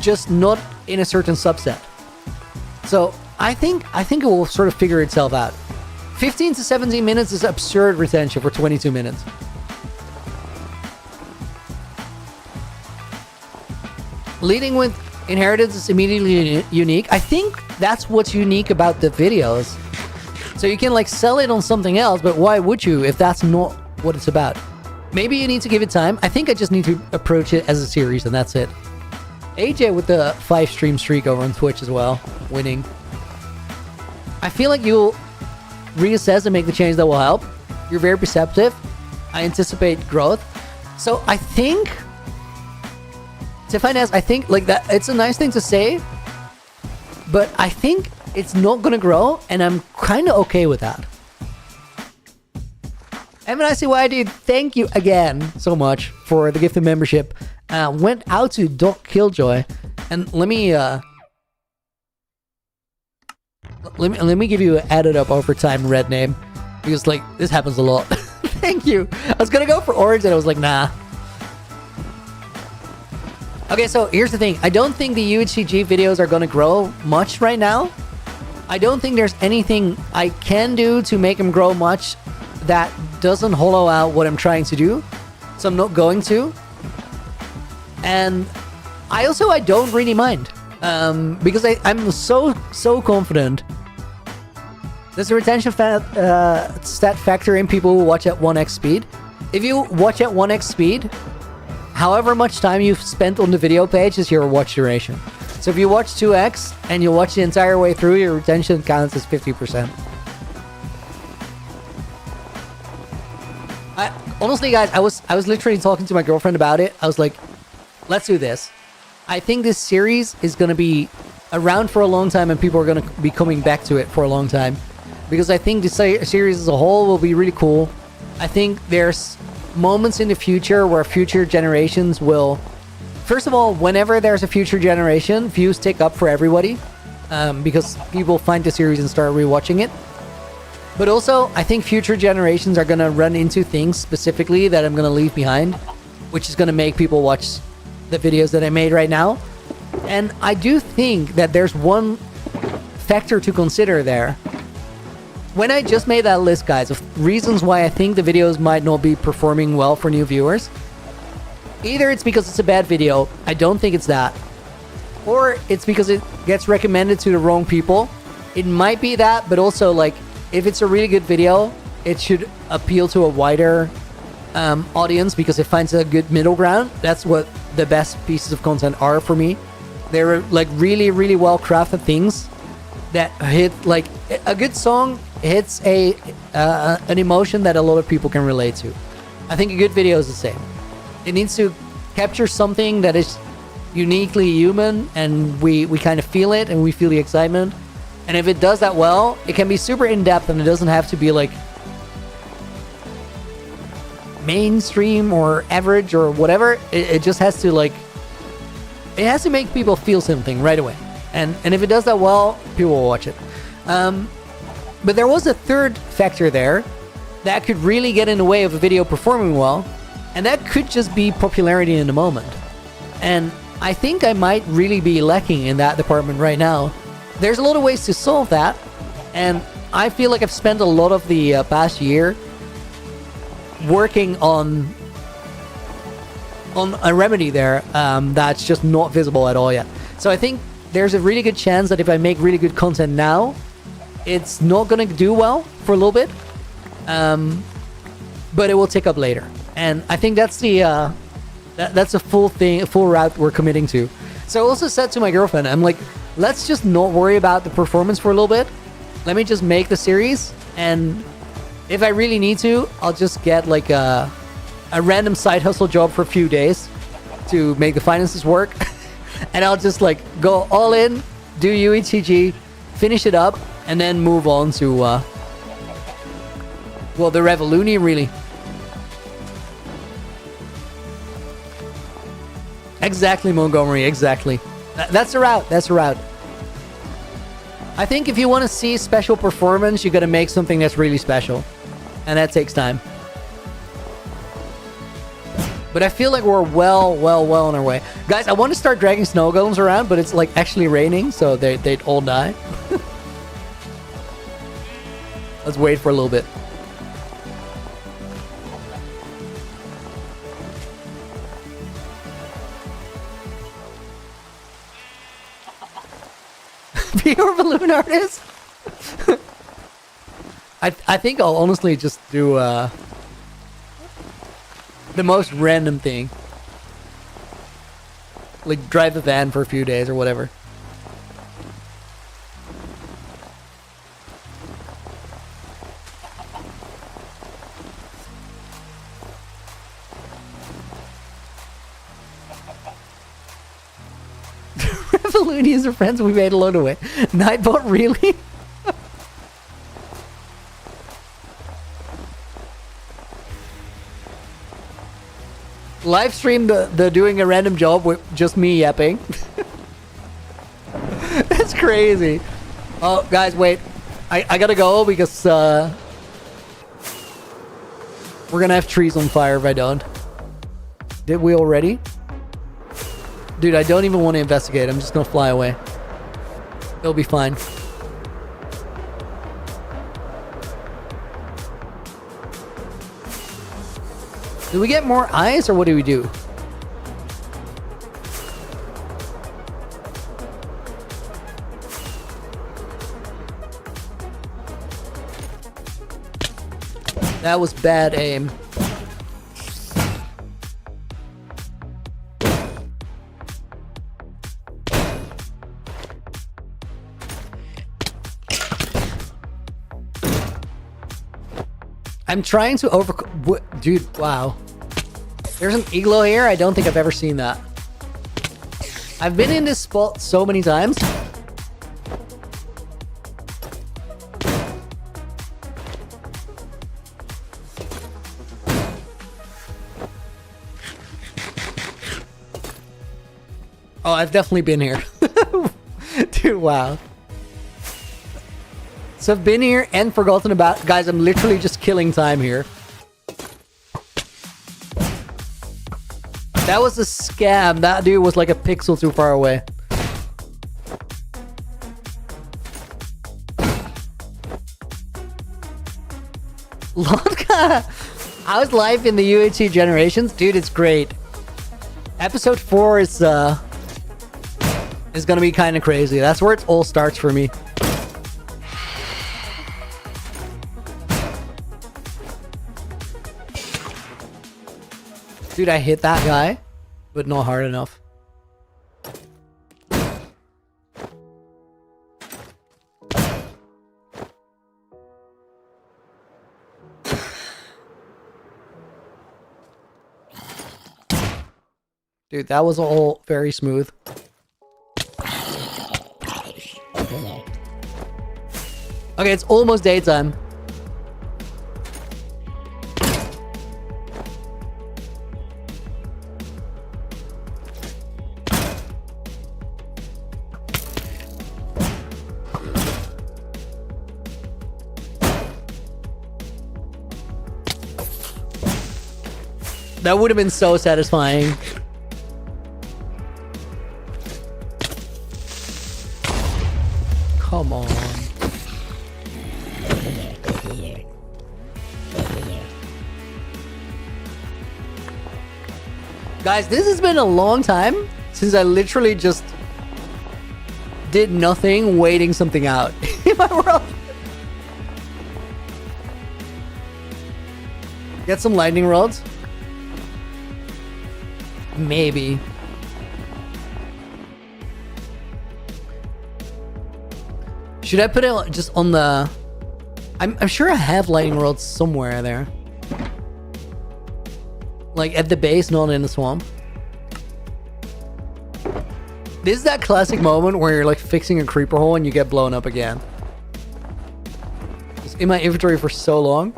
Just not in a certain subset. So I think it will sort of figure itself out. 15 to 17 minutes is absurd retention for 22 minutes. Leading with inheritance is immediately unique. I think that's what's unique about the videos. So you can like sell it on something else, but why would you if that's not what it's about? Maybe you need to give it time. I think I just need to approach it as a series, and that's it. AJ with the 5 stream streak over on Twitch as well, winning. I feel like you'll reassess and make the change that will help. You're very perceptive. I anticipate growth. So I think, Tiffany, I think like that, it's a nice thing to say, but I think it's not gonna grow, and I'm kind of okay with that. MNICYD, thank you again so much for the gifted membership. Went out to Doc Killjoy, and let me give you an added up over time red name, because like this happens a lot. Thank you. I was gonna go for orange and I was like, nah. Okay, so here's the thing. I don't think the UHCG videos are gonna grow much right now. I don't think there's anything I can do to make them grow much that doesn't hollow out what I'm trying to do. So I'm not going to. And I don't really mind. Because I'm so confident. There's a retention stat factor in people who watch at 1x speed. if you watch at 1x speed, however much time you've spent on the video page is your watch duration. So if you watch 2x and you watch the entire way through, your retention counts as 50%. Honestly, guys, I was literally talking to my girlfriend about it. I was like, let's do this. I think this series is going to be around for a long time and people are going to be coming back to it for a long time. Because I think the series as a whole will be really cool. I think there's moments in the future where future generations will... First of all, whenever there's a future generation, views tick up for everybody. Because people find the series and start rewatching it. But also, I think future generations are going to run into things specifically that I'm going to leave behind, which is going to make people watch the videos that I made right now. And I do think that there's one factor to consider there. When I just made that list, guys, of reasons why I think the videos might not be performing well for new viewers, either it's because it's a bad video, I don't think it's that, or it's because it gets recommended to the wrong people. It might be that, but also, like, if it's a really good video, it should appeal to a wider audience because it finds a good middle ground. That's what the best pieces of content are for me. They're like really, really well crafted things that hit, like, a good song hits an emotion that a lot of people can relate to. I think a good video is the same. It needs to capture something that is uniquely human, and we kind of feel it and we feel the excitement. And if it does that well, it can be super in-depth and it doesn't have to be like mainstream or average or whatever. It just has to, like, it has to make people feel something right away. And if it does that well, people will watch it. But there was a third factor there that could really get in the way of a video performing well, and that could just be popularity in the moment. And I think I might really be lacking in that department right now. There's a lot of ways to solve that, and I feel like I've spent a lot of the past year working on a remedy there that's just not visible at all yet. So I think there's a really good chance that if I make really good content now, it's not going to do well for a little bit, but it will tick up later. And I think that's the that's a full route we're committing to. So I also said to my girlfriend, I'm like, let's just not worry about the performance for a little bit. Let me just make the series, and if I really need to, I'll just get like a random side hustle job for a few days to make the finances work. And I'll just like go all in, do UETG, finish it up, and then move on to well, the Revolution, really. Exactly, Montgomery, exactly. That's the route, that's the route. I think if you want to see special performance, you got to make something that's really special. And that takes time. But I feel like we're well on our way. Guys, I want to start dragging snow golems around, but it's like actually raining, so they'd all die. Let's wait for a little bit. Be your balloon artist? I think I'll honestly just do the most random thing. Like drive a van for a few days or whatever. Revolutions are friends we made alone away. Nightbot, really? Live stream the doing a random job with just me yapping. That's crazy. Oh, guys, wait. I gotta go because we're gonna have trees on fire if I don't. Did we already? Dude, I don't even want to investigate. I'm just gonna fly away. It'll be fine. Do we get more eyes or what do we do? That was bad aim. I'm trying to dude, wow. There's an igloo here. I don't think I've ever seen that. I've been in this spot so many times. Oh, I've definitely been here. Dude, wow. So I've been here and forgotten about... Guys, I'm literally just killing time here. That was a scam. That dude was like a pixel too far away. Lotka! How's life in the UHC Generations? Dude, it's great. Episode 4 is gonna be kind of crazy. That's where it all starts for me. Dude, I hit that guy, but not hard enough. Dude, that was all very smooth. Okay, it's almost daytime. That would have been so satisfying. Come on. Guys, this has been a long time since I literally just did nothing, waiting something out in my world. Get some lightning rods. Maybe. Should I put it just on the... I'm sure I have lightning rods somewhere there. Like at the base, not in the swamp. This is that classic moment where you're like fixing a creeper hole and you get blown up again. It's in my inventory for so long.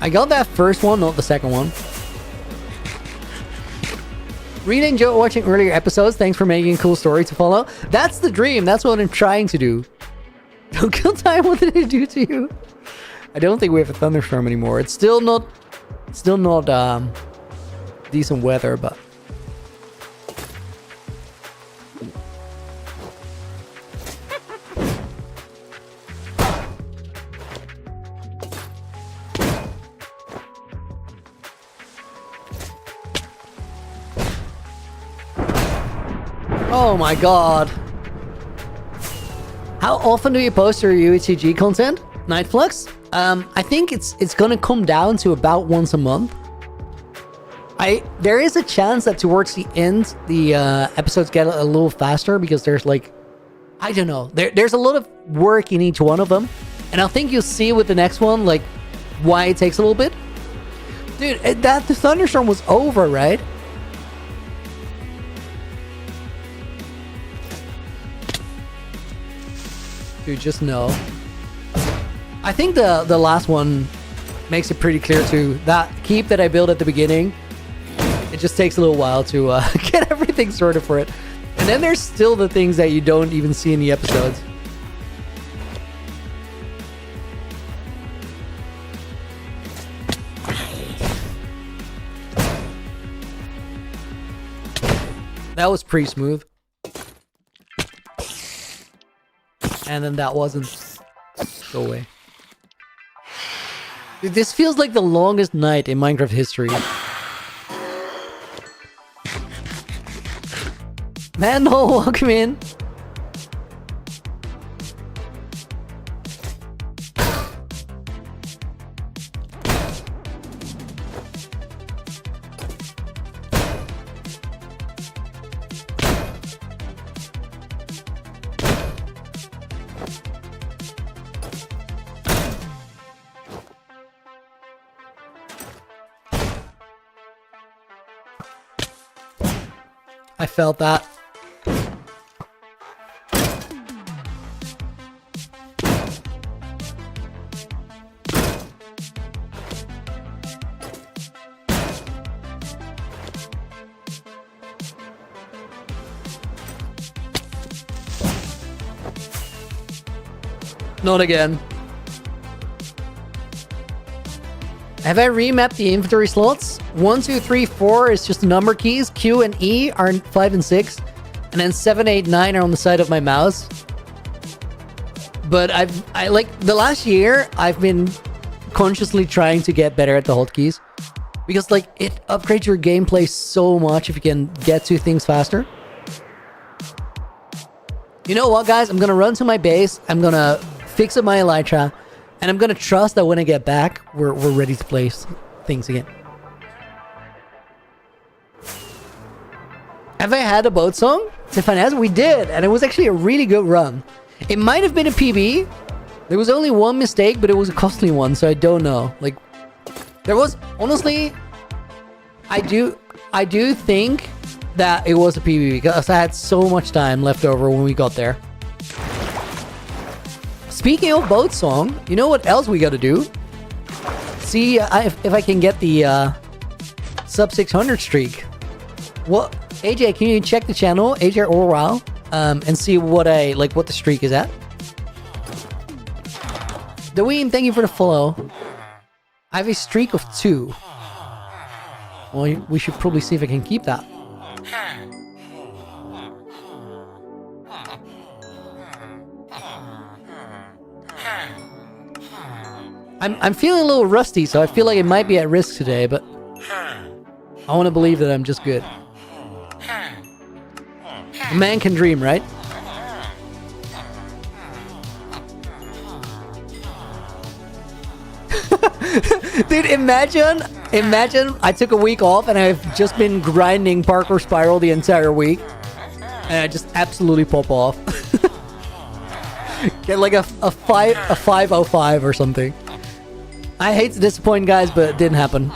I got that first one, not the second one. Really enjoyed watching earlier episodes. Thanks for making a cool story to follow. That's the dream. That's what I'm trying to do. Don't kill time. What did it do to you? I don't think we have a thunderstorm anymore. It's still not decent weather, but oh my god. How often do you post your UHCG content? Nightflux? I think it's gonna come down to about once a month. There is a chance that towards the end the episodes get a little faster because there's like, I don't know, there's a lot of work in each one of them, and I think you'll see with the next one like why it takes a little bit. Dude, the thunderstorm was over, right? Dude, just no. I think the last one makes it pretty clear too. That keep that I built at the beginning, it just takes a little while to get everything sorted for it. And then there's still the things that you don't even see in the episodes. That was pretty smooth. And then that wasn't. Go away. Dude, this feels like the longest night in Minecraft history. Mandel, welcome in. I felt that. Not again. Have I remapped the inventory slots? 1, 2, 3, 4 is just the number keys. Q and E are 5 and 6. And then 7, 8, 9 are on the side of my mouse. But I like the last year, I've been consciously trying to get better at the hotkeys. Because like it upgrades your gameplay so much if you can get to things faster. You know what, guys? I'm gonna run to my base. I'm gonna fix up my elytra. And I'm gonna trust that when I get back, we're ready to play things again. Have I had a boat song? Tiffany, we did, and it was actually a really good run. It might have been a PB. There was only one mistake, but it was a costly one, so I don't know. Like, there was honestly, I do think that it was a PB because I had so much time left over when we got there. Speaking of boat song, you know what else we gotta do? See if I can get the sub 600 streak. What, AJ? Can you check the channel, AJ Orwell, and see what what the streak is at? Dwayne, thank you for the follow. I have a streak of 2. Well, we should probably see if I can keep that. I'm feeling a little rusty, so I feel like it might be at risk today, but I want to believe that I'm just good. A man can dream, right? Dude, imagine I took a week off and I've just been grinding Parkour Spiral the entire week. And I just absolutely pop off. Get like a 505 or something. I hate to disappoint, guys, but it didn't happen.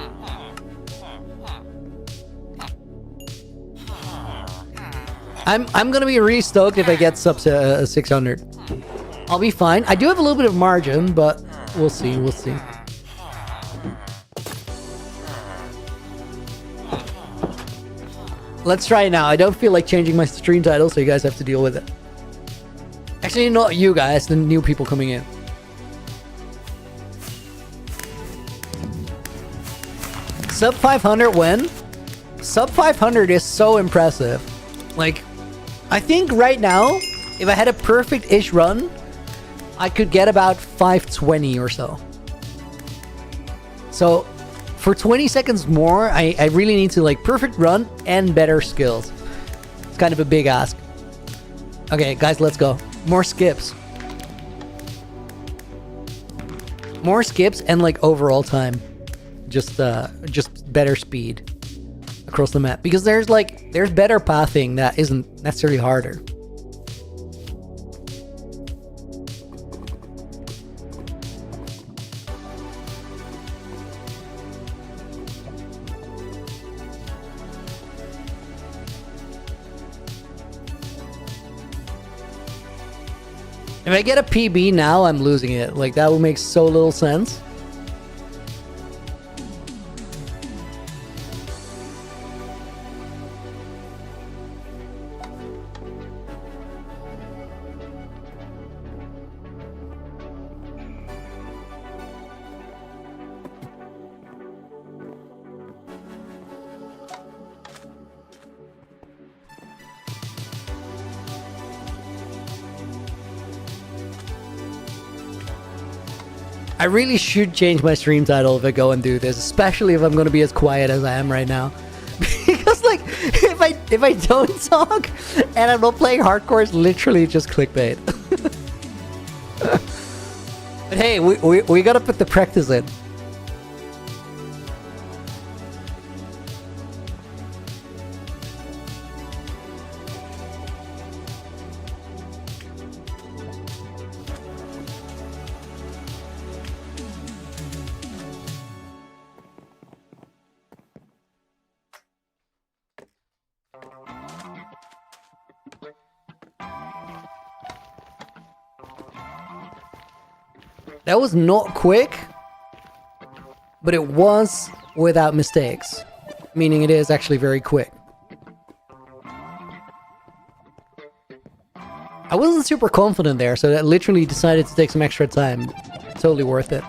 I'm gonna be really stoked if I get sub 600. I'll be fine. I do have a little bit of margin, but we'll see. We'll see. Let's try it now. I don't feel like changing my stream title, so you guys have to deal with it. Actually, not you guys, the new people coming in. Sub 500 when? Sub 500 is so impressive. Like, I think right now, if I had a perfect-ish run, I could get about 520 or so. So, for 20 seconds more, I really need to like perfect run and better skills. It's kind of a big ask. Okay, guys, let's go. More skips. More skips and like overall time. Just better speed across the map. Because there's better pathing that isn't necessarily harder. If I get a PB now, I'm losing it. Like, that would make so little sense. I really should change my stream title if I go and do this, especially if I'm going to be as quiet as I am right now. Because like, if I don't talk and I'm not playing hardcore, it's literally just clickbait. But hey, we got to put the practice in. That was not quick, but it was without mistakes. Meaning it is actually very quick. I wasn't super confident there, so I literally decided to take some extra time. Totally worth it.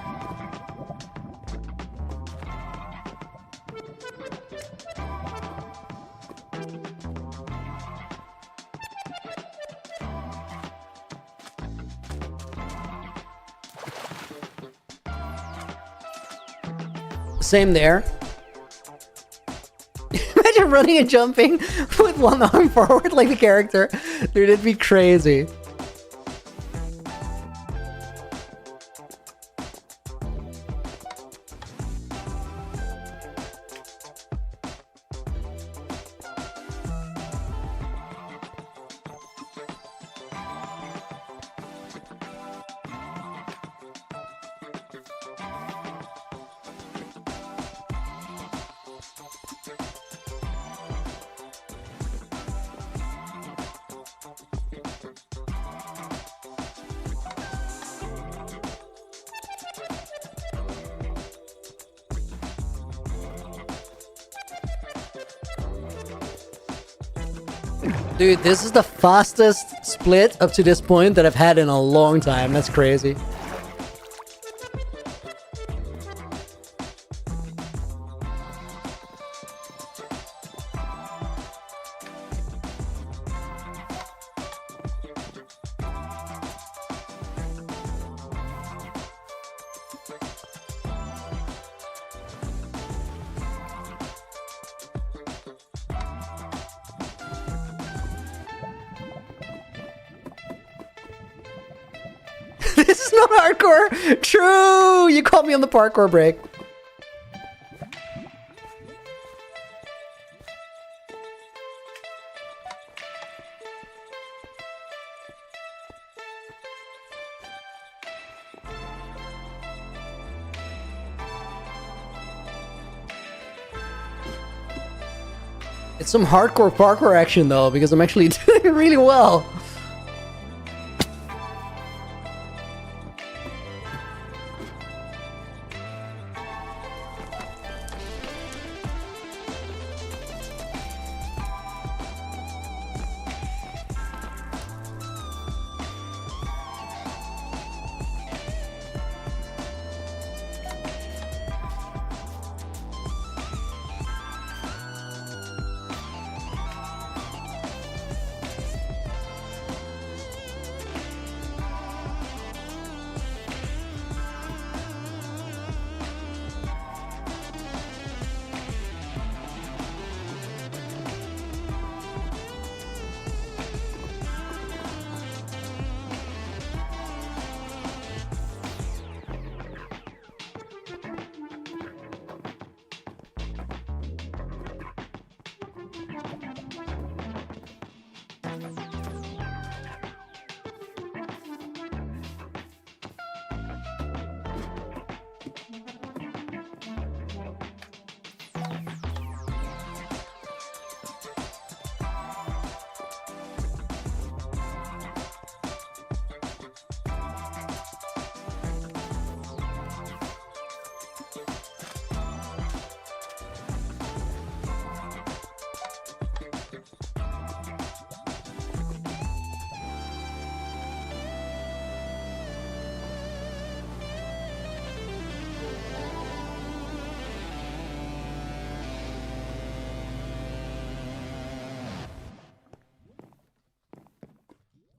Same there. Imagine running and jumping with one arm forward like the character. Dude, it'd be crazy. Dude, this is the fastest split up to this point that I've had in a long time. That's crazy. This is not hardcore. True. You caught me on the parkour break. It's some hardcore parkour action though, because I'm actually doing really well.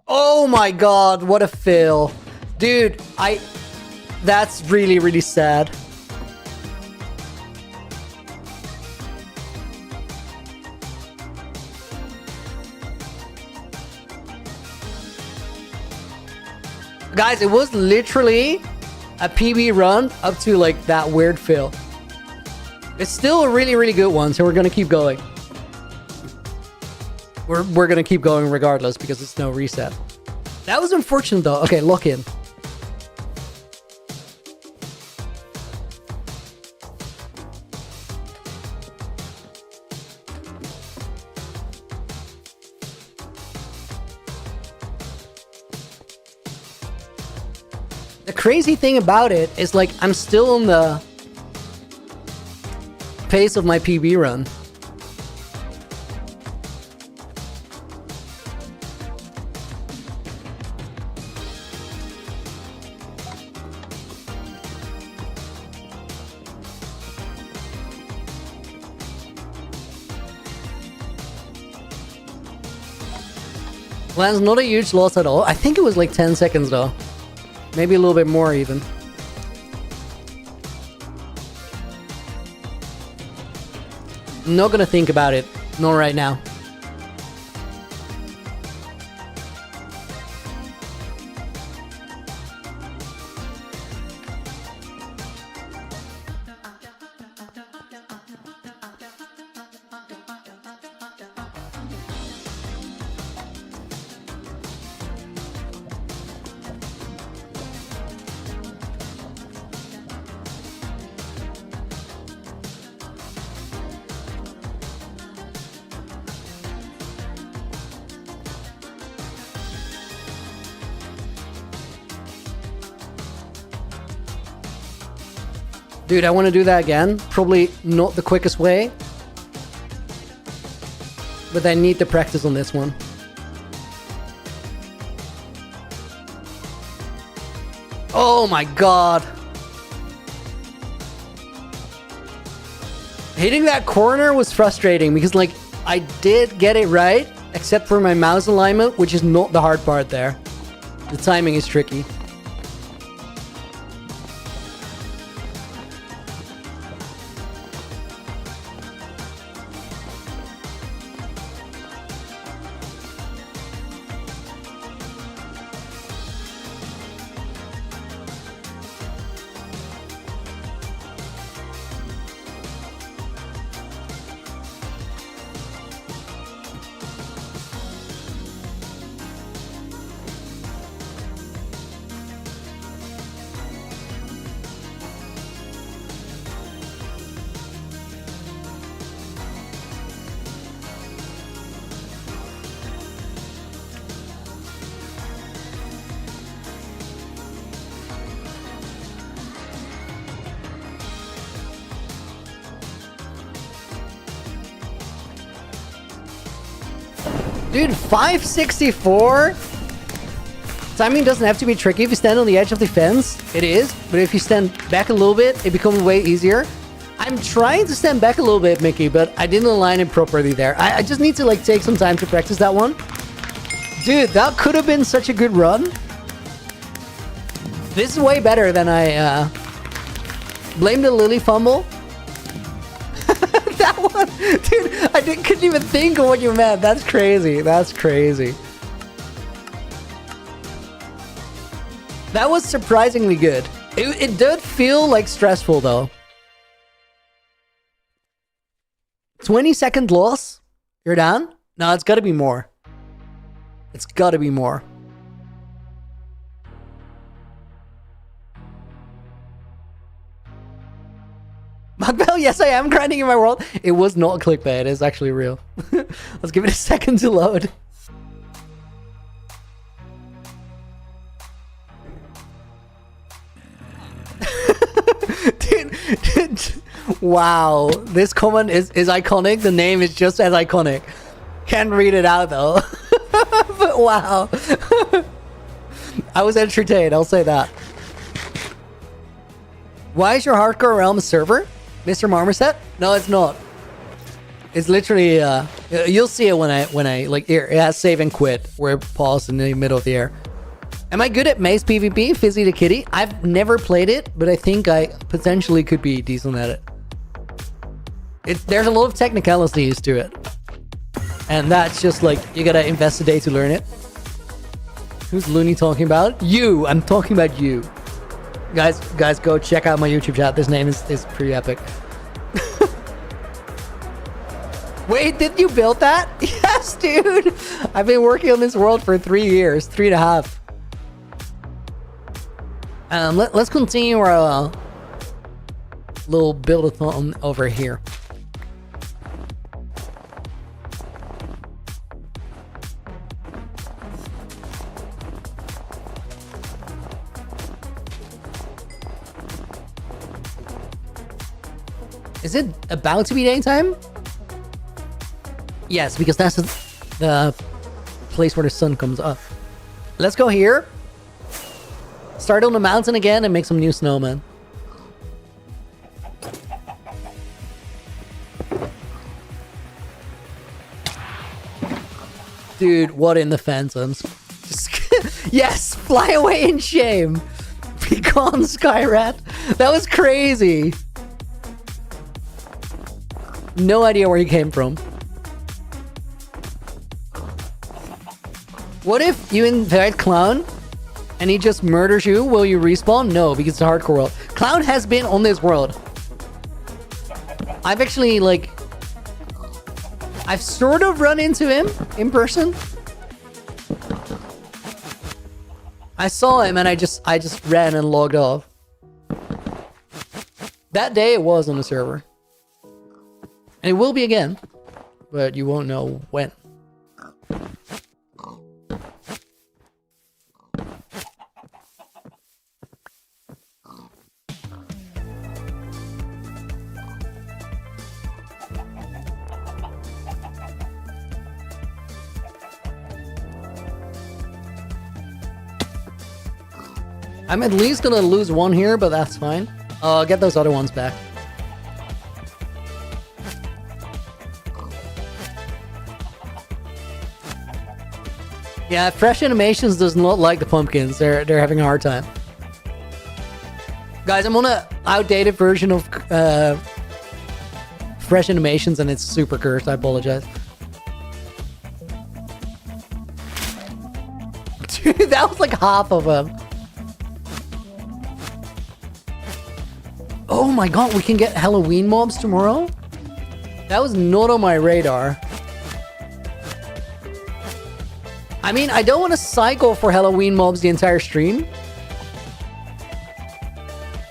Oh my god, what a fail. Dude, that's really, really sad. Guys, it was literally a PB run up to like that weird fail. It's still a really, really good one, so we're gonna keep going. We're gonna keep going regardless because it's no reset. That was unfortunate though. Okay, lock in. The crazy thing about it is like I'm still in the pace of my PB run. Lance, not a huge loss at all. I think it was like 10 seconds though. Maybe a little bit more even. I'm not gonna think about it. Not right now. Dude, I want to do that again. Probably not the quickest way. But I need to practice on this one. Oh my god. Hitting that corner was frustrating because like I did get it right, except for my mouse alignment, which is not the hard part there. The timing is tricky. Dude, 564? Timing doesn't have to be tricky. If you stand on the edge of the fence, it is. But if you stand back a little bit, it becomes way easier. I'm trying to stand back a little bit, Mickey, but I didn't align it properly there. I just need to like take some time to practice that one. Dude, that could have been such a good run. This is way better than I blame the Lily fumble. That one, dude, couldn't even think of what you meant. That's crazy. That's crazy. That was surprisingly good. It did feel like stressful though. 20-second loss? You're down? No, it's gotta be more. It's gotta be more. Mugbell, yes, I am grinding in my world. It was not clickbait. It is actually real. Let's give it a second to load. dude, wow. This comment is iconic. The name is just as iconic. Can't read it out though. But wow. I was entertained. I'll say that. Why is your Hardcore Realm a server? Mr. Marmoset? No, it's not. It's literally you'll see it when I like here, it has save and quit where it paused in the middle of the air. Am I good at Maze PvP? Fizzy the Kitty? I've never played it, but I think I potentially could be decent at it. There's a lot of technicalities to it. And that's just like you gotta invest a day to learn it. Who's Looney talking about? You! I'm talking about you. Guys, go check out my YouTube chat. This name is pretty epic. Wait, did you build that? Yes, dude. I've been working on this world for 3 years, 3.5. Let's continue our little build-a-thon over here. Is it about to be daytime? Yes, because that's the place where the sun comes up. Let's go here. Start on the mountain again and make some new snowmen. Dude, what in the phantoms? Just yes, fly away in shame. Be gone, Skyrat. That was crazy. No idea where he came from. What if you invite Clown and he just murders you? Will you respawn? No, because it's a hardcore world. Clown has been on this world. I've actually, like... I've sort of run into him in person. I saw him and I just ran and logged off. That day it was on the server. And it will be again. But you won't know when. I'm at least gonna lose one here, but that's fine. I'll get those other ones back. Yeah, Fresh Animations does not like the pumpkins. They're having a hard time. Guys, I'm on an outdated version of Fresh Animations and it's super cursed. I apologize. Dude, that was like half of them. Oh my god, we can get Halloween mobs tomorrow? That was not on my radar. I mean, I don't want to cycle for Halloween mobs the entire stream.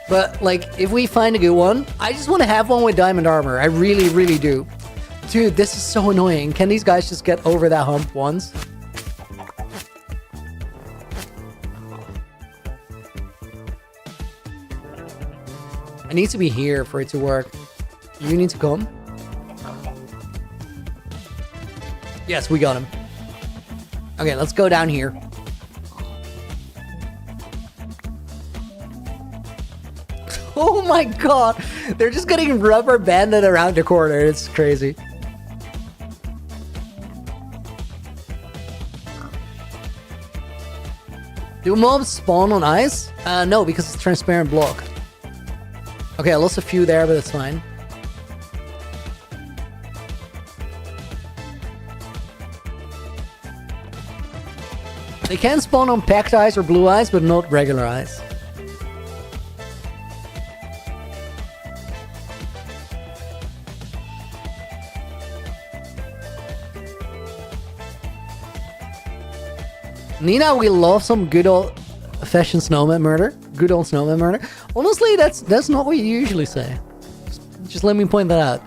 But, like, if we find a good one, I just want to have one with diamond armor. I really, really do. Dude, this is so annoying. Can these guys just get over that hump once? I need to be here for it to work. You need to come. Yes, we got him. Okay, let's go down here. Oh my god! They're just getting rubber banded around the corner. It's crazy. Do mobs spawn on ice? No, because it's a transparent block. Okay, I lost a few there, but it's fine. They can spawn on packed ice or blue ice, but not regular ice. Nina, we love some good old fashioned snowman murder. Good old snowman murder. Honestly, that's not what you usually say. Just let me point that out.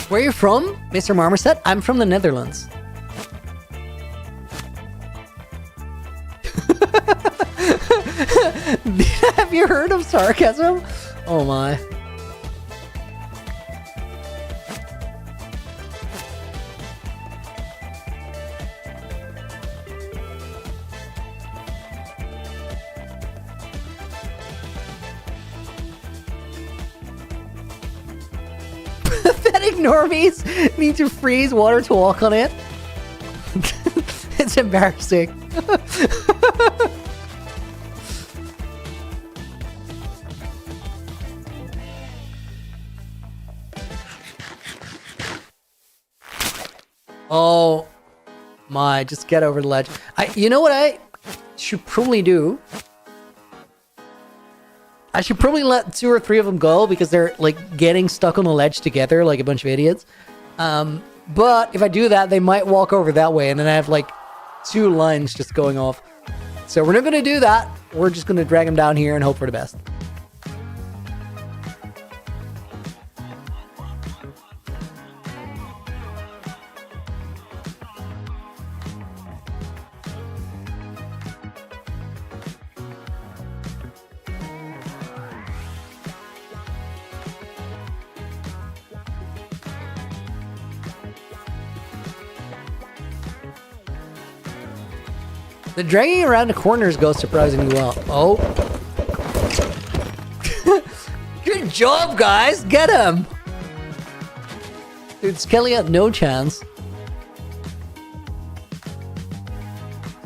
Where are you from, Mr. Marmoset? I'm from the Netherlands. Have you heard of sarcasm? Oh my. Pathetic normies need to freeze water to walk on it. It's embarrassing. Oh my, just get over the ledge. You know what I should probably do? I should probably let 2 or 3 of them go because they're like getting stuck on the ledge together like a bunch of idiots. But if I do that, they might walk over that way and then I have like 2 lines just going off. So we're not going to do that. We're just going to drag them down here and hope for the best. The dragging around the corners goes surprisingly well. Oh. Good job, guys. Get him. Dude, Skelly had no chance.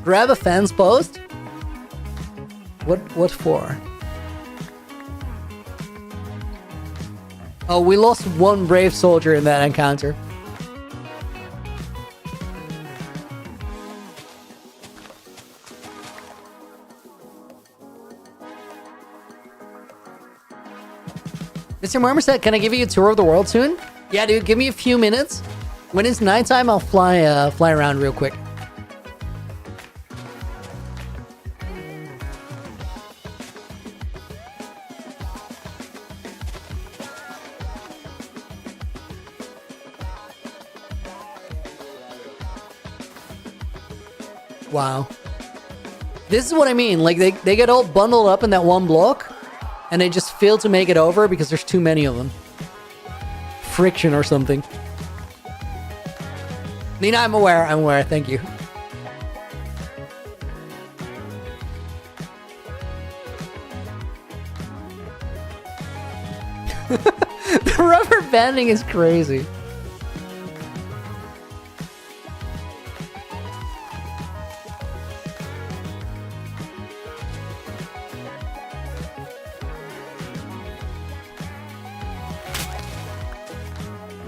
Grab a fence post? What for? Oh, we lost one brave soldier in that encounter. Mr. Marmoset, can I give you a tour of the world soon? Yeah, dude, give me a few minutes. When it's nighttime, I'll fly around real quick. Wow. This is what I mean. Like, they get all bundled up in that one block, and they just fail to make it over because there's too many of them. Friction or something. Nina, I'm aware, thank you. The rubber banding is crazy.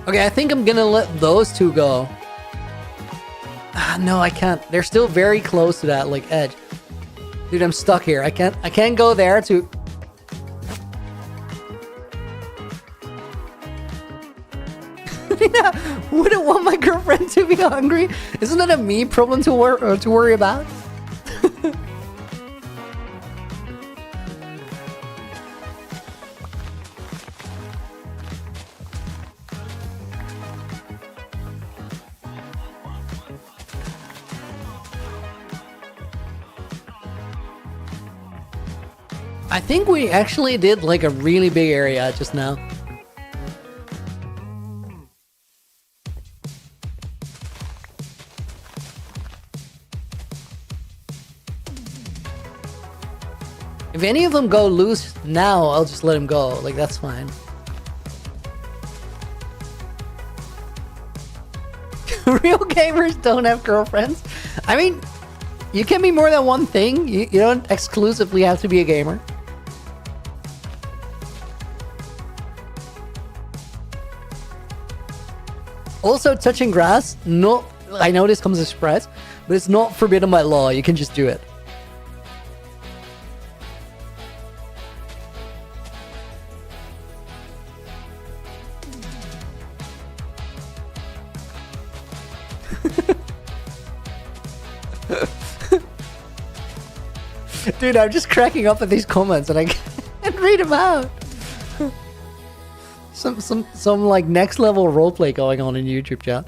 Okay, I think I'm gonna let those two go. Ah, no, I can't. They're still very close to that, like, edge. Dude, I'm stuck here. I can't go there to... Wouldn't want my girlfriend to be hungry. Isn't that a me problem to worry about? I think we actually did like a really big area just now. If any of them go loose now, I'll just let them go. Like, that's fine. Real gamers don't have girlfriends. I mean, you can be more than one thing. You don't exclusively have to be a gamer. Also, touching grass, no, I know this comes as a surprise, but it's not forbidden by law. You can just do it. Dude, I'm just cracking up at these comments and I can't read them out. Some like next level roleplay going on in YouTube chat.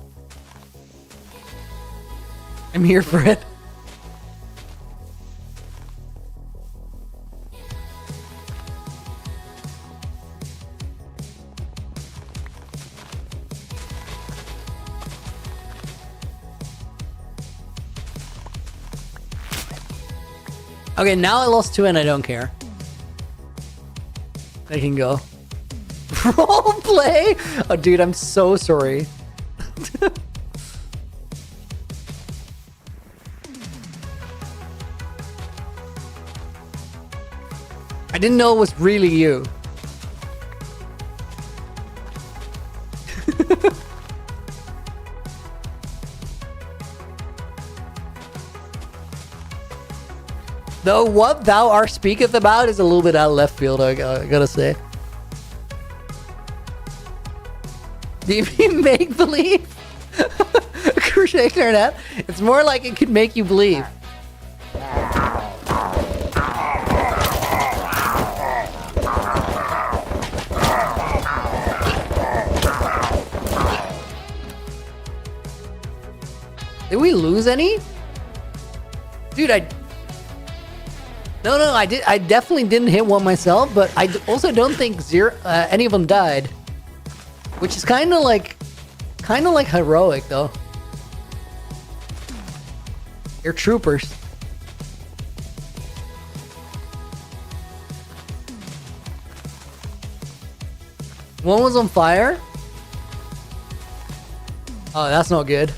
I'm here for it. Okay, now I lost 2 and I don't care. I can go. Roleplay? Oh, dude, I'm so sorry. I didn't know it was really you. Though what thou art speaketh about is a little bit out of left field, I gotta say. Do you mean make believe? Crochet Clarinet? It's more like it could make you believe. Did we lose any? Dude, No, I definitely didn't hit one myself, but I also don't think any of them died. Which is kind of like heroic, though. You're troopers. One was on fire. Oh, that's not good.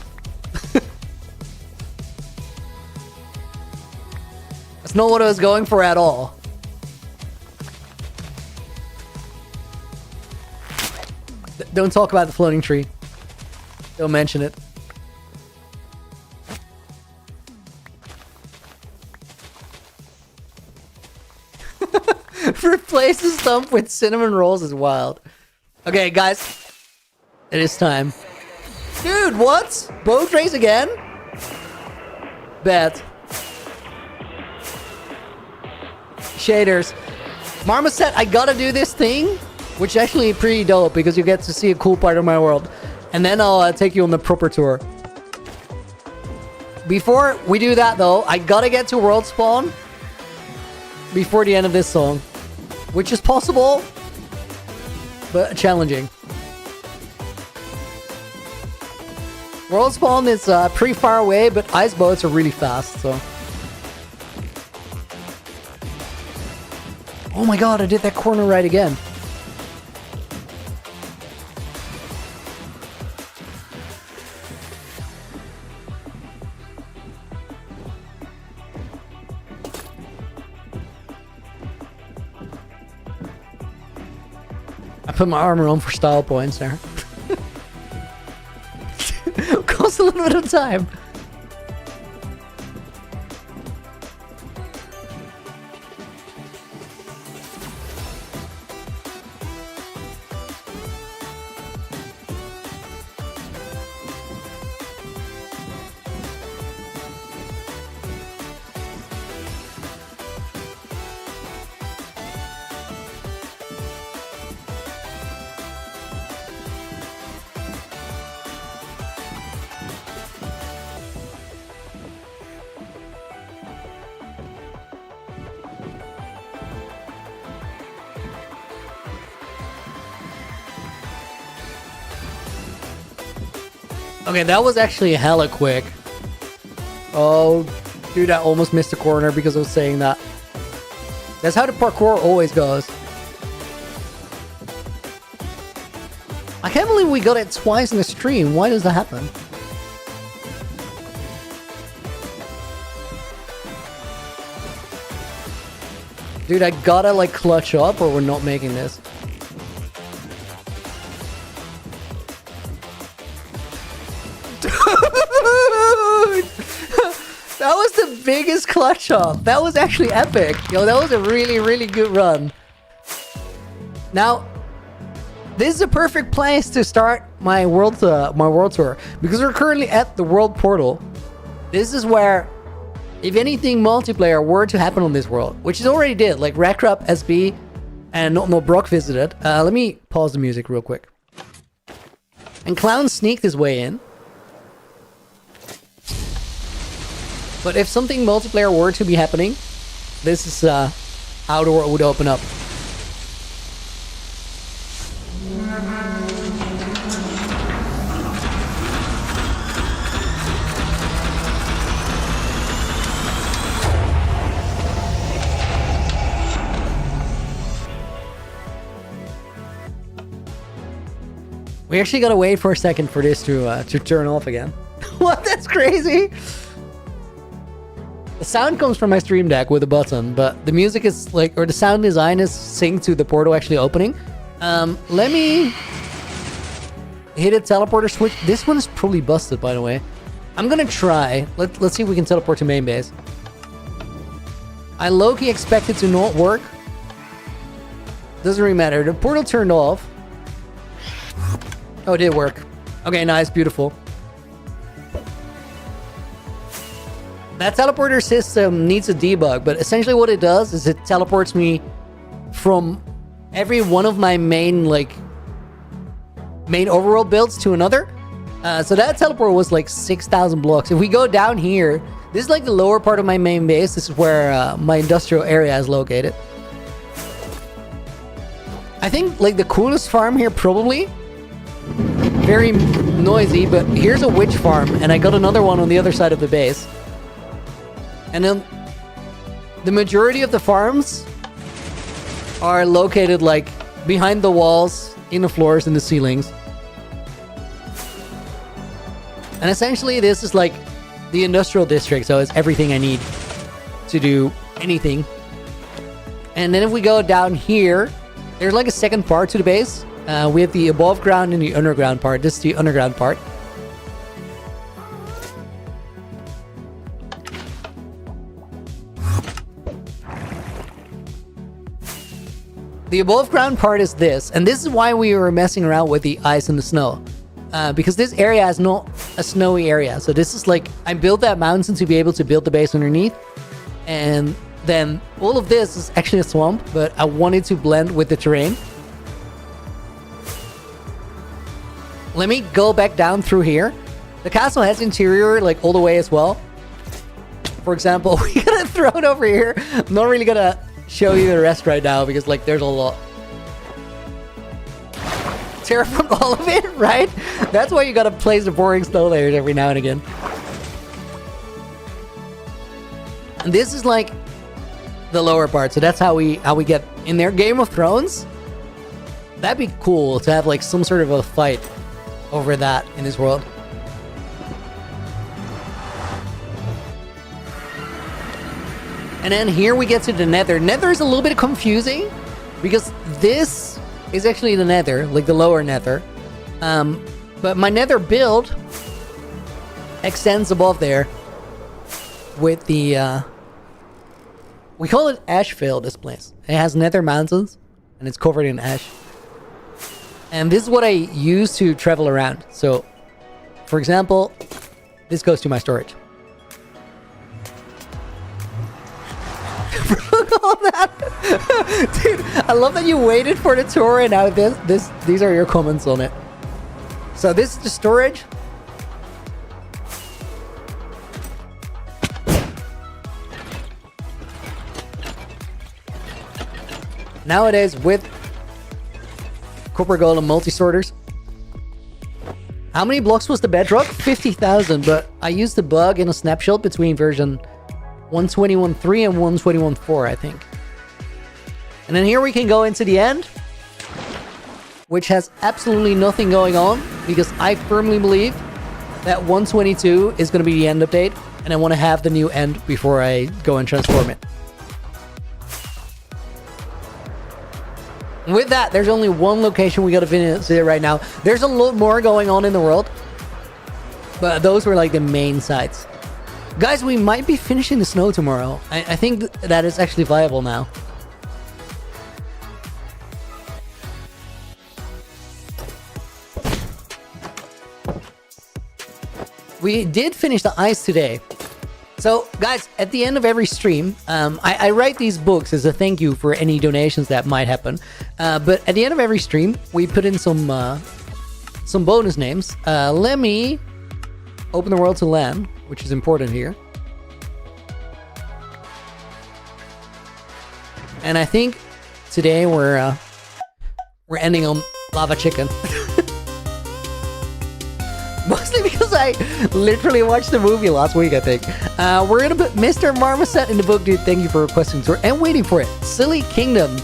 That's not what I was going for at all. Don't talk about the floating tree. Don't mention it. Replace the stump with cinnamon rolls is wild. Okay, guys. It is time. Dude, what? Boat race again? Bet. Shaders. Marmoset, I gotta do this thing, which is actually pretty dope because you get to see a cool part of my world. And then I'll take you on the proper tour. Before we do that though, I gotta get to world spawn before the end of this song, which is possible, but challenging. World spawn is pretty far away, but ice boats are really fast, so. Oh my god, I did that corner right again. I put my armor on for style points there. Costs a little bit of time. Okay, that was actually hella quick. Oh, dude, I almost missed a corner because I was saying that. That's how the parkour always goes. I can't believe we got it twice in the stream. Why does that happen? Dude, I gotta like clutch up or we're not making this. That was the biggest clutch up. That was actually epic. Yo, that was a really, really good run. Now, this is a perfect place to start my world tour because we're currently at the world portal. This is where, if anything multiplayer were to happen on this world, which it already did, like Rackrap, SB, and No Brock visited. Let me pause the music real quick. And Clown sneaked his way in. But if something multiplayer were to be happening, this is how the world would open up. We actually gotta wait for a second for this to turn off again. What? That's crazy! The sound comes from my stream deck with a button, but the music is like, or the sound design is synced to the portal actually opening. Let me hit a teleporter switch. This one is probably busted, by the way. I'm gonna try. Let's see if we can teleport to main base. I low-key expect it to not work. Doesn't really matter. The portal turned off. Oh, it did work. Okay, nice, beautiful. That teleporter system needs a debug, but essentially what it does is it teleports me from every one of my main overworld builds to another. So that teleport was like 6,000 blocks. If we go down here, this is like the lower part of my main base. This is where my industrial area is located. I think like the coolest farm here probably, very noisy, but here's a witch farm and I got another one on the other side of the base. And then the majority of the farms are located like behind the walls in the floors and the ceilings. And essentially this is like the industrial district, so it's everything I need to do anything. And then if we go down here, there's like a second part to the base. We have the above ground and the underground part. This is the underground part. The above ground part is this, and this is why we were messing around with the ice and the snow. Because this area is not a snowy area. So this is like, I built that mountain to be able to build the base underneath. And then all of this is actually a swamp, but I wanted to blend with the terrain. Let me go back down through here. The castle has interior like all the way as well. For example, we're gonna throw it over here. I'm not really gonna show you the rest right now because like there's a lot. Terraform all of it, right? That's why you gotta place the boring snow layers every now and again. And this is like the lower part, so that's how we get in there. Game of Thrones, that'd be cool to have like some sort of a fight over that in this world. And then here we get to the Nether. Nether is a little bit confusing because this is actually the Nether, like the lower Nether. But my Nether build extends above there with the we call it Ashvale, this place. It has Nether mountains and it's covered in ash. And this is what I use to travel around. So, for example, this goes to my storage. All that. Dude, I love that you waited for the tour and now these are your comments on it. So this is the storage. Nowadays with Copper Golem multi-sorters. How many blocks was the bedrock? 50,000, but I used the bug in a snapshot between version 121.3 and 121.4, I think. And then here we can go into the end, which has absolutely nothing going on, because I firmly believe that 122 is going to be the end update, and I want to have the new end before I go and transform it. With that, there's only one location we gotta visit right now. There's a lot more going on in the world, but those were like the main sites. Guys, we might be finishing the snow tomorrow. I think that is actually viable now. We did finish the ice today. So, guys, at the end of every stream, I write these books as a thank you for any donations that might happen. But at the end of every stream, we put in some bonus names. Let me open the world to land, which is important here. And I think today we're ending on Lava Chicken. Mostly because I literally watched the movie last week, I think. We're going to put Mr. Marmoset in the book, dude. Thank you for requesting tour and waiting for it. Silly Kingdom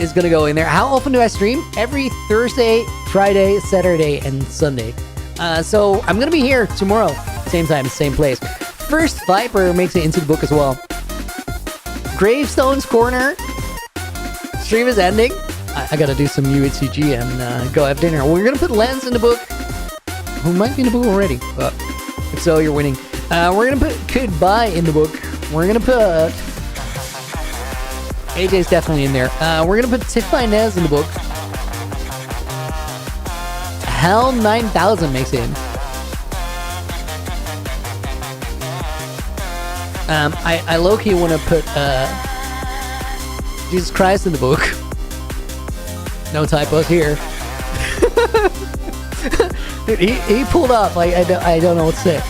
is going to go in there. How often do I stream? Every Thursday, Friday, Saturday, and Sunday. So I'm going to be here tomorrow. Same time, same place. First Viper makes it into the book as well. Gravestone's Corner. Stream is ending. I got to do some UHCG and go have dinner. We're going to put Lens in the book. Who might be in the book already, but if so, you're winning. We're gonna put Goodbye in the book. We're gonna put AJ's definitely in there. We're gonna put Tiff Inez in the book. Hell 9000 makes it in. I low-key want to put Jesus Christ in the book. No typos here. Dude, he pulled off. Like I don't know what to say.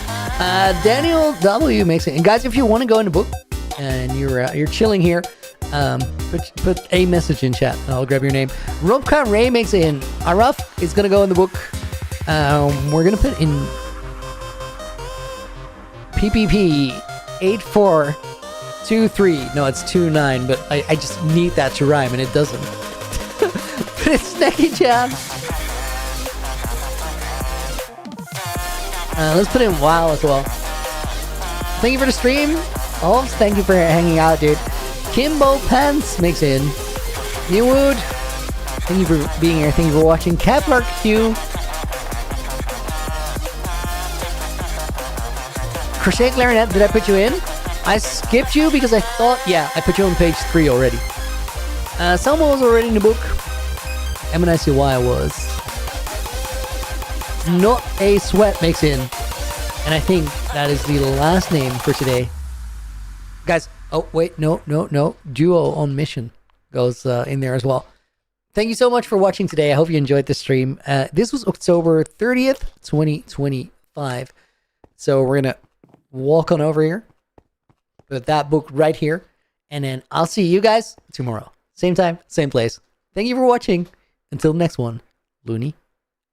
Daniel W makes it. And guys, if you want to go in the book and you're chilling here, put a message in chat. And I'll grab your name. Robcon Ray makes it in. Araf is gonna go in the book. We're gonna put in PPP 8423. No, it's 29. But I just need that to rhyme, and it doesn't. But it's Snacky Chan. Let's put in WoW as well. Thank you for the stream. Oh, thank you for hanging out, dude. Kimbo Pants makes in. Newwood, thank you for being here. Thank you for watching. Kepler Q. Crochet Clarinet, did I put you in? I skipped you because I thought, yeah, I put you on page 3 already. Selma was already in the book. MNICY was. Not a Sweat makes in. And I think that is the last name for today. Guys, oh, wait, no. Duo on Mission goes in there as well. Thank you so much for watching today. I hope you enjoyed the stream. This was October 30th, 2025. So we're going to walk on over here with that book right here. And then I'll see you guys tomorrow. Same time, same place. Thank you for watching. Until the next one, Looney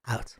out.